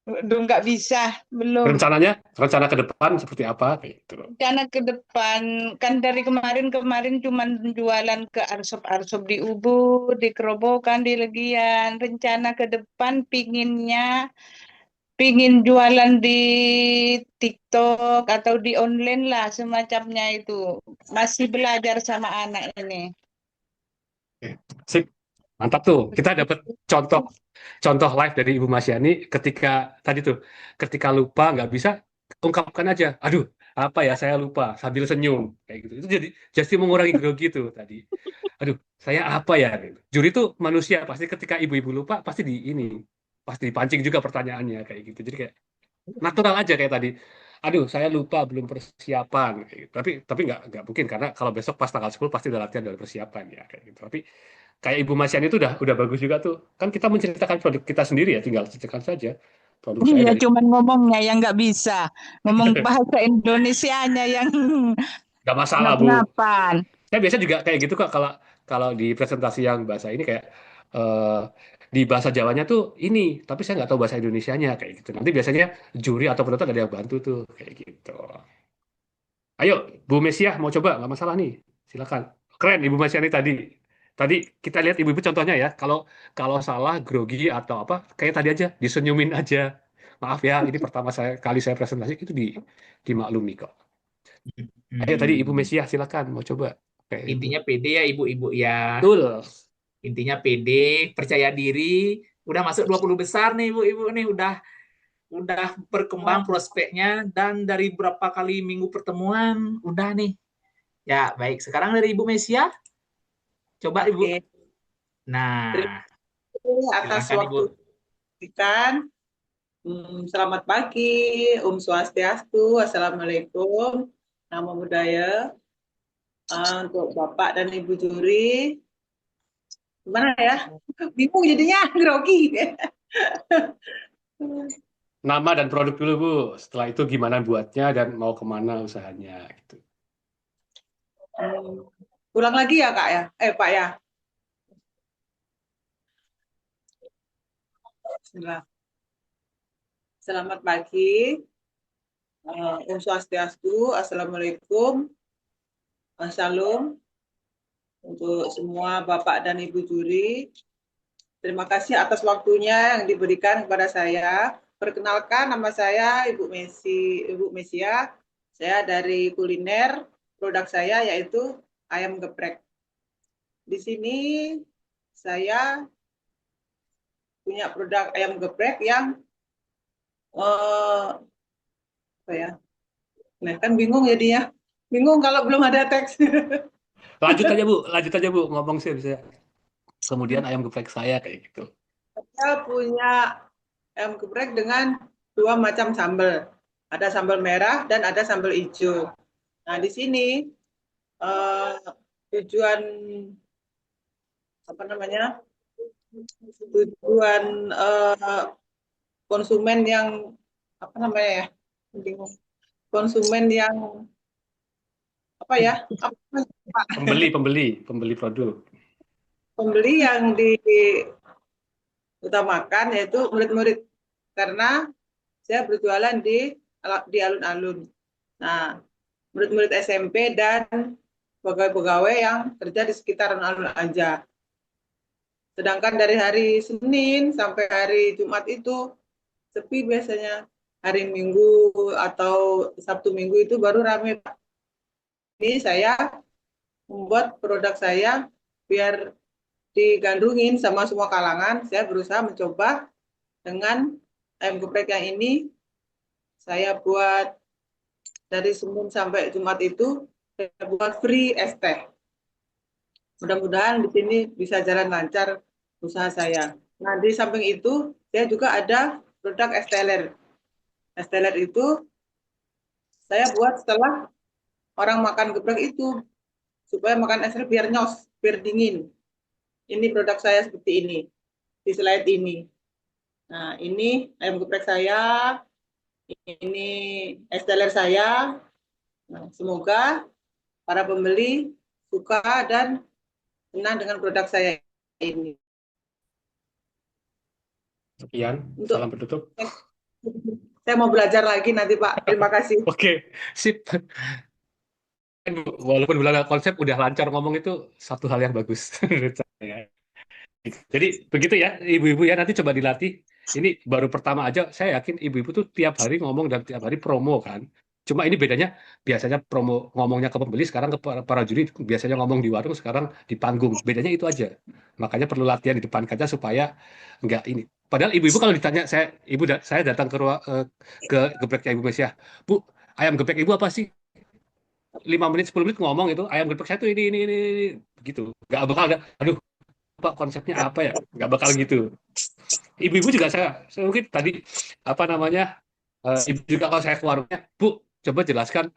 Udah nggak bisa, belum. Rencana ke depan seperti apa, kayak gitu. Rencana ke depan, kan dari kemarin cuman jualan ke arsop-arsop di Ubud, di Kerobokan, di Legian. Rencana ke depan pingin jualan di TikTok atau di online lah semacamnya itu. Masih belajar sama anak ini. Oke. Sip, mantap tuh. Kita dapat contoh contoh live dari Ibu Masyani ketika lupa nggak bisa ungkapkan aja. Aduh, apa ya saya lupa sambil senyum kayak gitu. Itu jadi mengurangi grogi tuh tadi. Aduh, saya apa ya? Gitu. Juri itu manusia pasti ketika ibu-ibu lupa pasti dipancing juga pertanyaannya kayak gitu. Jadi kayak natural aja kayak tadi. Aduh, saya lupa belum persiapan kayak gitu. Tapi nggak mungkin karena kalau besok pas tanggal 10 pasti udah latihan dari persiapan ya kayak gitu. Tapi kayak Ibu Masyan itu udah bagus juga tuh. Kan kita menceritakan produk kita sendiri ya, tinggal ceritakan saja produk saya Iya, dari cuman ngomongnya yang nggak bisa. Ngomong bahasa Indonesianya yang nggak masalah Bu. ngap-ngapan. Saya biasa juga kayak gitu kok kalau kalau di presentasi yang bahasa ini kayak eh, di bahasa Jawanya tuh ini, tapi saya nggak tahu bahasa Indonesianya kayak gitu. Nanti biasanya juri atau penonton ada yang bantu tuh kayak gitu. Ayo, Bu Mesia mau coba nggak masalah nih, silakan. Keren Ibu Mesia ini tadi. Tadi kita lihat ibu-ibu contohnya ya. Kalau kalau salah grogi atau apa, kayak tadi aja disenyumin aja. Maaf ya, ini pertama kali saya presentasi itu dimaklumi kok. Ayo tadi Ibu Hmm. Mesia silakan mau coba. Kayak itu. Intinya pede ya ibu-ibu ya. Betul. Intinya pede, percaya diri. Udah masuk 20 besar nih ibu-ibu nih. Udah berkembang prospeknya. Dan dari berapa kali minggu pertemuan, udah nih. Ya baik, sekarang dari Ibu Mesia. Coba Ibu. Oke, terima Nah, kasih atas silakan Ibu. waktu diberikan. Selamat pagi, Om Swastiastu, Assalamualaikum, Namo Buddhaya. Untuk Bapak dan Ibu juri, gimana ya? Bingung jadinya, grogi. Nama dan produk dulu Bu. Setelah itu gimana buatnya dan mau kemana usahanya gitu. Hmm, Ulang lagi ya Kak ya? Pak ya. Bismillah. Selamat pagi, Om Swastiastu, Assalamualaikum, Salam untuk semua Bapak dan Ibu juri. Terima kasih atas waktunya yang diberikan kepada saya. Perkenalkan, nama saya Ibu Mesia. Saya dari kuliner. Produk saya yaitu ayam geprek. Di sini saya punya produk ayam geprek yang apa ya? Nah, kan bingung jadinya. Bingung kalau belum ada teks. Lanjut aja Bu, ngomong sih bisa. Kemudian ayam geprek saya kayak gitu. Saya punya ayam geprek dengan dua macam sambal. Ada sambal merah dan ada sambal hijau. Nah, di sini eh, tujuan apa namanya? Tujuan konsumen yang apa namanya ya? Bingung. Konsumen yang apa ya? Apa, Pembeli produk. pembeli yang diutamakan yaitu murid-murid karena saya berjualan di alun-alun. Nah, murid-murid SMP dan pegawai-pegawai yang kerja di sekitar alun-alun aja. Sedangkan dari hari Senin sampai hari Jumat itu sepi biasanya. Hari Minggu atau Sabtu Minggu itu baru ramai, Pak. Ini saya membuat produk saya biar digandrungin sama semua kalangan. Saya berusaha mencoba dengan ayam geprek yang ini. Saya buat dari Senin sampai Jumat itu, saya buat free es teh. Mudah-mudahan di sini bisa jalan lancar usaha saya. Nah, di samping itu, saya juga ada produk es teler. Es teler itu saya buat setelah orang makan geprek itu, supaya makan es teler biar nyos, biar dingin. Ini produk saya seperti ini, di slide ini. Nah, ini ayam geprek saya, ini es teler saya. Nah, semoga para pembeli suka dan senang dengan produk saya ini. Sekian, Untuk salam penutup. saya mau belajar lagi nanti, Pak. Terima kasih. Oke, sip. Walaupun bilang konsep udah lancar ngomong itu satu hal yang bagus menurut saya. Jadi begitu ya, ibu-ibu ya, nanti coba dilatih. Ini baru pertama aja, saya yakin ibu-ibu tuh tiap hari ngomong dan tiap hari promo kan. Cuma ini bedanya, biasanya promo ngomongnya ke pembeli, sekarang ke para juri, biasanya ngomong di warung, sekarang di panggung. Bedanya itu aja. Makanya perlu latihan di depan kaca supaya nggak ini. Padahal ibu-ibu kalau ditanya, saya datang ke gepreknya Ibu Mesia, Bu, ayam geprek Ibu apa sih? 5 menit 10 menit ngomong itu ayam geprek saya tuh ini begitu, nggak bakal ada aduh Pak konsepnya apa ya, nggak bakal gitu. Ibu-ibu juga saya mungkin tadi apa namanya, ibu juga kalau saya ke warungnya, Bu coba jelaskan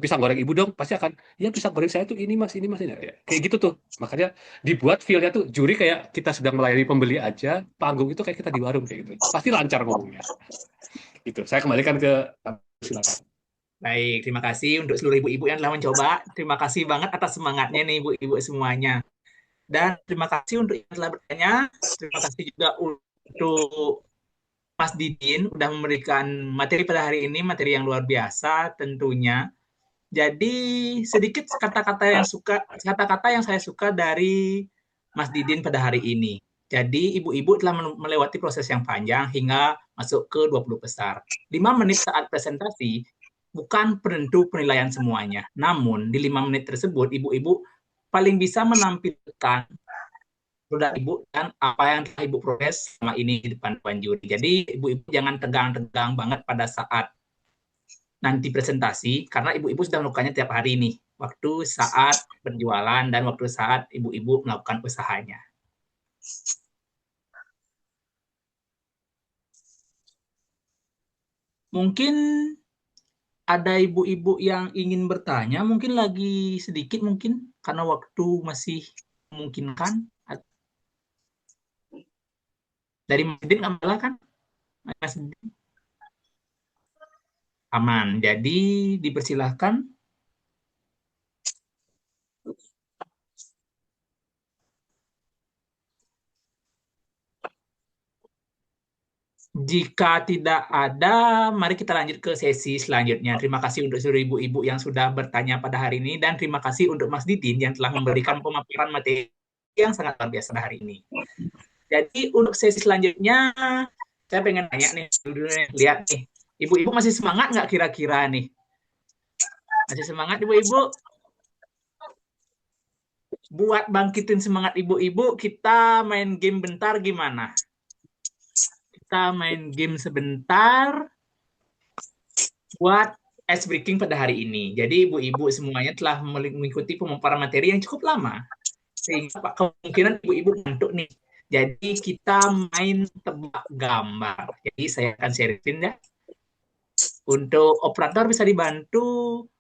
pisang goreng Ibu dong, pasti akan ya pisang goreng saya tuh ini mas ini ya, kayak gitu tuh. Makanya dibuat feel-nya tuh juri kayak kita sedang melayani pembeli aja, panggung itu kayak kita di warung kayak gitu, pasti lancar ngomongnya gitu. Saya kembalikan ke silakan. Baik, terima kasih untuk seluruh ibu-ibu yang telah mencoba. Terima kasih banget atas semangatnya nih ibu-ibu semuanya. Dan terima kasih untuk yang telah bertanya. Terima kasih juga untuk Mas Didin udah memberikan materi pada hari ini, materi yang luar biasa tentunya. Jadi sedikit kata-kata yang saya suka dari Mas Didin pada hari ini. Jadi ibu-ibu telah melewati proses yang panjang hingga masuk ke 20 besar. 5 menit saat presentasi bukan penentu penilaian semuanya. Namun di 5 menit tersebut ibu-ibu paling bisa menampilkan produk ibu dan apa yang telah ibu proses selama ini di depan juri. Jadi ibu-ibu jangan tegang-tegang banget pada saat nanti presentasi, karena ibu-ibu sudah melakukannya tiap hari nih, waktu saat berjualan dan waktu saat ibu-ibu melakukan usahanya. Mungkin ada ibu-ibu yang ingin bertanya, mungkin lagi sedikit mungkin, karena waktu masih memungkinkan. Dari Mas Didin nggak masalah kan? Mas Didin? Aman, jadi dipersilahkan. Jika tidak ada, mari kita lanjut ke sesi selanjutnya. Terima kasih untuk seluruh ibu-ibu yang sudah bertanya pada hari ini, dan terima kasih untuk Mas Didin yang telah memberikan pemaparan materi yang sangat luar biasa pada hari ini. Jadi untuk sesi selanjutnya, saya pengen tanya nih, lihat nih, ibu-ibu masih semangat nggak kira-kira nih? Masih semangat ibu-ibu? Buat bangkitin semangat ibu-ibu, kita main game bentar gimana? Kita main game sebentar buat ice breaking pada hari ini. Jadi ibu-ibu semuanya telah mengikuti pemaparan materi yang cukup lama, sehingga kemungkinan ibu-ibu ngantuk nih. Jadi kita main tebak gambar. Jadi saya akan sharing ya. Untuk operator bisa dibantu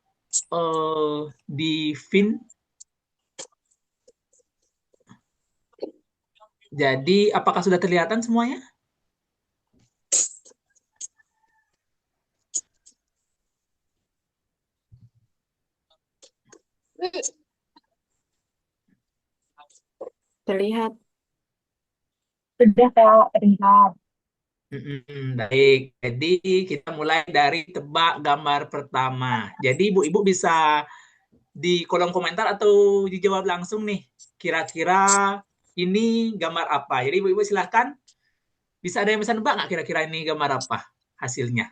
di Vin. Jadi apakah sudah terlihatan semuanya? Terlihat. Sudah Kak, terlihat. Baik, jadi kita mulai dari tebak gambar pertama. Jadi ibu-ibu bisa di kolom komentar atau dijawab langsung nih. Kira-kira ini gambar apa. Jadi ibu-ibu silahkan, bisa ada yang bisa nebak nggak kira-kira ini gambar apa hasilnya?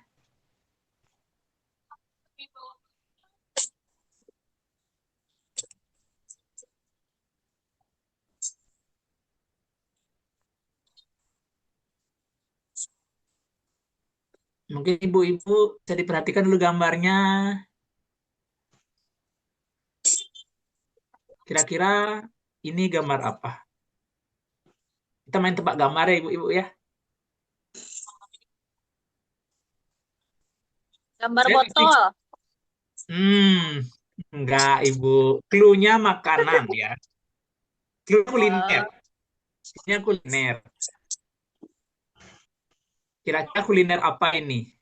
Mungkin ibu-ibu bisa diperhatikan dulu gambarnya. Kira-kira ini gambar apa? Kita main tebak gambar ya ibu-ibu ya. Gambar Saya kasih, botol. enggak ibu. Clue-nya makanan ya. Clue kuliner. Ini kuliner. Kira-kira kuliner apa ini?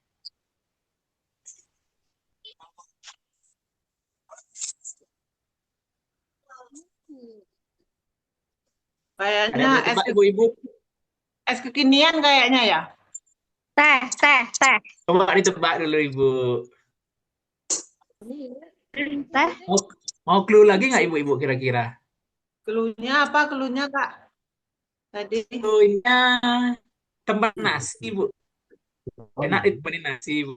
Ada Kayaknya yang es, tebak ibu-ibu? es kekinian kayaknya ya. Teh. Coba ditebak dulu ibu. Teh. Mau clue lagi nggak ibu-ibu kira-kira? Keluhnya apa keluhnya Kak? Tadi Clue-nya tempat nasi ibu. Enak ditemenin nasi ibu.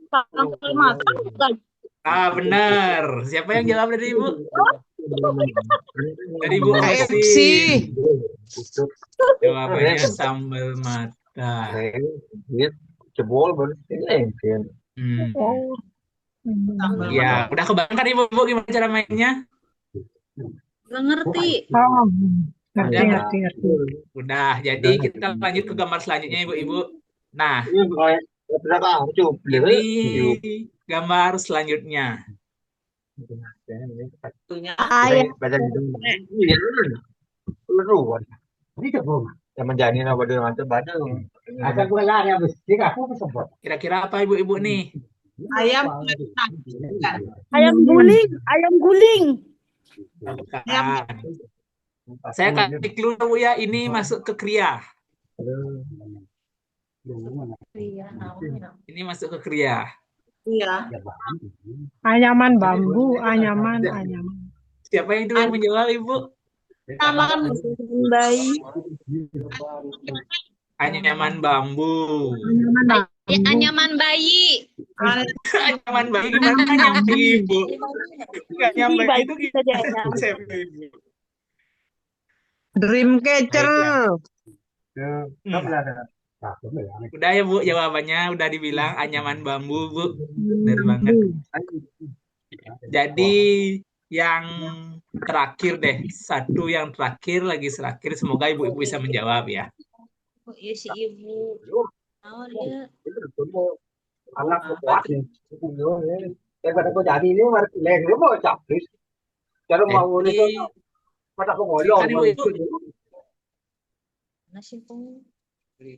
Makan bukan? Ah benar. Siapa yang jawab dari ibu? Dari ibu KFC. Esin. Jawabannya sambal mata. Jebol baru Hmm. sambal Ya, udah kebayangkan ibu-ibu gimana cara mainnya? Gak ngerti. Udah nggak? Udah. Jadi kita lanjut ke gambar selanjutnya ibu-ibu. Nah, ini gambar selanjutnya. keluhnya. Ayam. menjadi apa dengan terbadung. Akan gue lari habis. Jika aku sempat. Kira-kira apa ibu-ibu nih? Ayam kan. Ayam guling. Bukan. Saya kasih clue dulu ya, ini masuk ke kria. Ini masuk ke kria. Iya. Anyaman bambu, anyaman. Siapa yang dulu menjawab ibu? Taman Bayi. Anyaman bambu. Anyaman bayi. Anyaman bayi gimana nyampe ibu? Nggak nyampe itu gimana konsepnya ibu? Dreamcatcher. Udah ya bu, jawabannya udah dibilang anyaman bambu bu. Benar banget. Jadi yang terakhir deh, satu yang terakhir lagi terakhir. Semoga ibu-ibu bisa menjawab ya. Oh iya si ibu. Oh dia. Anak kuat nih. Daripada kau jadi ini leng lu mau capris. Cara mau ini Jadi, tuh pada aku ngolong. kan ibu-ibu Nasi pun.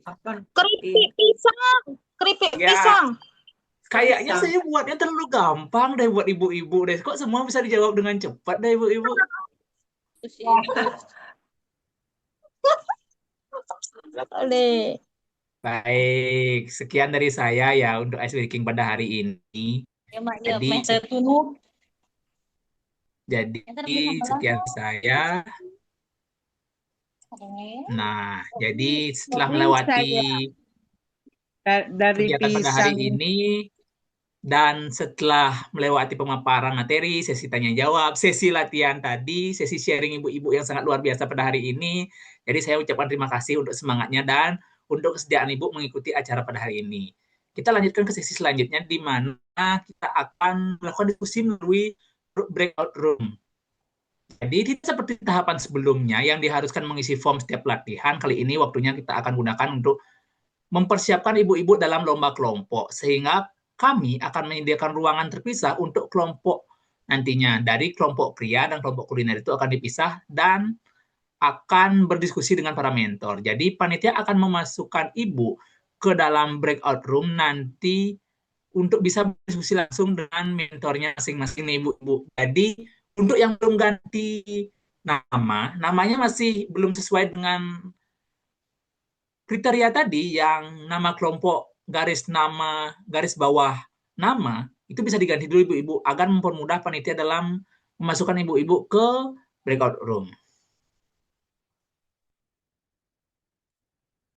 apa? Keripik ya pisang. kayaknya saya buatnya terlalu gampang deh buat ibu-ibu deh. Kok semua bisa dijawab dengan cepat deh ibu-ibu? Si ibu. Oleh. Baik, sekian dari saya ya untuk ice breaking pada hari ini. Ya mak ya Jadi, meh saya tunu. jadi sekian saya. Nah, jadi setelah Ini melewati Dari kegiatan pada hari pisang. ini dan setelah melewati pemaparan materi, sesi tanya jawab, sesi latihan tadi, sesi sharing ibu-ibu yang sangat luar biasa pada hari ini. Jadi saya ucapkan terima kasih untuk semangatnya dan untuk kesediaan ibu mengikuti acara pada hari ini. Kita lanjutkan ke sesi selanjutnya di mana kita akan melakukan diskusi melalui breakout room. Jadi tidak seperti tahapan sebelumnya yang diharuskan mengisi form setiap latihan, kali ini waktunya kita akan gunakan untuk mempersiapkan ibu-ibu dalam lomba kelompok, sehingga kami akan menyediakan ruangan terpisah untuk kelompok nantinya. Dari kelompok pria dan kelompok kuliner itu akan dipisah dan akan berdiskusi dengan para mentor. Jadi panitia akan memasukkan ibu ke dalam breakout room nanti untuk bisa berdiskusi langsung dengan mentornya masing-masing ibu-ibu. Jadi untuk yang belum ganti namanya masih belum sesuai dengan kriteria tadi yang nama kelompok garis bawah nama itu bisa diganti dulu ibu-ibu agar mempermudah panitia dalam memasukkan ibu-ibu ke breakout room.